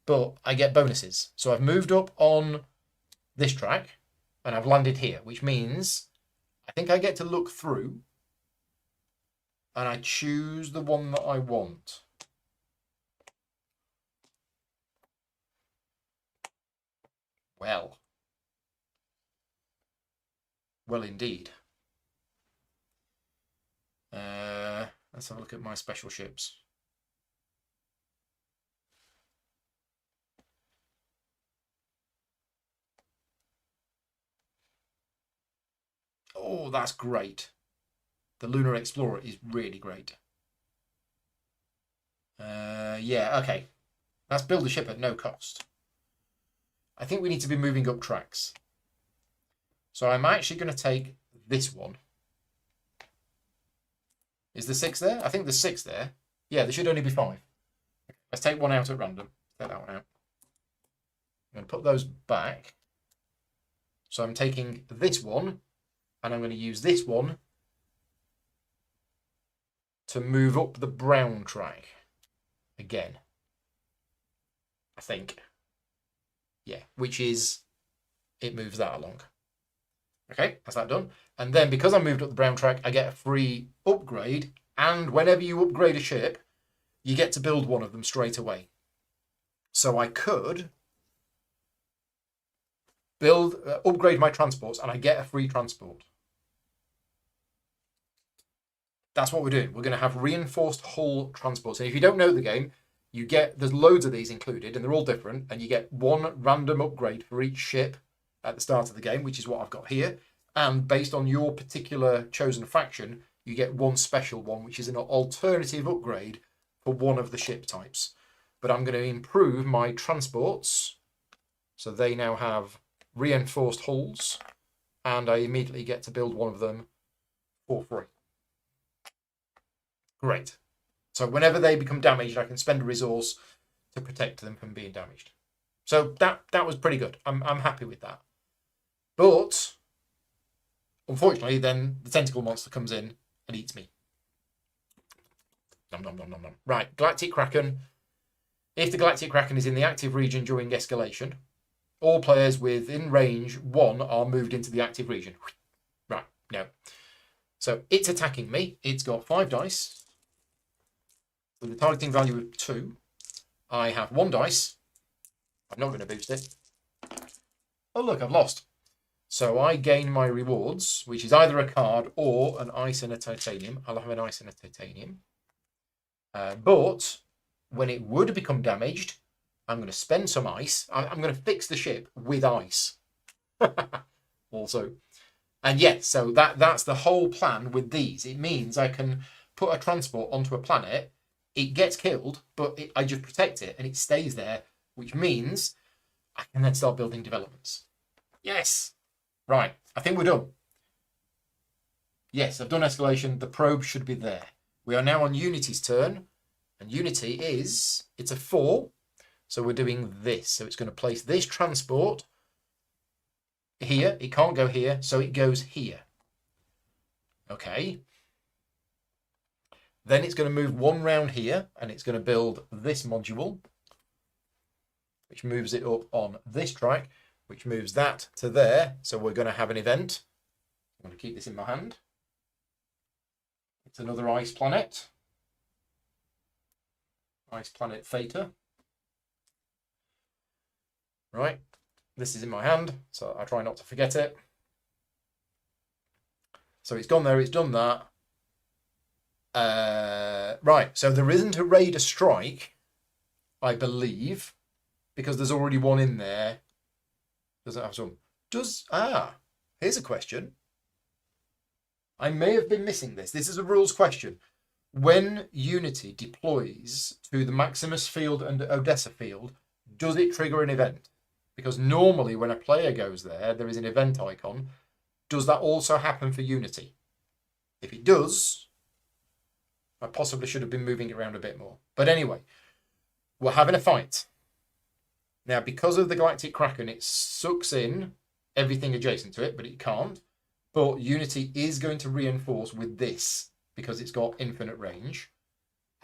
but I get bonuses. So I've moved up on this track and I've landed here, which means I think I get to look through and I choose the one that I want. Well indeed. Let's have a look at my special ships. Oh, that's great. The Lunar Explorer is really great. Yeah, okay. Let's build a ship at no cost. I think we need to be moving up tracks. So I'm actually going to take this one. Is the 6 there? I think the 6 there. Yeah, there should only be 5. Let's take 1 out at random. Take that one out. I'm going to put those back. So I'm taking this one, and I'm going to use this one to move up the brown track again. I think. Yeah, which is, it moves that along. Okay, that's that done. And then because I moved up the brown track, I get a free upgrade. And whenever you upgrade a ship, you get to build one of them straight away. So I could upgrade my transports and I get a free transport. That's what we're doing. We're going to have reinforced hull transports. And if you don't know the game, there's loads of these included and they're all different. And you get 1 random upgrade for each ship at the start of the game, which is what I've got here. And based on your particular chosen faction, you get 1 special one, which is an alternative upgrade for 1 of the ship types. But I'm going to improve my transports. So they now have reinforced hulls. And I immediately get to build 1 of them for free. Great. So whenever they become damaged, I can spend a resource to protect them from being damaged. So that was pretty good. I'm happy with that. But unfortunately, then the tentacle monster comes in and eats me. Nom, nom, nom, nom, nom. Right, Galactic Kraken. If the Galactic Kraken is in the active region during escalation, all players within range 1 are moved into the active region. Right, no. So it's attacking me. It's got 5 dice with a targeting value of 2. I have 1 dice. I'm not going to boost it. Oh, look, I've lost. So I gain my rewards, which is either a card or an ice and a titanium. I'll have an ice and a titanium. But when it would become damaged, I'm going to spend some ice. I'm going to fix the ship with ice. Also. And yes, so that's the whole plan with these. It means I can put a transport onto a planet. It gets killed, but I just protect it and it stays there, which means I can then start building developments. Yes. Right, I think we're done. Yes, I've done escalation. The probe should be there. We are now on Unity's turn. And Unity is, it's a 4. So we're doing this. So it's going to place this transport here. It can't go here, so it goes here. Okay. Then it's going to move one round here, and it's going to build this module, which moves it up on this track, which moves that to there. So we're going to have an event. I'm going to keep this in my hand. It's another ice planet. Ice planet Theta. Right. This is in my hand, so I try not to forget it. So it's gone there, it's done that. Right, so there isn't a Raider strike, I believe, because there's already one in there. Doesn't have some. Here's a question. I may have been missing this. This is a rules question. When Unity deploys to the Maximus field and Odessa field, does it trigger an event? Because normally when a player goes there, there is an event icon. Does that also happen for Unity? If it does, I possibly should have been moving it around a bit more. But anyway, we're having a fight. Now, because of the Galactic Kraken, it sucks in everything adjacent to it, but it can't. But Unity is going to reinforce with this because it's got infinite range.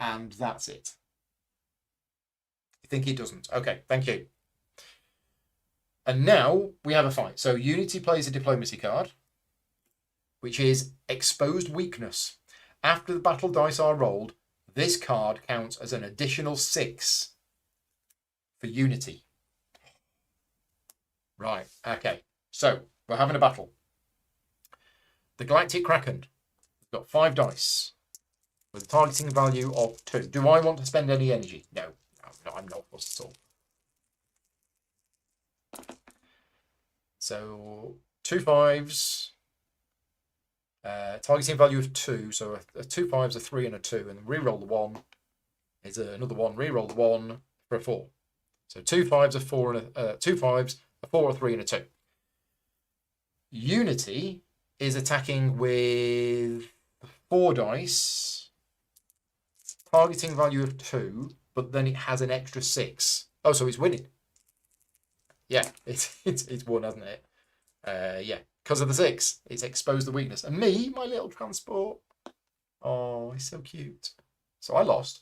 And that's it. You think it doesn't? Okay, thank you. And now we have a fight. So Unity plays a diplomacy card, which is exposed weakness. After the battle dice are rolled, this card counts as an additional 6 for Unity. Right, okay. So we're having a battle. The Galactic Kraken has got 5 dice with a targeting value of 2. Do I want to spend any energy? No, I'm not fussed at all. So 2 5s, targeting value of 2. So a 2 5s, a 3 and a 2, and re-roll the 1 is another 1. Re-roll the 1 for a 4. So 2 5s, a 4 and 2 5s, a 4, a 3 and a 2. Unity is attacking with 4 dice, targeting value of 2, but then it has an extra 6. Oh, so it's winning. Yeah, it's won, hasn't it? Yeah, because of the 6. It's exposed the weakness. And me, my little transport. Oh, he's so cute. So I lost.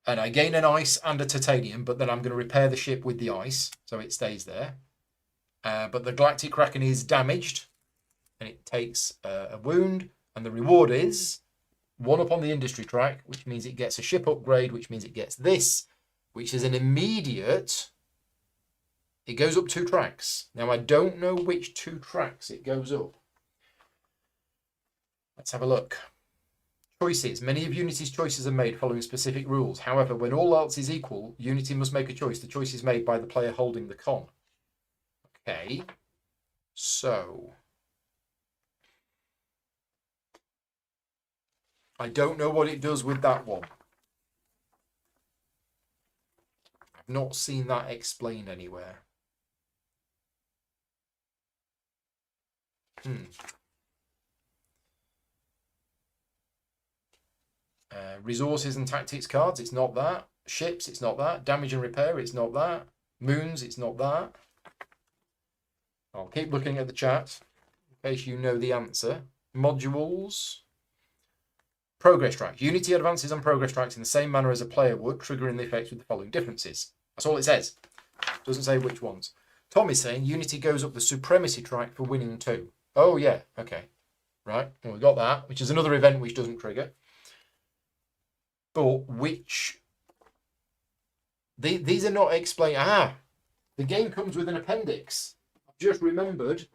And I gain an ice and a titanium, but then I'm going to repair the ship with the ice, so it stays there. But the Galactic Kraken is damaged, and it takes a wound. And the reward is 1 up on the industry track, which means it gets a ship upgrade, which means it gets this, which is an immediate. It goes up 2 tracks. Now, I don't know which 2 tracks it goes up. Let's have a look. Choices. Many of Unity's choices are made following specific rules. However, when all else is equal, Unity must make a choice. The choice is made by the player holding the con. Okay. So I don't know what it does with that one. I've not seen that explained anywhere. Resources and tactics cards, it's not that. Ships, it's not that. Damage and repair, it's not that. Moons, it's not that. I'll keep looking at the chat in case you know the answer. Modules. Progress tracks. Unity advances on progress tracks in the same manner as a player would, triggering the effects with the following differences. That's all it says. Doesn't say which ones. Tom is saying Unity goes up the supremacy track for winning 2. Oh, yeah. Okay. Right. Well, we've got that, which is another event which doesn't trigger. But which... These are not explained. The game comes with an appendix. I've just remembered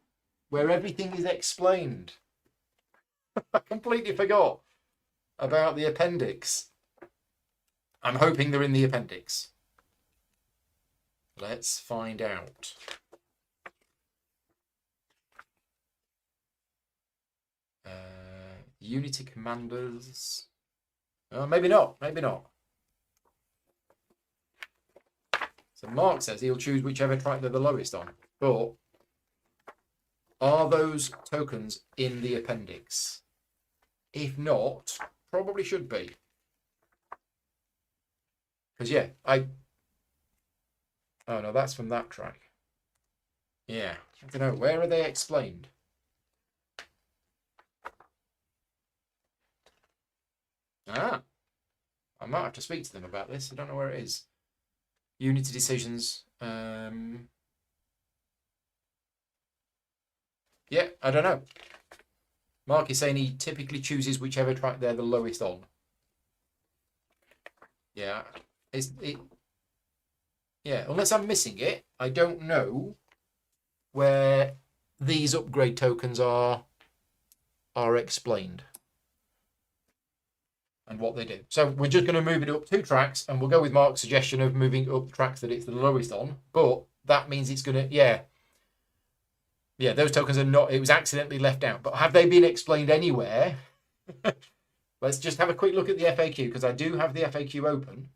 where everything is explained. I completely forgot about the appendix. I'm hoping they're in the appendix. Let's find out. Unity commanders. Maybe not. Maybe not. So Mark says he'll choose whichever track they're the lowest on. But Are those tokens in the appendix? If not, probably should be. Because, yeah, oh, no, that's from that track. Yeah, I don't know. Where are they explained? Ah, I might have to speak to them about this. I don't know where it is. Unity decisions. Yeah, I don't know. Mark is saying he typically chooses whichever track they're the lowest on. Yeah, yeah, unless I'm missing it, I don't know where these upgrade tokens are explained and what they do. So we're just going to move it up 2 tracks, and we'll go with Mark's suggestion of moving up the tracks that it's the lowest on. But that means it's going to, yeah, those tokens are not. It was accidentally left out. But have they been explained anywhere? Let's just have a quick look at the FAQ, because I do have the FAQ open.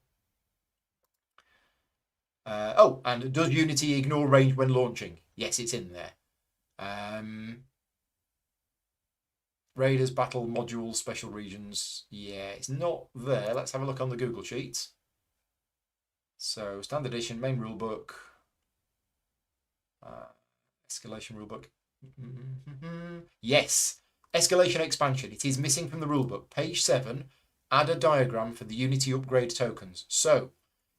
Oh, and does Unity ignore range when launching? Yes, it's in there. Raiders, battle, modules, special regions. Yeah, it's not there. Let's have a look on the Google Sheets. So, standard edition, main rulebook, escalation rulebook. Yes, escalation expansion. It is missing from the rulebook. Page 7, add a diagram for the Unity upgrade tokens. So,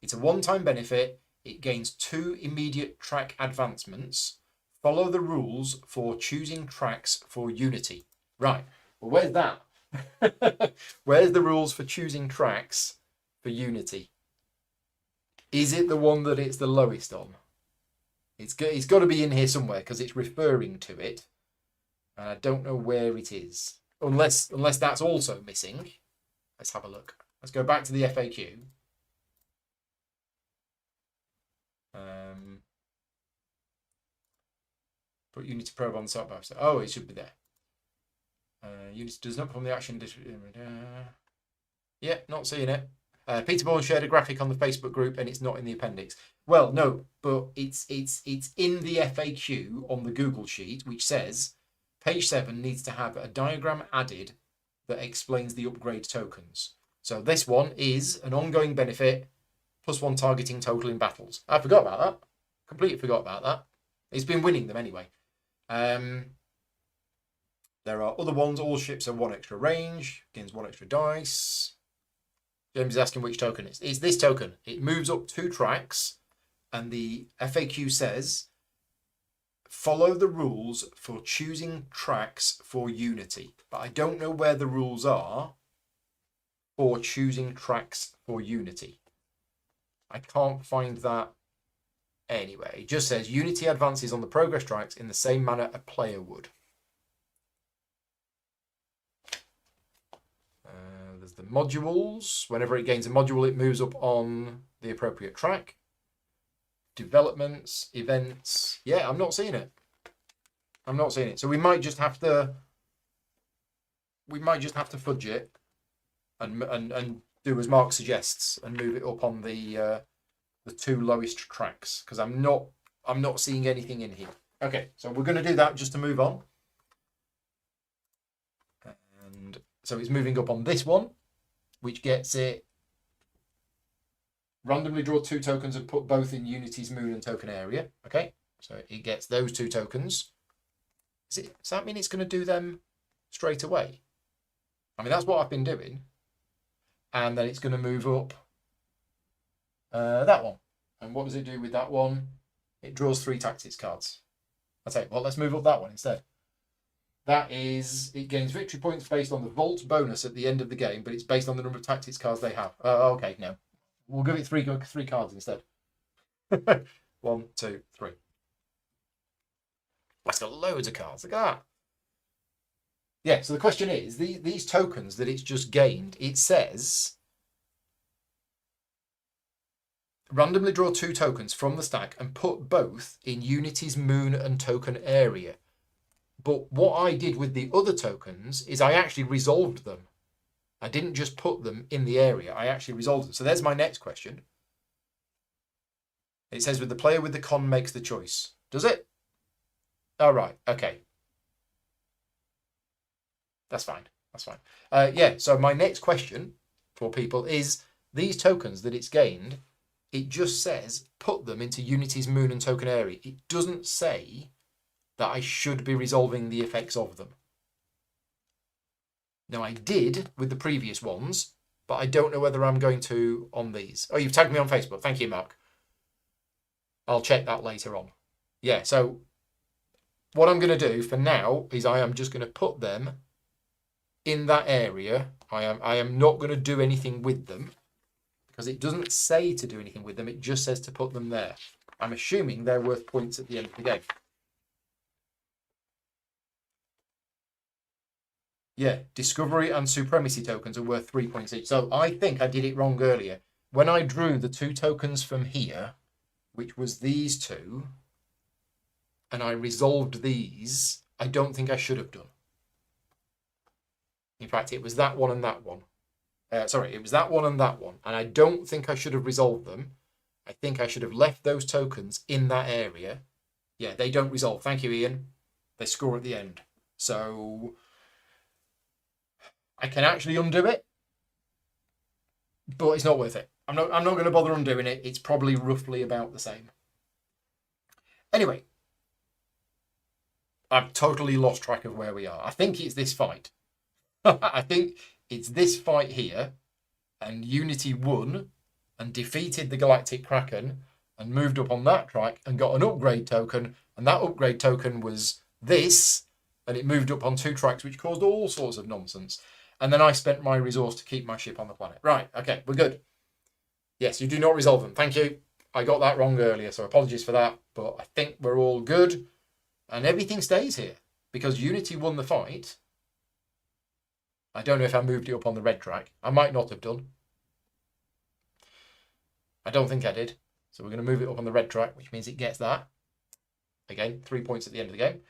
it's a one-time benefit. It gains 2 immediate track advancements. Follow the rules for choosing tracks for Unity. Right. Well, where's that? Where's the rules for choosing tracks for Unity? Is it the one that it's the lowest on? It's got to be in here somewhere, because it's referring to it. And I don't know where it is. Unless that's also missing. Let's have a look. Let's go back to the FAQ. Put Unity probe on the top bar. Oh, it should be there. Unity does not perform the action. Yeah, not seeing it. Peter Bourne shared a graphic on the Facebook group, and it's not in the appendix. Well, no, but it's in the FAQ on the Google sheet, which says page 7 needs to have a diagram added that explains the upgrade tokens. So this one is an ongoing benefit, +1 targeting total in battles. I forgot about that. Completely forgot about that. It's been winning them anyway. There are other ones. All ships are 1 extra range, gains 1 extra dice. James is asking which token it is. It's this token. It moves up 2 tracks, and the FAQ says, follow the rules for choosing tracks for Unity. But I don't know where the rules are for choosing tracks for Unity. I can't find that anywhere. It just says Unity advances on the progress tracks in the same manner a player would. There's the modules. Whenever it gains a module, it moves up on the appropriate track. Developments, events. Yeah, I'm not seeing it. I'm not seeing it. So we might just have to fudge it and do as Mark suggests and move it up on the 2 lowest tracks, because I'm not seeing anything in here. Okay, so we're going to do that just to move on. And so it's moving up on this one, which gets it randomly draw 2 tokens and put both in Unity's moon and token area. Okay, so it gets those 2 tokens. Does that mean it's going to do them straight away? I mean, that's what I've been doing. And then it's going to move up that one. And what does it do with that one? It draws 3 tactics cards. I say, well, let's move up that one instead. That is, it gains victory points based on the vault bonus at the end of the game, but it's based on the number of tactics cards they have. Okay, no. We'll give it 3 cards instead. 1, 2, 3. That's got loads of cards. Look at that. Yeah, so the question is, these tokens that it's just gained, it says randomly draw 2 tokens from the stack and put both in Unity's moon and token area. But what I did with the other tokens is I actually resolved them. I didn't just put them in the area. I actually resolved them. So there's my next question. It says, with the player with the con makes the choice. Does it? Oh, right. Okay. That's fine. That's fine. Yeah, so my next question for people is, these tokens that it's gained, it just says put them into Unity's moon and token area. It doesn't say that I should be resolving the effects of them. Now, I did with the previous ones, but I don't know whether I'm going to on these. Oh, you've tagged me on Facebook. Thank you, Mark. I'll check that later on. Yeah, so what I'm going to do for now is I am just going to put them in that area. I am not going to do anything with them because it doesn't say to do anything with them. It just says to put them there. I'm assuming they're worth points at the end of the game. Yeah, discovery and supremacy tokens are worth 3 points each. So I think I did it wrong earlier. When I drew the 2 tokens from here, which was these 2, and I resolved these, I don't think I should have done. In fact, it was that one and that one. It was that one and that one. And I don't think I should have resolved them. I think I should have left those tokens in that area. Yeah, they don't resolve. Thank you, Ian. They score at the end. So I can actually undo it, but it's not worth it. I'm not going to bother undoing it. It's probably roughly about the same. Anyway, I've totally lost track of where we are. I think it's this fight. I think it's this fight here, and Unity won and defeated the Galactic Kraken and moved up on that track and got an upgrade token, and that upgrade token was this, and it moved up on 2 tracks, which caused all sorts of nonsense. And then I spent my resource to keep my ship on the planet. Right, okay, we're good. Yes, you do not resolve them. Thank you. I got that wrong earlier, so apologies for that. But I think we're all good. And everything stays here. Because Unity won the fight. I don't know if I moved it up on the red track. I might not have done. I don't think I did. So we're going to move it up on the red track, which means it gets that. Again, 3 points at the end of the game.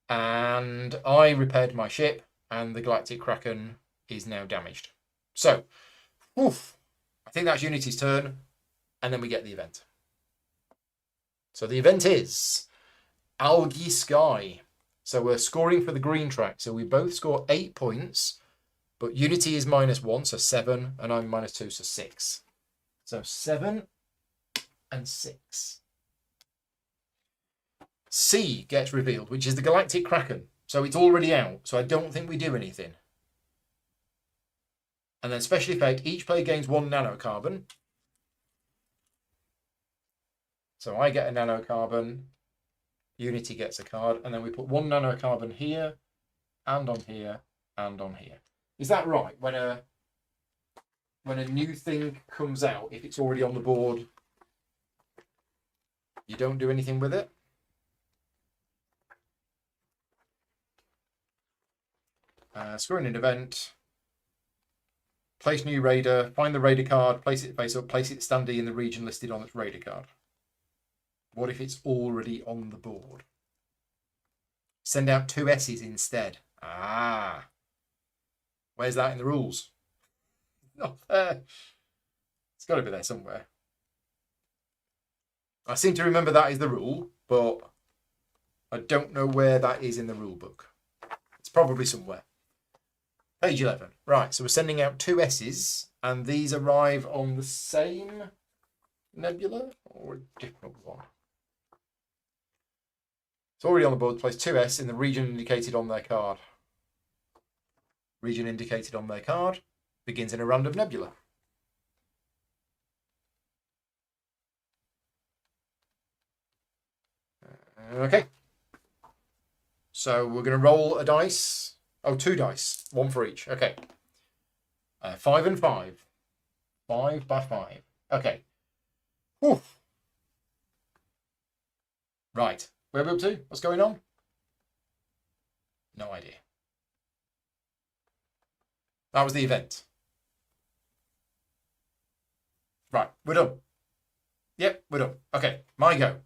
And I repaired my ship. And the Galactic Kraken is now damaged. So, oof. I think that's Unity's turn, and then we get the event. So the event is Algae Sky. So we're scoring for the green track. So we both score 8 points, but Unity is -1, so 7, and I'm -2, so 6. So 7 and 6. C gets revealed, which is the Galactic Kraken. So it's already out, so I don't think we do anything. And then special effect, each player gains 1 nanocarbon. So I get a nanocarbon, Unity gets a card, and then we put 1 nanocarbon here, and on here, and on here. Is that right? When a new thing comes out, if it's already on the board, you don't do anything with it? Scoring an event. Place new raider, find the raider card, place it face up, place it standee in the region listed on its raider card. What if it's already on the board? Send out 2 S's instead. Ah. Where's that in the rules? Not there. It's got to be there somewhere. I seem to remember that is the rule, but I don't know where that is in the rule book. It's probably somewhere. Page 11. Right, so we're sending out 2 S's, and these arrive on the same nebula or a different one. It's already on the board. Place 2 S in the region indicated on their card. Region indicated on their card begins in a random nebula. Okay. So we're going to roll a dice. Oh, 2 dice. 1 for each. Okay. 5 and 5. 5 by 5. Okay. Whew. Right. Where are we up to? What's going on? No idea. That was the event. Right. We're done. Yep, we're done. Okay. My go.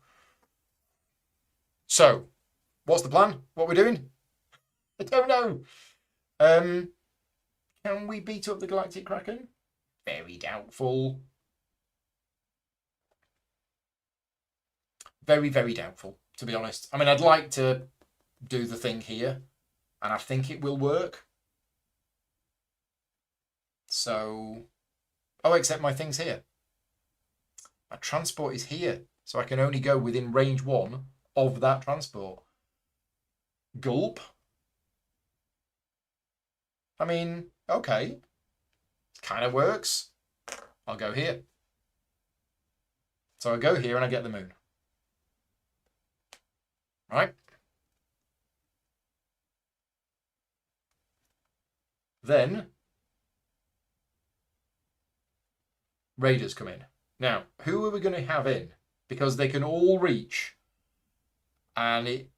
So, what's the plan? What we're doing? I don't know. Can we beat up the Galactic Kraken? Very doubtful. Very, very doubtful, to be honest. I mean, I'd like to do the thing here, And I think it will work. So, oh, except my thing's here. My transport is here. So I can only go within range 1 of that transport. Gulp. I mean, okay. It kind of works. I'll go here. So I go here and I get the moon. Right? Then raiders come in. Now, who are we going to have in? Because they can all reach. And it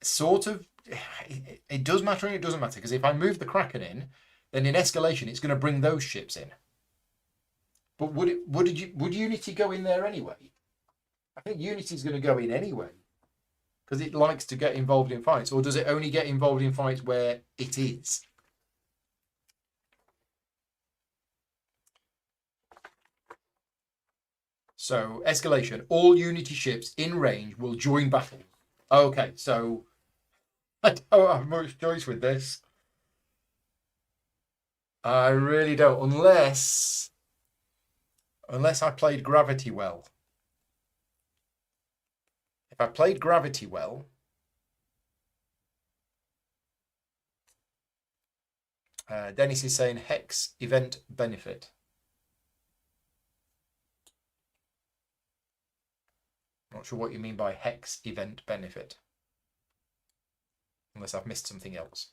sort of, it does matter and it doesn't matter. Because if I move the Kraken in, then in escalation, it's going to bring those ships in. But would Unity go in there anyway? I think Unity's going to go in anyway. Because it likes to get involved in fights. Or does it only get involved in fights where it is? So, escalation. All Unity ships in range will join battle. Okay, so I don't have much choice with this. I really don't. Unless I played Gravity well. If I played Gravity well... Dennis is saying Hex event benefit. Not sure what you mean by Hex event benefit. Unless I've missed something else.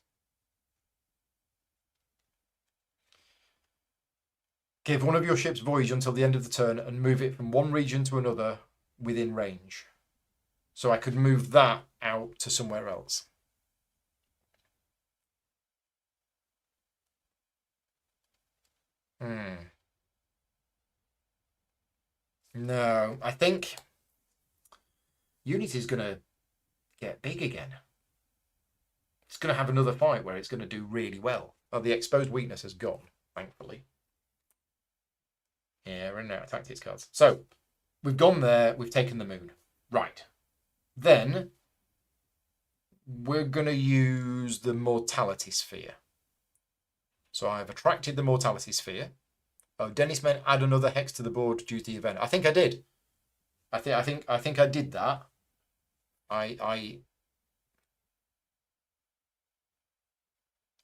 Give one of your ships voyage until the end of the turn and move it from one region to another within range. So I could move that out to somewhere else. No, I think Unity's going to get big again. It's going to have another fight where it's going to do really well. Oh, the exposed weakness has gone, thankfully. Yeah, we're in out of tactics cards. So, we've gone there, we've taken the moon. Right. Then, we're going to use the mortality sphere. So I've attracted the mortality sphere. Oh, Dennis meant add another hex to the board due to the event. I think I did. I think I did that.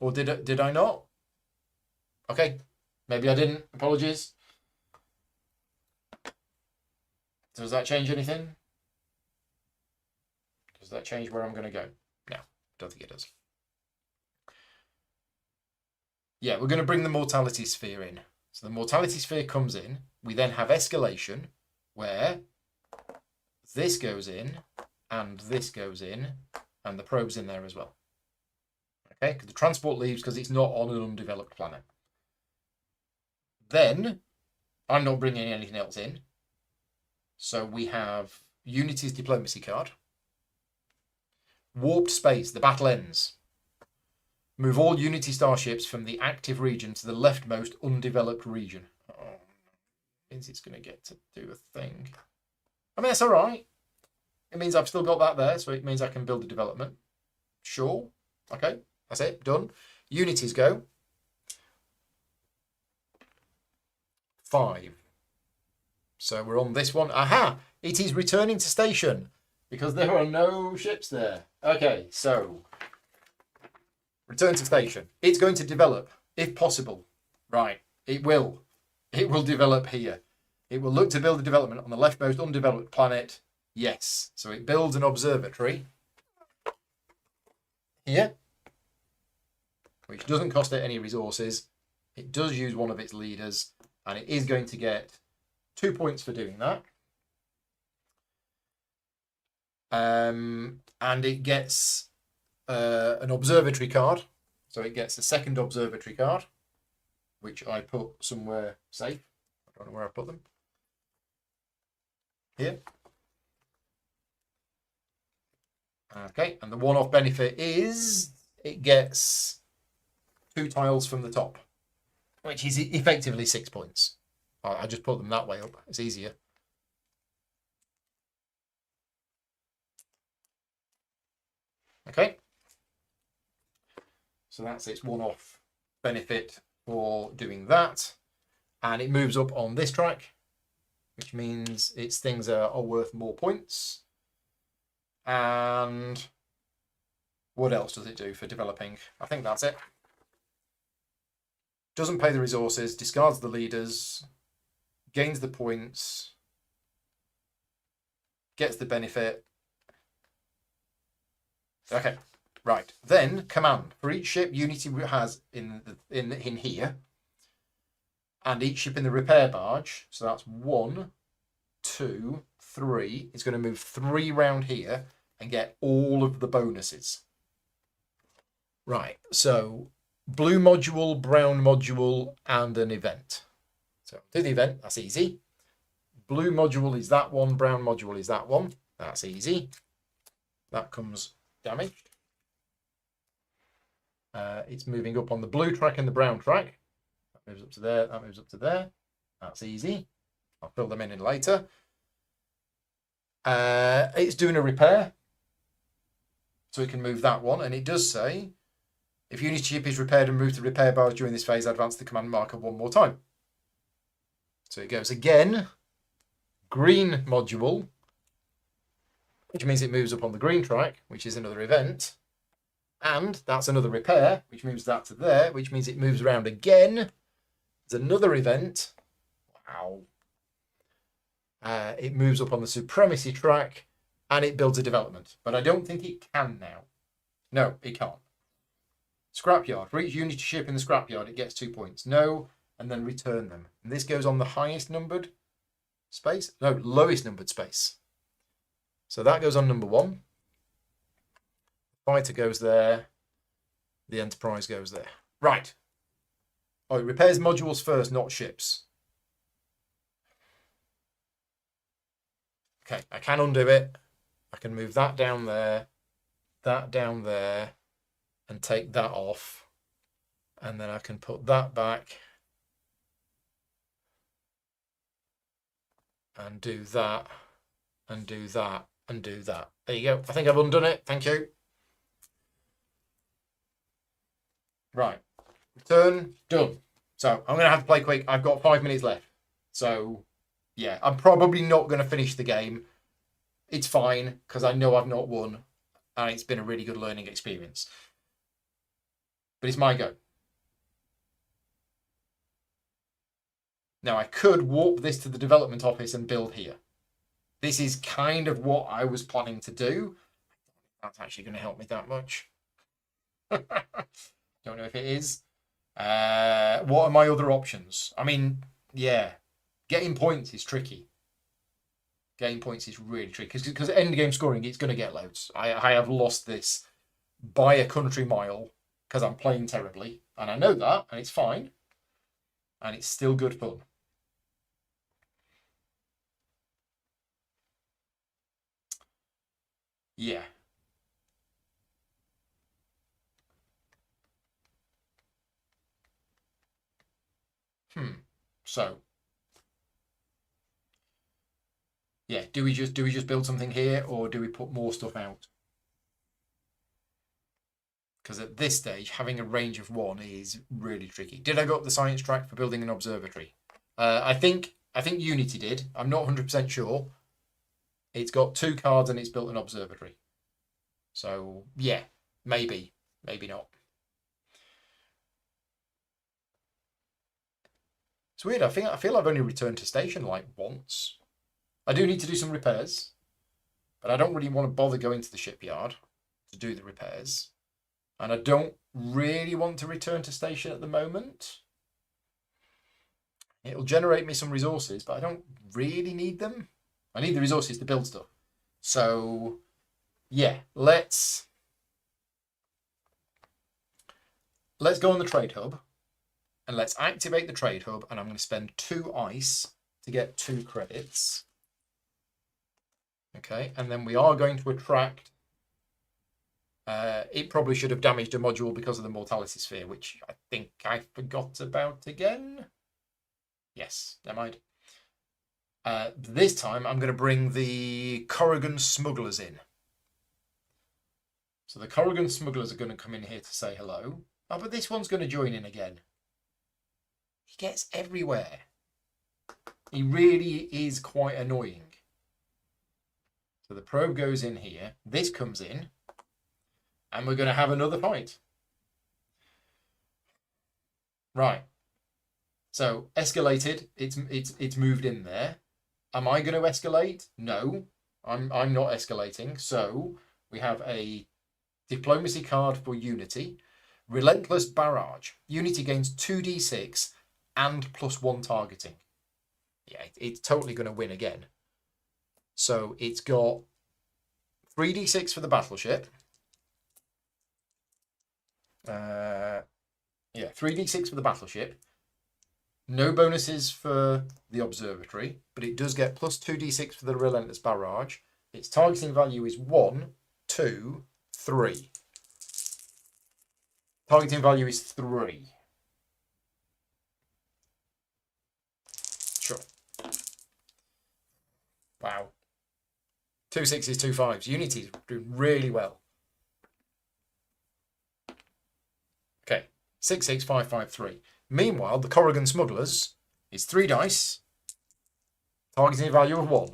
Or did I not? Okay, maybe I didn't. Apologies. Does that change anything? Does that change where I'm going to go? No, don't think it does. Yeah, we're going to bring the mortality sphere in. So the mortality sphere comes in. We then have escalation, where this goes in, and this goes in, and the probe's in there as well. Okay, because the transport leaves because it's not on an undeveloped planet. Then, I'm not bringing anything else in. So we have Unity's diplomacy card. Warped space, the battle ends. Move all Unity starships from the active region to the leftmost undeveloped region. Oh, means it's going to get to do a thing. I mean, that's all right. It means I've still got that there, so it means I can build a development. Sure. Okay, that's it. Done. Unities go. 5. So we're on this one. Aha! It is returning to station because there are no ships there. Okay, so return to station. It's going to develop, if possible. Right, it will. It will develop here. It will look to build a development on the leftmost undeveloped planet. Yes. So it builds an observatory here, which doesn't cost it any resources. It does use one of its leaders, and it is going to get 2 points for doing that. And it gets an observatory card. So it gets a second observatory card, which I put somewhere safe. I don't know where I put them. Here. Okay, and the one-off benefit is it gets 2 tiles from the top, which is effectively 6 points. I just put them that way up. It's easier. Okay. So that's its one-off benefit for doing that. And it moves up on this track, which means its things are worth more points. And what else does it do for developing? I think that's it. Doesn't pay the resources, discards the leaders, gains the points, gets the benefit. Okay, right. Then command. For each ship Unity has in here, and each ship in the repair barge, so that's 1, 2, 3. It's going to move 3 round here and get all of the bonuses. Right, so blue module, brown module, and an event. So do the event, that's easy. Blue module is that one, brown module is that one. That's easy. That comes damaged. It's moving up on the blue track and the brown track. That moves up to there, that moves up to there. That's easy. I'll fill them in later. It's doing a repair. So it can move that one. And it does say, if Unity ship is repaired and moved to repair bars during this phase, advance the command marker 1 more time. So it goes again. Green module, which means it moves up on the green track, which is another event. And that's another repair, which moves that to there, which means it moves around again. There's another event. Wow. It moves up on the supremacy track, and it builds a development. But I don't think it can now. No, it can't. Scrapyard. For each Unity ship in the scrapyard, it gets 2 points. No, and then return them. And this goes on the highest numbered space? No, lowest numbered space. So that goes on number 1. Fighter goes there. The Enterprise goes there. Right. Oh, it repairs modules first, not ships. Okay, I can undo it. I can move that down there, and take that off. And then I can put that back and do that, and do that, and do that. There you go. I think I've undone it. Thank you. Right. Return. Done. So I'm going to have to play quick. I've got 5 minutes left. So, yeah, I'm probably not going to finish the game. It's fine, because I know I've not won, and it's been a really good learning experience. But it's my go. Now, I could warp this to the development office and build here. This is kind of what I was planning to do. That's actually going to help me that much. Don't know if it is. What are my other options? I mean, yeah, getting points is tricky. Getting points is really tricky because end game scoring, it's going to get loads. I have lost this by a country mile because I'm playing terribly, and I know that, and it's fine, and it's still good fun. Yeah. So, yeah, do we just build something here, or do we put more stuff out? Because at this stage, having a range of 1 is really tricky. Did I go up the science track for building an observatory? I think Unity did. I'm not 100% sure. It's got 2 cards and it's built an observatory. So yeah, maybe not. It's weird. I feel I've only returned to station like once. I do need to do some repairs, but I don't really want to bother going to the shipyard to do the repairs. And I don't really want to return to station at the moment. It'll generate me some resources, but I don't really need them. I need the resources to build stuff. So, yeah, let's go on the trade hub, and let's activate the trade hub, and I'm going to spend 2 ice to get 2 credits. Okay, and then we are going to attract... it probably should have damaged a module because of the mortality sphere, which I think I forgot about again. Yes, never mind. This time I'm going to bring the Corrigan smugglers in. So the Corrigan smugglers are going to come in here to say hello. Oh, but this one's going to join in again. He gets everywhere. He really is quite annoying. So the probe goes in here. This comes in. And we're going to have another fight. Right. So escalated. It's moved in there. Am I going to escalate? No. I'm not escalating. So we have a diplomacy card for Unity. Relentless Barrage. Unity gains 2d6 and +1 targeting. Yeah, it's totally going to win again. So it's got 3d6 for the battleship. 3d6 for the battleship. No bonuses for the observatory, but it does get +2d6 for the Relentless Barrage. Its targeting value is 1, 2, 3. Targeting value is 3. Sure. Wow. 2 6s, 2 5s. Unity's doing really well. Okay. 6 6 5 5 3. Meanwhile, the Corrigan Smugglers is 3 dice. Targeting value of 1.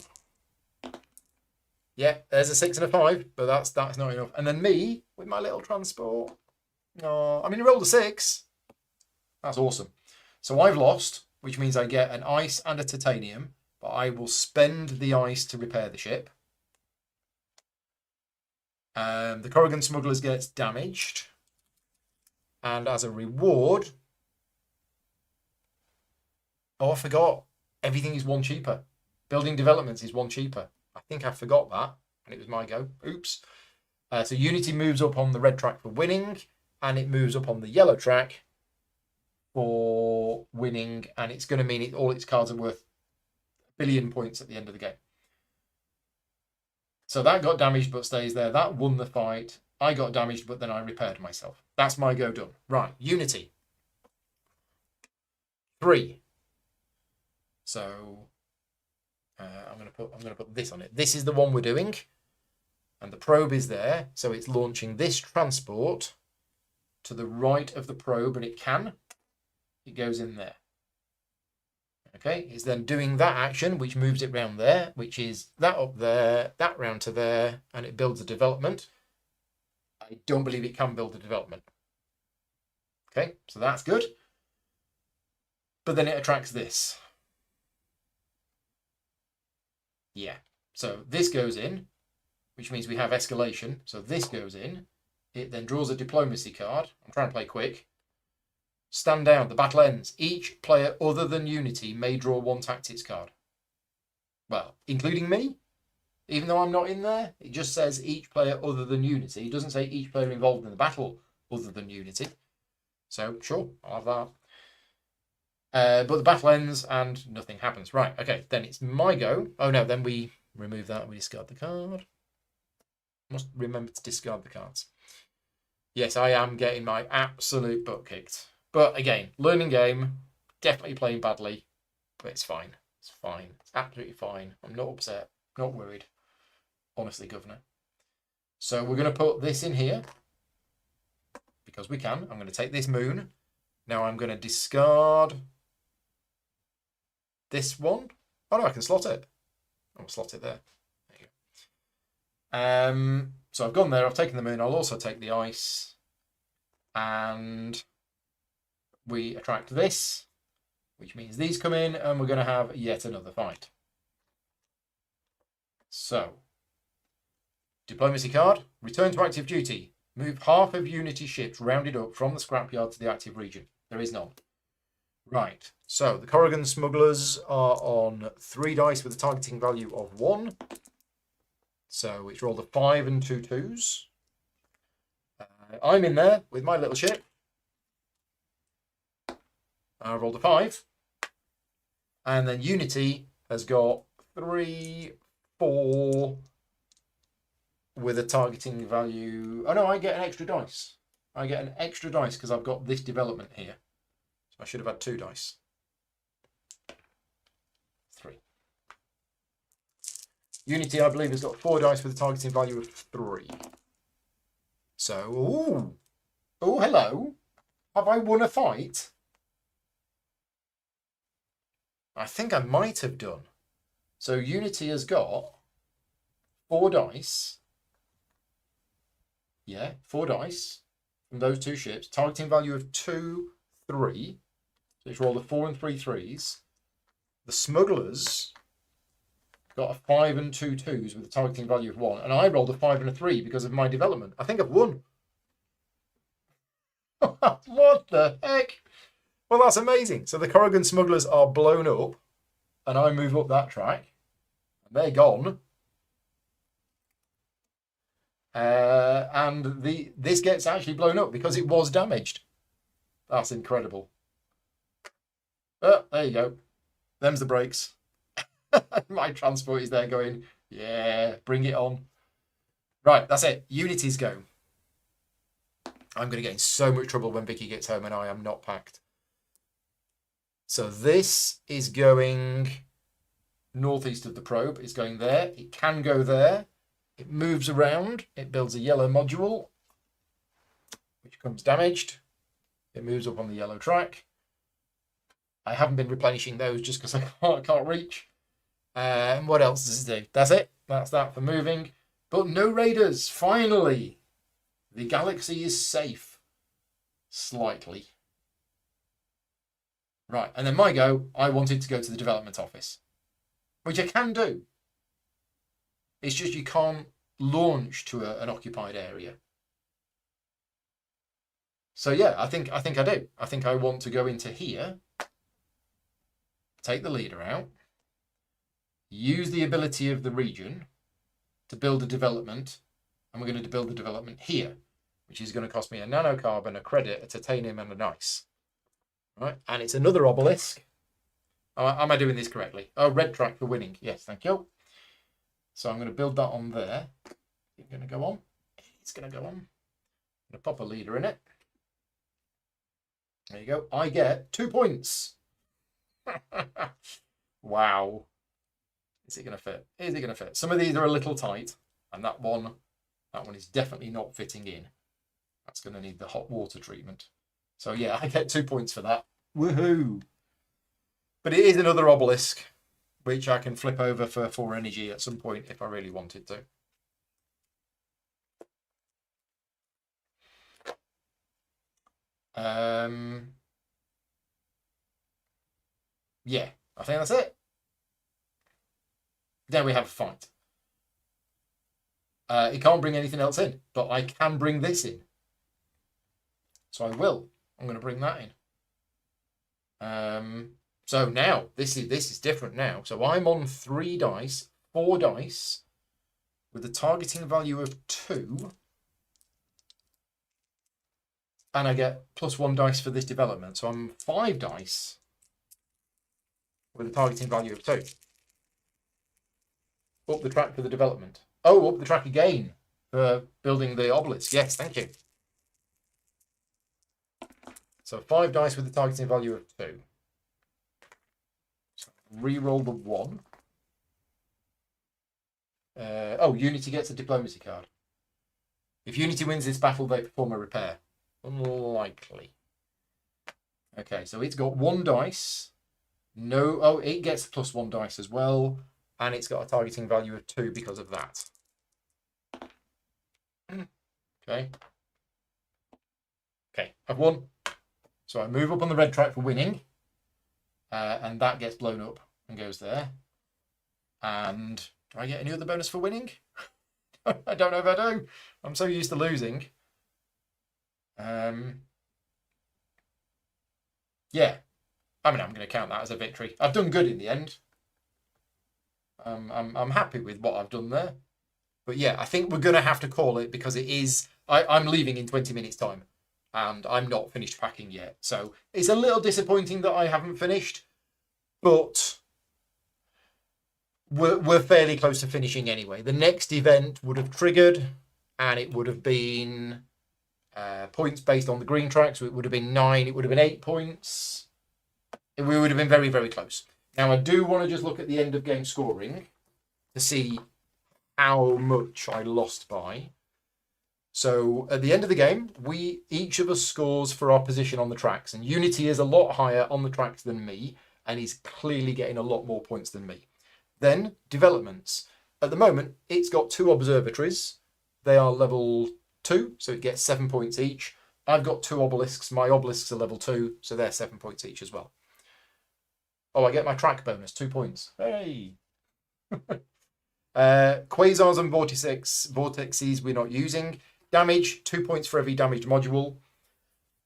Yeah, there's a 6 and a 5, but that's not enough. And then me with my little transport. Oh, I mean, he rolled a 6. That's awesome. So I've lost, which means I get an ice and a titanium, but I will spend the ice to repair the ship. The Corrigan Smugglers gets damaged. And as a reward... Oh, I forgot. Everything is 1 cheaper. Building developments is 1 cheaper. I think I forgot that, and it was my go. Oops. So Unity moves up on the red track for winning, and it moves up on the yellow track for winning, and it's going to mean all its cards are worth 1 billion points at the end of the game. So that got damaged but stays there. That won the fight. I got damaged, but then I repaired myself. That's my go done. Right, Unity. 3. So I'm going to put this on it. This is the one we're doing, and the probe is there. So it's launching this transport to the right of the probe, and it goes in there. Okay, it's then doing that action, which moves it round there, which is that up there, that round to there, and it builds a development. I don't believe it can build a development. Okay, so that's good. But then it attracts this. Yeah, so this goes in, which means we have escalation. So this goes in. It then draws a diplomacy card. I'm trying to play quick. Stand down. The battle ends. Each player other than Unity may draw 1 tactics card. Well, including me, even though I'm not in there. It just says each player other than Unity. It doesn't say each player involved in the battle other than Unity. So, sure, I'll have that. But the battle ends and nothing happens. Right, okay, then it's my go. Oh no, then we remove that and we discard the card. Must remember to discard the cards. Yes, I am getting my absolute butt kicked. But again, learning game, definitely playing badly, but it's fine. It's fine. It's absolutely fine. I'm not upset, not worried. Honestly, Governor. So we're going to put this in here because we can. I'm going to take this moon. Now I'm going to discard this one. Oh no, I can slot it. I'll slot it there. There you go. So I've gone there. I've taken the moon. I'll also take the ice, and we attract this, which means these come in, and we're going to have yet another fight. So, diplomacy card. Return to active duty. Move half of Unity ships rounded up from the scrapyard to the active region. There is none. Right, so the Corrigan Smugglers are on 3 dice with a targeting value of 1. So it's rolled a 5 and 2 2s. I'm in there with my little ship. I rolled a 5. And then Unity has got 3, 4 with a targeting value. Oh no, I get an extra dice. I get an extra dice because I've got this development here. I should have had 2 dice. 3. Unity, I believe, has got 4 dice with a targeting value of 3. So, ooh. Oh, hello. Have I won a fight? I think I might have done. So Unity has got 4 dice. Yeah, 4 dice from those 2 ships. Targeting value of 2, 3. So it's rolled a 4 and 3 threes. The smugglers got a 5 and 2 twos with a targeting value of 1. And I rolled a 5 and a 3 because of my development. I think I've won. What the heck? Well, that's amazing. So the Corrigan smugglers are blown up. And I move up that track. And they're gone. And this gets actually blown up because it was damaged. That's incredible. But there you go. Them's the brakes. My transport is there going, yeah, bring it on. Right, that's it. Unity's go. I'm going to get in so much trouble when Vicky gets home and I am not packed. So this is going northeast of the probe. It's going there. It can go there. It moves around. It builds a yellow module, which becomes damaged. It moves up on the yellow track. I haven't been replenishing those just because I can't reach. And what else does it do? That's it. That's that for moving. But no raiders. Finally, the galaxy is safe. Slightly. Right, and then my go, I wanted to go to the development office, which I can do. It's just you can't launch to an occupied area. So yeah, I think I do. I think I want to go into here, take the leader out, use the ability of the region to build a development, and we're going to build the development here, which is going to cost me a nanocarbon, a credit, a titanium, and a nice. Right, and it's another obelisk. Am I doing this correctly? Oh, red track for winning. Yes, thank you. So I'm going to build that on there. It's going to go on. It's going to go on. I'm going to pop a leader in it. There you go. I get 2 points. Wow. Is it going to fit? Is it going to fit? Some of these are a little tight, and that one is definitely not fitting in. That's going to need the hot water treatment. So yeah, I get 2 points for that. Woohoo! But it is another obelisk, which I can flip over for 4 energy at some point if I really wanted to. Yeah, I think that's it. Then we have a fight. It can't bring anything else in, but I can bring this in. So I will. I'm going to bring that in. So now, this is different now. So I'm on 3 dice, 4 dice, with a targeting value of 2. And I get +1 dice for this development. So I'm 5 dice with a targeting value of 2. Up the track for the development. Oh, up the track again for building the obelisk. Yes, thank you. So 5 dice with a targeting value of 2. So re-roll the 1. Oh, Unity gets a diplomacy card. If Unity wins this battle, they perform a repair. Unlikely. Okay, so it's got 1 dice. No, oh, it gets +1 dice as well. And it's got a targeting value of 2 because of that. Okay. Okay, I've won. So I move up on the red track for winning. And that gets blown up and goes there. And do I get any other bonus for winning? I don't know if I do. I'm so used to losing. Yeah. I mean, I'm going to count that as a victory. I've done good in the end. I'm happy with what I've done there. But yeah, I think we're going to have to call it because it is... I'm leaving in 20 minutes' time. And I'm not finished packing yet. So it's a little disappointing that I haven't finished. But we're fairly close to finishing anyway. The next event would have triggered. And it would have been points based on the green track. So it would have been 9. It would have been 8 points. We would have been very, very close. Now, I do want to just look at the end of game scoring to see how much I lost by. So at the end of the game, each of us scores for our position on the tracks, and Unity is a lot higher on the tracks than me, and he's clearly getting a lot more points than me. Then developments. At the moment, it's got 2 observatories. They are level 2, so it gets 7 points each. I've got 2 obelisks. My obelisks are level 2, so they're 7 points each as well. Oh, I get my track bonus, 2 points. Hey! Quasars and vortexes we're not using. Damage, 2 points for every damaged module.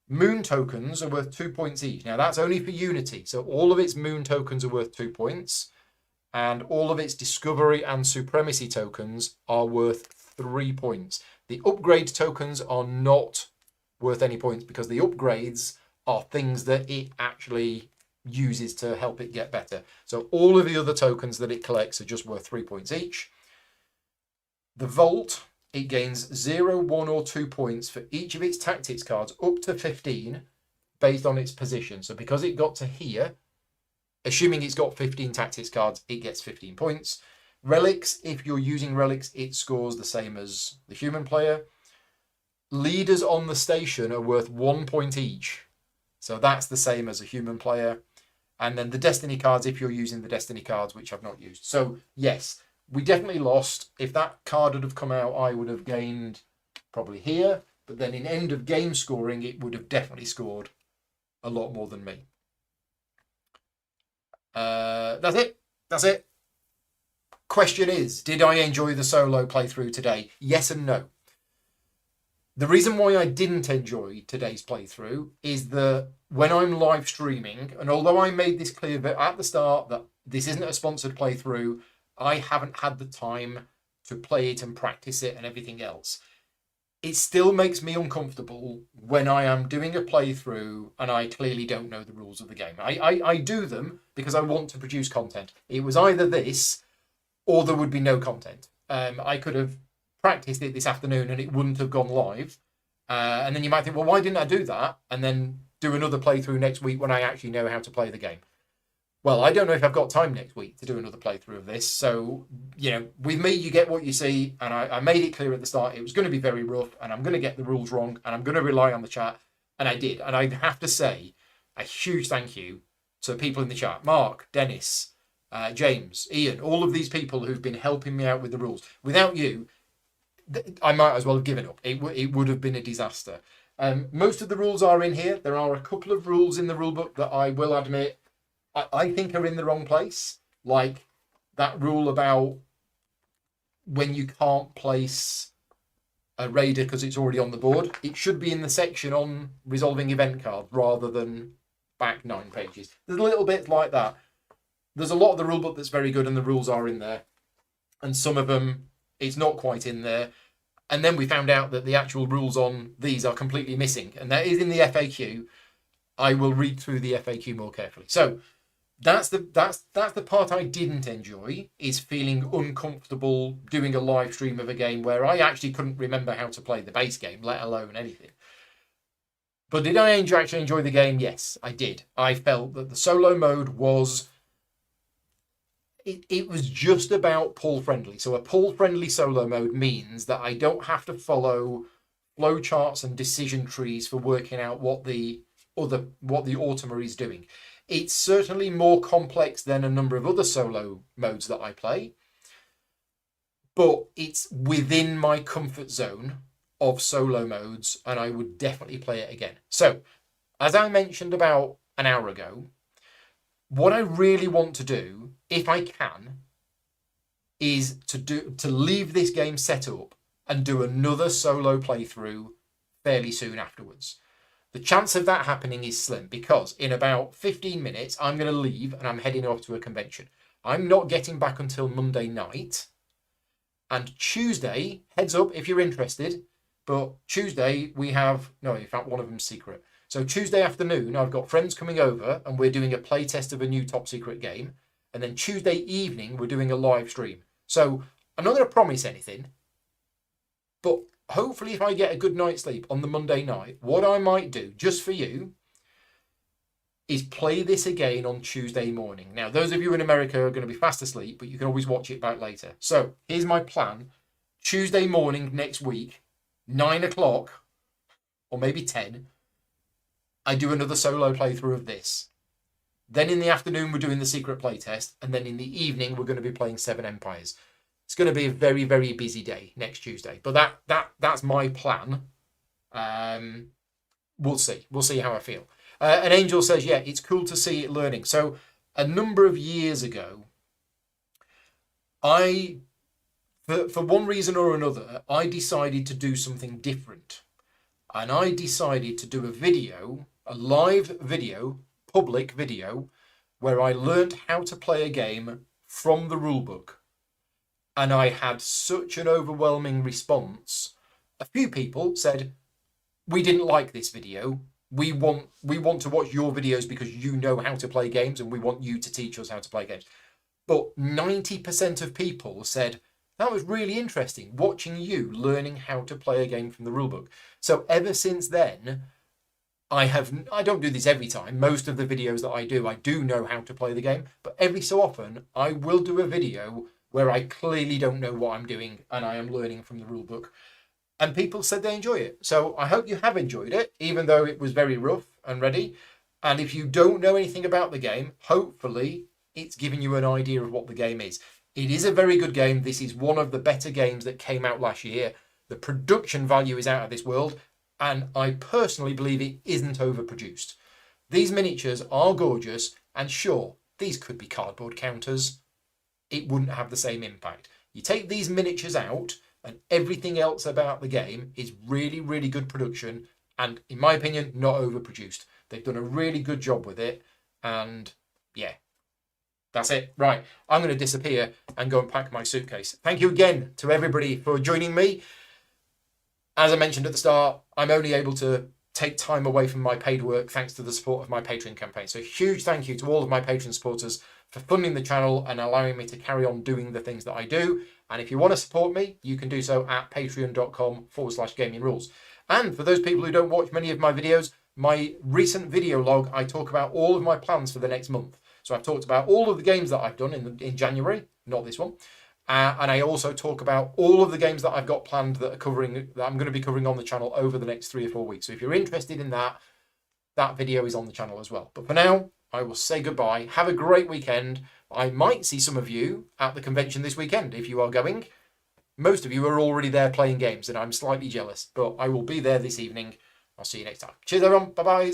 Moon tokens are worth 2 points each. Now, that's only for Unity, so all of its moon tokens are worth 2 points, and all of its discovery and supremacy tokens are worth 3 points. The upgrade tokens are not worth any points because the upgrades are things that it actually uses to help it get better. So all of the other tokens that it collects are just worth 3 points each. The Vault, it gains 0, 1 or 2 points for each of its tactics cards up to 15 based on its position. So because it got to here, assuming it's got 15 tactics cards, it gets 15 points. Relics, if you're using relics, it scores the same as the human player. Leaders on the station are worth 1 point each. So that's the same as a human player. And then the Destiny cards, if you're using the Destiny cards, which I've not used. So yes, we definitely lost. If that card had have come out, I would have gained probably here. But then in end of game scoring, it would have definitely scored a lot more than me. That's it. That's it. Question is, did I enjoy the solo playthrough today? Yes and no. The reason why I didn't enjoy today's playthrough is that when I'm live streaming, and although I made this clear at the start that this isn't a sponsored playthrough, I haven't had the time to play it and practice it and everything else. It still makes me uncomfortable when I am doing a playthrough and I clearly don't know the rules of the game. I do them because I want to produce content. It was either this or there would be no content. I could have practiced it this afternoon and it wouldn't have gone live. And then you might think, well, why didn't I do that? And then do another playthrough next week when I actually know how to play the game. Well, I don't know if I've got time next week to do another playthrough of this. So, you know, with me, you get what you see. And I made it clear at the start, it was going to be very rough and I'm going to get the rules wrong and I'm going to rely on the chat. And I did. And I have to say a huge thank you to people in the chat. Mark, Dennis, James, Ian, all of these people who've been helping me out with the rules. Without you, I might as well have given up. It would have been a disaster. Most of the rules are in here. There are a couple of rules in the rulebook that I will admit I think are in the wrong place. Like that rule about when you can't place a raider because it's already on the board. It should be in the section on resolving event cards rather than back 9 pages. There's a little bit like that. There's a lot of the rulebook that's very good and the rules are in there. And some of them, it's not quite in there. And then we found out that the actual rules on these are completely missing. And that is in the FAQ. I will read through the FAQ more carefully. So that's the part I didn't enjoy, is feeling uncomfortable doing a live stream of a game where I actually couldn't remember how to play the base game, let alone anything. But did I actually enjoy the game? Yes, I did. I felt that the solo mode was... It was just about pull-friendly. So a pull-friendly solo mode means that I don't have to follow flowcharts and decision trees for working out what the Automa is doing. It's certainly more complex than a number of other solo modes that I play, but it's within my comfort zone of solo modes, and I would definitely play it again. So, as I mentioned about an hour ago, what I really want to do, if I can, is to leave this game set up and do another solo playthrough fairly soon afterwards. The chance of that happening is slim because in about 15 minutes, I'm going to leave and I'm heading off to a convention. I'm not getting back until Monday night. And Tuesday, heads up if you're interested, but Tuesday we have, no, in fact, one of them's secret. So Tuesday afternoon, I've got friends coming over and we're doing a play test of a new top secret game. And then Tuesday evening, we're doing a live stream. So I'm not going to promise anything, but hopefully if I get a good night's sleep on the Monday night, what I might do, just for you, is play this again on Tuesday morning. Now, those of you in America are going to be fast asleep, but you can always watch it back later. So here's my plan. Tuesday morning next week, 9 o'clock, or maybe 10, I do another solo playthrough of this. Then in the afternoon, we're doing the secret playtest. And then in the evening, we're going to be playing Seven Empires. It's going to be a very, very busy day next Tuesday. But that's my plan. We'll see. We'll see how I feel. And Angel says, yeah, it's cool to see it learning. So a number of years ago, for one reason or another, I decided to do something different. And I decided to do a video, a live video, public video, where I learned how to play a game from the rulebook. And I had such an overwhelming response. A few people said, we didn't like this video. We want to watch your videos because you know how to play games and we want you to teach us how to play games. But 90% of people said, that was really interesting, watching you learning how to play a game from the rulebook. So ever since then, I don't do this every time. Most of the videos that I do know how to play the game. But every so often, I will do a video where I clearly don't know what I'm doing and I am learning from the rulebook. And people said they enjoy it. So I hope you have enjoyed it, even though it was very rough and ready. And if you don't know anything about the game, hopefully it's given you an idea of what the game is. It is a very good game. This is one of the better games that came out last year. The production value is out of this world. And I personally believe it isn't overproduced. These miniatures are gorgeous. And sure, these could be cardboard counters. It wouldn't have the same impact. You take these miniatures out and everything else about the game is really, really good production. And in my opinion, not overproduced. They've done a really good job with it. And yeah, that's it. Right, I'm going to disappear and go and pack my suitcase. Thank you again to everybody for joining me. As I mentioned at the start, I'm only able to take time away from my paid work thanks to the support of my Patreon campaign. So huge thank you to all of my Patreon supporters for funding the channel and allowing me to carry on doing the things that I do. And if you want to support me, you can do so at patreon.com/gaming rules. And for those people who don't watch many of my videos, my recent video log, I talk about all of my plans for the next month. So I've talked about all of the games that I've done in January, not this one. And I also talk about all of the games that I've got planned that I'm going to be covering on the channel over the next 3 or 4 weeks. So if you're interested in that, that video is on the channel as well. But for now, I will say goodbye. Have a great weekend. I might see some of you at the convention this weekend if you are going. Most of you are already there playing games, and I'm slightly jealous. But I will be there this evening. I'll see you next time. Cheers, everyone. Bye-bye.